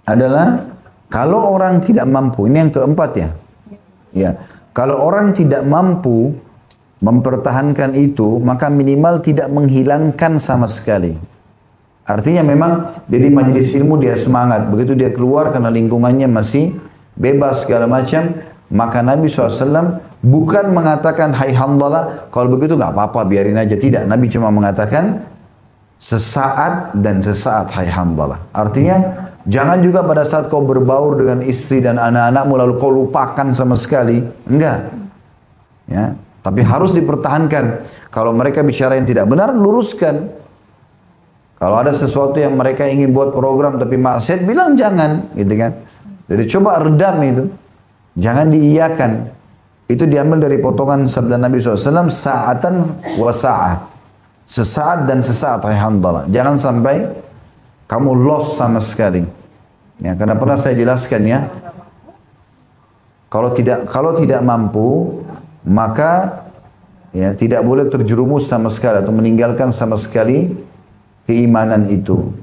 adalah kalau orang tidak mampu, ini yang keempat ya. Ya, kalau orang tidak mampu mempertahankan itu, maka minimal tidak menghilangkan sama sekali. Artinya memang dari majelis ilmu dia semangat, begitu dia keluar karena lingkungannya masih bebas segala macam, maka Nabi SAW bukan mengatakan hai Handalah, kalau begitu nggak apa-apa biarin aja, tidak. Nabi cuma mengatakan sesaat dan sesaat hai Handalah. Artinya jangan juga pada saat kau berbaur dengan istri dan anak-anakmu lalu kau lupakan sama sekali. Enggak. Ya, tapi harus dipertahankan. Kalau mereka bicara yang tidak benar, luruskan. Kalau ada sesuatu yang mereka ingin buat program tapi maksiat, bilang jangan, gitu kan. Jadi coba redam itu. Jangan diiyakan. Itu diambil dari potongan sabda Nabi SAW, sa'atan wa sa'ah. Sesaat dan sesaat, hai Hanzalah. Jangan sampai kamu lost sama sekali. Ya, karena pernah saya jelaskan ya, kalau tidak mampu, maka ya tidak boleh terjerumus sama sekali atau meninggalkan sama sekali keimanan itu.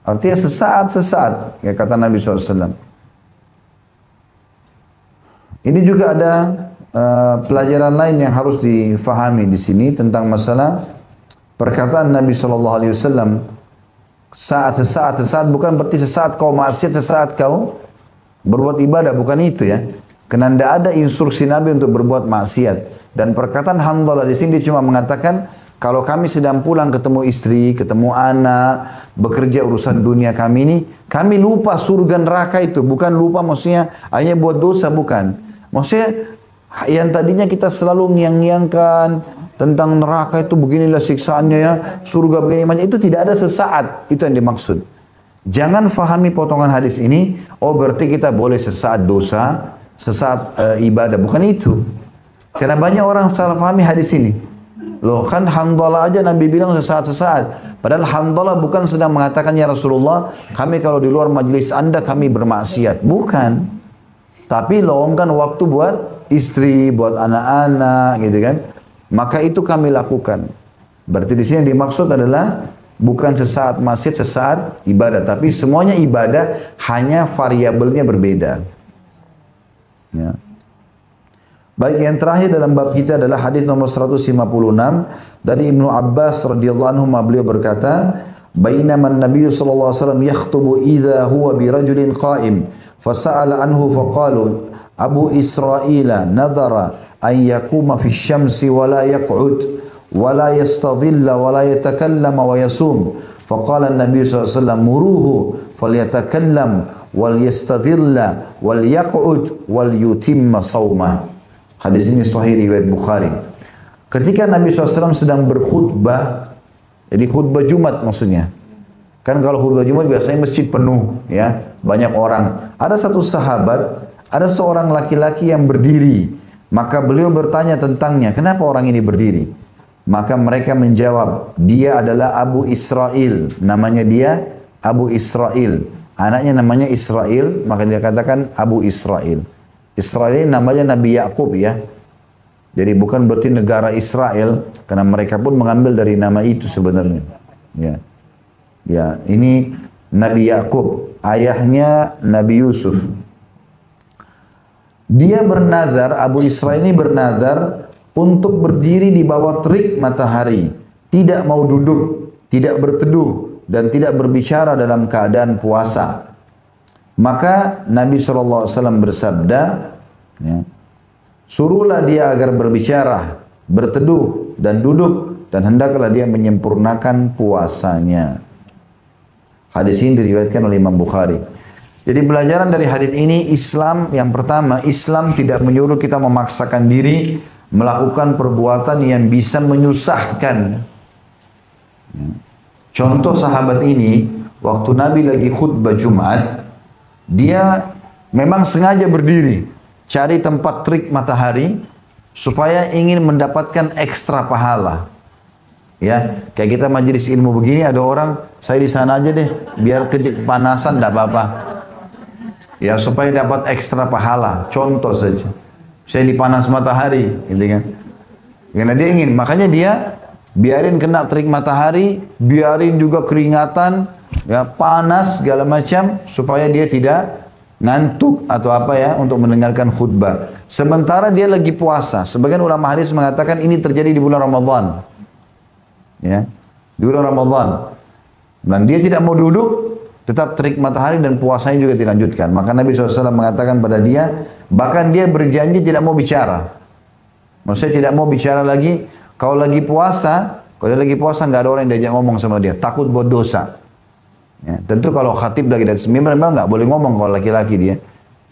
Artinya sesaat, ya kata Nabi SAW. Ini juga ada pelajaran lain yang harus difahami di sini tentang masalah perkataan Nabi SAW. Sesaat bukan berarti sesaat kau maksiat, sesaat kau berbuat ibadah, bukan itu ya. Karena tidak ada instruksi Nabi untuk berbuat maksiat. Dan perkataan Hanzalah di sini dia cuma mengatakan, kalau kami sedang pulang ketemu istri, ketemu anak, bekerja urusan dunia kami ini, kami lupa surga neraka itu. Bukan lupa maksudnya hanya buat dosa, bukan. Maksudnya yang tadinya kita selalu ngiang-ngiangkan tentang neraka itu beginilah siksaannya ya, surga begini macam itu tidak ada sesaat, itu yang dimaksud. Jangan fahami potongan hadis ini, oh berarti kita boleh sesaat dosa, sesaat ibadah, bukan itu. Karena banyak orang salah fahami hadis ini. Loh kan Hanzalah aja Nabi bilang sesaat-sesaat. Padahal Hanzalah bukan sedang mengatakan ya Rasulullah, kami kalau di luar majelis Anda kami bermaksiat. Bukan. Tapi lowongkan waktu buat istri, buat anak-anak gitu kan. Maka itu kami lakukan. Berarti di sini yang dimaksud adalah bukan sesaat maksiat, sesaat ibadah. Tapi semuanya ibadah, hanya variabelnya berbeda. Ya. Baik, yang terakhir dalam bab kita adalah hadis nomor 156 dari Ibnu Abbas radhiyallahu anhu, beliau berkata, "Bainama an-nabiy sallallahu alaihi wasallam yakhutubu idza huwa bi rajulin qa'im, fasa'ala anhu faqalu Abu Israila nadara an yakuma fi syamsi wa la yaq'ud wa la yastadhilla wa la yatakallama wa yasum." Faqala an-nabiy sallallahu alaihi wasallam muruhu falyatakallam wal yastadhilla wal yaq'ud wal yutimma shaumah. Hadis ini sahih riwayat Bukhari. Ketika Nabi SAW sedang berkhutbah, jadi khutbah Jumat maksudnya. Kan kalau khutbah Jumat biasanya masjid penuh, ya, banyak orang. Ada satu sahabat, ada seorang laki-laki yang berdiri. Maka beliau bertanya tentangnya, kenapa orang ini berdiri? Maka mereka menjawab, dia adalah Abu Israil. Namanya dia Abu Israil. Anaknya namanya Israil, maka dia katakan Abu Israil. Israel ini namanya Nabi Yakub ya. Jadi bukan berarti negara Israel, karena mereka pun mengambil dari nama itu sebenarnya. Ya. Ya, ini Nabi Yakub, ayahnya Nabi Yusuf. Dia bernazar, Abu Israel ini bernazar untuk berdiri di bawah terik matahari, tidak mau duduk, tidak berteduh dan tidak berbicara dalam keadaan puasa. Maka Nabi SAW bersabda, ya, suruhlah dia agar berbicara, berteduh dan duduk, dan hendaklah dia menyempurnakan puasanya. Hadis ini diriwayatkan oleh Imam Bukhari. Jadi pelajaran dari hadis ini, Islam yang pertama, Islam tidak menyuruh kita memaksakan diri melakukan perbuatan yang bisa menyusahkan. Contoh sahabat ini, waktu Nabi lagi khutbah Jumat, dia memang sengaja berdiri, cari tempat terik matahari, supaya ingin mendapatkan ekstra pahala. Ya, kayak kita majelis ilmu begini, ada orang, saya di sana aja deh, biar kepanasan tidak apa-apa. Ya, supaya dapat ekstra pahala. Contoh saja, saya di panas matahari, gitu kan? Karena dia ingin, makanya dia biarin kena terik matahari, biarin juga keringatan, ya, panas segala macam, supaya dia tidak ngantuk atau apa ya untuk mendengarkan khutbah. Sementara dia lagi puasa. Sebagian ulama hadis mengatakan ini terjadi di bulan Ramadan. Ya, di bulan Ramadan. Dan dia tidak mau duduk, tetap terik matahari dan puasanya juga dilanjutkan. Maka Nabi SAW mengatakan pada dia, bahkan dia berjanji tidak mau bicara. Maksudnya tidak mau bicara lagi. Kalau lagi puasa, kalau dia lagi puasa nggak ada orang yang diajak ngomong sama dia, takut buat dosa. Ya, tentu kalau khatib lagi dari mimbar memang nggak boleh ngomong kalau laki-laki dia,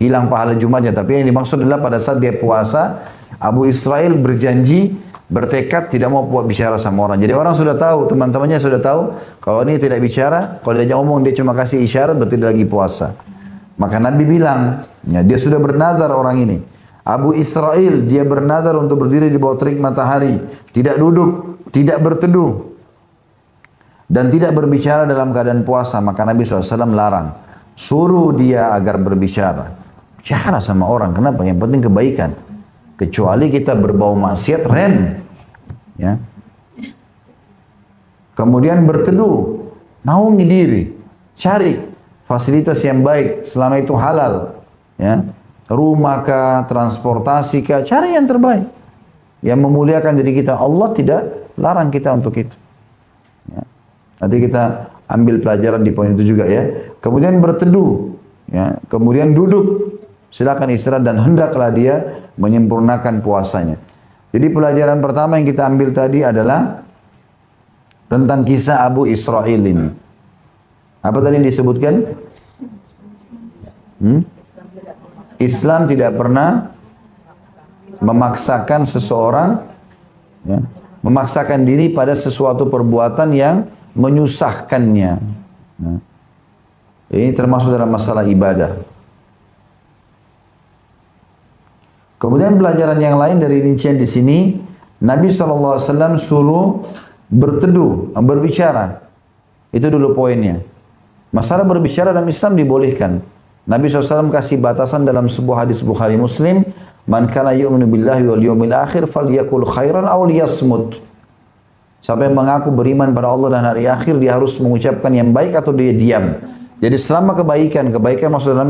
hilang pahala Jumatnya. Tapi yang dimaksud adalah pada saat dia puasa, Abu Israil berjanji, bertekad tidak mau buat bicara sama orang. Jadi orang sudah tahu, teman-temannya sudah tahu, kalau ini tidak bicara, kalau dia ngomong dia cuma kasih isyarat, berarti dia lagi puasa. Maka Nabi bilang, ya, dia sudah bernazar orang ini. Abu Israil, dia bernazar untuk berdiri di bawah terik matahari, tidak duduk, tidak berteduh. dan tidak berbicara dalam keadaan puasa, maka Nabi SAW larang. Suruh dia agar berbicara. Bicara sama orang, kenapa? Yang penting kebaikan. Kecuali kita berbau maksiat, rem. Ya. Kemudian berteduh, naungi diri, cari fasilitas yang baik, selama itu halal. Ya. Rumah kah, transportasi kah, cari yang terbaik. Yang memuliakan diri kita. Allah tidak larang kita untuk itu. Ya. Nanti kita ambil pelajaran di poin itu juga ya. Kemudian berteduh, ya. Kemudian duduk, silakan istirahat dan hendaklah dia menyempurnakan puasanya. Jadi pelajaran pertama yang kita ambil tadi adalah tentang kisah Abu Israil ini. Apa tadi disebutkan? Islam tidak pernah memaksakan seseorang, ya, memaksakan diri pada sesuatu perbuatan yang menyusahkannya. Nah, ini termasuk dalam masalah ibadah. Kemudian pelajaran yang lain dari rincian di sini, Nabi SAW suruh berteduh, berbicara. Itu dulu poinnya. Masalah berbicara dalam Islam dibolehkan. Nabi SAW kasih batasan dalam sebuah hadis Bukhari Muslim, man kana yu'minu billahi wal yawmil akhir falyakul khairan aw liyasmut. Siapa yang mengaku beriman pada Allah dan hari akhir, dia harus mengucapkan yang baik atau dia diam. Jadi selama kebaikan maksudnya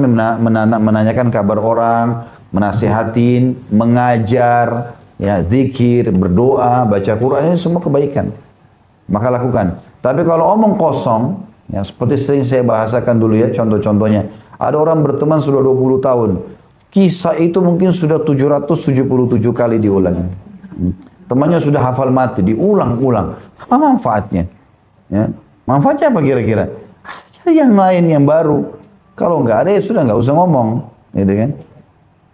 menanyakan kabar orang, menasihatin, mengajar, ya, zikir, berdoa, baca Quran, ini semua kebaikan. Maka lakukan. Tapi kalau omong kosong, ya, seperti sering saya bahasakan dulu ya, contoh-contohnya. Ada orang berteman sudah 20 tahun. Kisah itu mungkin sudah 777 kali diulang. Temannya sudah hafal mati, diulang-ulang. Apa manfaatnya? Ya. Manfaatnya apa kira-kira? Cari yang lain, yang baru. Kalau nggak ada ya sudah nggak usah ngomong. Gitu kan?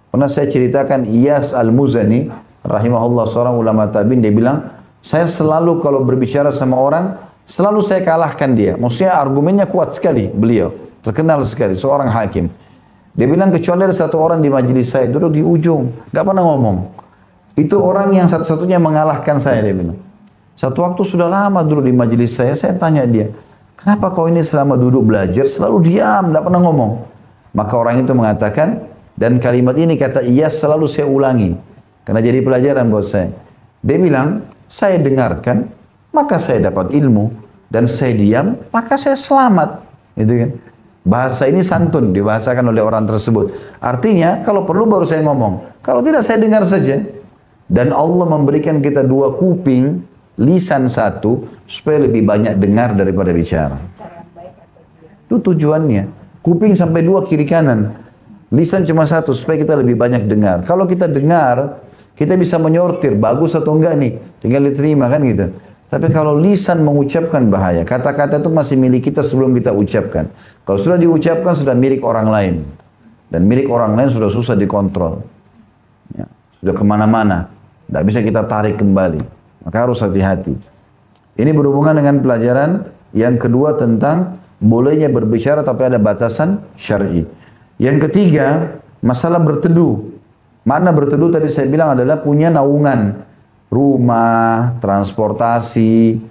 Pernah saya ceritakan Iyas Al-Muzani, rahimahullah, seorang ulama tabi'in, dia bilang, saya selalu kalau berbicara sama orang, selalu saya kalahkan dia. Maksudnya argumennya kuat sekali beliau. Terkenal sekali, seorang hakim. Dia bilang kecuali ada satu orang di majelis saya, duduk di ujung, nggak pernah ngomong. Itu orang yang satu-satunya mengalahkan saya, dia bilang. Satu waktu sudah lama dulu di majelis saya tanya dia, kenapa kau ini selama duduk belajar selalu diam, nggak pernah ngomong? Maka orang itu mengatakan, dan kalimat ini kata Iyas selalu saya ulangi, karena jadi pelajaran buat saya. Dia bilang, saya dengarkan, maka saya dapat ilmu, dan saya diam, maka saya selamat. Gitu kan? Bahasa ini santun dibahasakan oleh orang tersebut. Artinya kalau perlu baru saya ngomong. Kalau tidak saya dengar saja. Dan Allah memberikan kita dua kuping, lisan satu, supaya lebih banyak dengar daripada bicara. Itu tujuannya. Kuping sampai dua kiri kanan. Lisan cuma satu supaya kita lebih banyak dengar. Kalau kita dengar, kita bisa menyortir bagus atau enggak nih. Tinggal diterima kan gitu. Tapi kalau lisan mengucapkan bahaya. Kata-kata itu masih milik kita sebelum kita ucapkan. Kalau sudah diucapkan sudah milik orang lain. Dan milik orang lain sudah susah dikontrol. Ya, sudah kemana-mana. Tidak bisa kita tarik kembali. Maka harus hati-hati. Ini berhubungan dengan pelajaran yang kedua tentang bolehnya berbicara tapi ada batasan syar'i. Yang ketiga, masalah berteduh. Makna berteduh tadi saya bilang adalah punya naungan. Rumah, transportasi.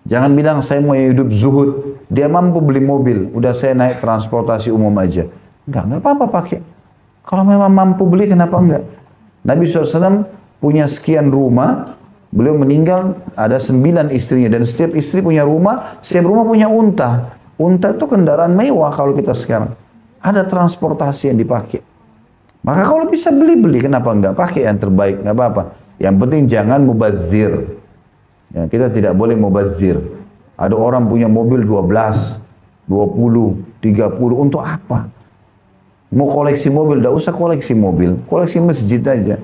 Jangan bilang saya mau hidup zuhud. Dia mampu beli mobil. Udah saya naik transportasi umum aja. Enggak apa-apa pakai. Kalau memang mampu beli kenapa enggak? Nabi SAW punya sekian rumah. Beliau meninggal ada 9 istrinya. Dan setiap istri punya rumah. Setiap rumah punya unta. Unta itu kendaraan mewah kalau kita sekarang. Ada transportasi yang dipakai. Maka kalau bisa beli-beli, kenapa enggak? Pakai yang terbaik, enggak apa-apa. Yang penting jangan mubadzir. Ya, kita tidak boleh mubadzir. Ada orang punya mobil 12, 20, 30, untuk apa? Mau koleksi mobil, enggak usah koleksi mobil. Koleksi masjid aja.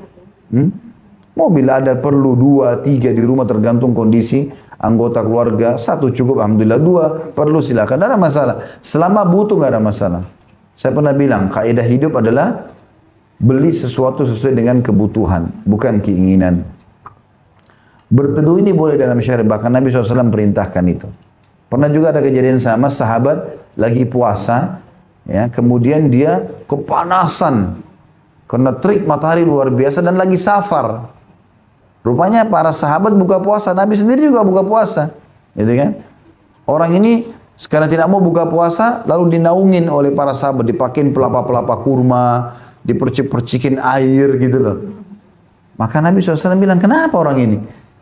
Mobil ada perlu 2, 3 di rumah tergantung kondisi anggota keluarga. 1 cukup, alhamdulillah. 2 perlu silakan, tidak ada masalah. Selama butuh enggak ada masalah. Saya pernah bilang, kaidah hidup adalah beli sesuatu sesuai dengan kebutuhan, bukan keinginan. Berteduh ini boleh dalam syariat, bahkan Nabi SAW perintahkan itu. Pernah juga ada kejadian sama, sahabat lagi puasa, ya, kemudian dia kepanasan, karena terik matahari luar biasa dan lagi safar. Rupanya para sahabat buka puasa, Nabi sendiri juga buka puasa, gitu kan? Orang ini karena tidak mau buka puasa, lalu dinaungin oleh para sahabat, dipakein pelapa-pelapa kurma, dipercik-percikin air gitu loh. Maka Nabi SAW bilang, kenapa orang ini?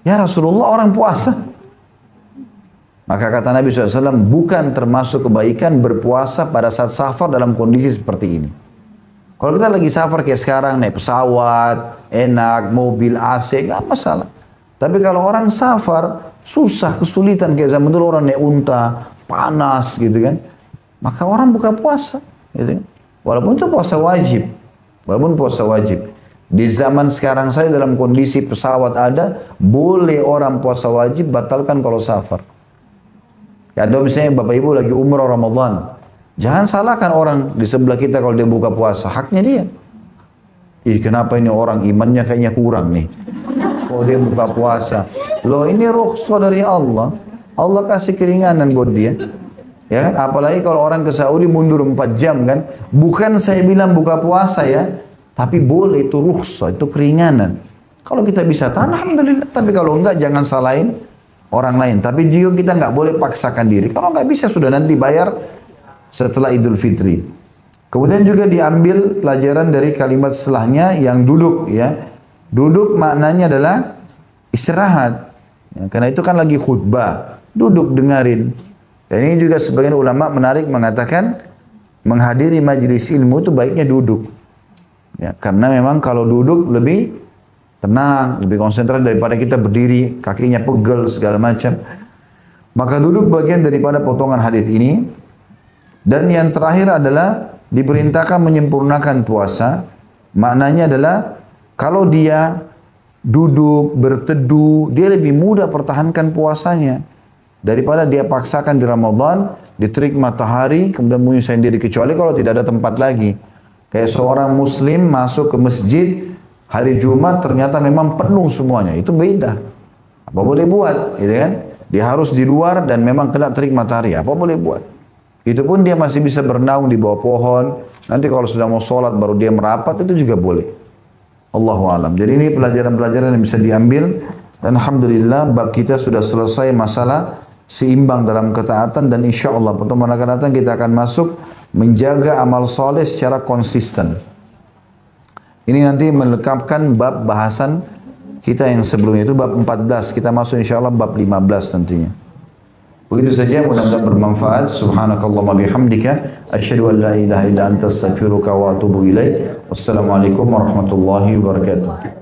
Ya Rasulullah, orang puasa. Maka kata Nabi SAW, bukan termasuk kebaikan berpuasa pada saat safar dalam kondisi seperti ini. Kalau kita lagi safar kayak sekarang, naik pesawat, enak, mobil, AC, nggak masalah. Tapi kalau orang safar, susah, kesulitan, kayak zaman dulu orang naik unta, panas gitu kan. Maka orang buka puasa. Gitu kan. Walaupun itu puasa wajib. Walaupun puasa wajib. Di zaman sekarang saya dalam kondisi pesawat ada, boleh orang puasa wajib batalkan kalau safar. Ya, ada misalnya Bapak Ibu lagi umrah Ramadan. Jangan salahkan orang di sebelah kita kalau dia buka puasa. Haknya dia. Ih, kenapa ini orang imannya kayaknya kurang nih. Kalau dia buka puasa. Loh, ini rukhsah dari Allah. Allah kasih keringanan buat dia. Ya kan? Apalagi kalau orang ke Saudi mundur 4 jam kan. Bukan saya bilang buka puasa ya. Tapi boleh, itu rukhsah, itu keringanan. Kalau kita bisa tahan, alhamdulillah. Tapi kalau enggak, jangan salahin orang lain. Tapi juga kita enggak boleh paksakan diri. Kalau enggak bisa, sudah nanti bayar setelah Idul Fitri. Kemudian juga diambil pelajaran dari kalimat setelahnya yang duduk ya. Duduk maknanya adalah istirahat. Ya, karena itu kan lagi khutbah. Duduk dengarin. Dan ini juga sebagian ulama menarik mengatakan menghadiri majelis ilmu itu baiknya duduk. Ya, karena memang kalau duduk lebih tenang, lebih konsentrasi daripada kita berdiri, kakinya pegel segala macam. Maka duduk bagian daripada potongan hadis ini. Dan yang terakhir adalah diperintahkan menyempurnakan puasa. Maknanya adalah kalau dia duduk, berteduh, dia lebih mudah pertahankan puasanya. Daripada dia paksakan di Ramadan, di terik matahari, kemudian menyusahkan diri. Kecuali kalau tidak ada tempat lagi. Kayak seorang muslim masuk ke masjid, hari Jumat ternyata memang penuh semuanya. Itu beda. Apa boleh buat? Gitu kan? Dia harus di luar dan memang kena terik matahari. Apa boleh buat? Itu pun dia masih bisa bernaung di bawah pohon. Nanti kalau sudah mau sholat baru dia merapat, itu juga boleh. Allahu alam. Jadi ini pelajaran-pelajaran yang bisa diambil. Dan alhamdulillah bab kita sudah selesai masalah seimbang dalam ketaatan. Dan insya Allah pertemuan akan datang kita akan masuk menjaga amal soleh secara konsisten. Ini nanti melengkapkan bab bahasan kita yang sebelumnya itu bab 14. Kita masuk insya Allah bab 15 nantinya. Begitu saja, mudah-mudahan bermanfaat. Subhanakallahumma bihamdika asyhadu an la ilaha illa anta astaghfiruka wa atubu ilaik. Wassalamualaikum warahmatullahi wabarakatuh.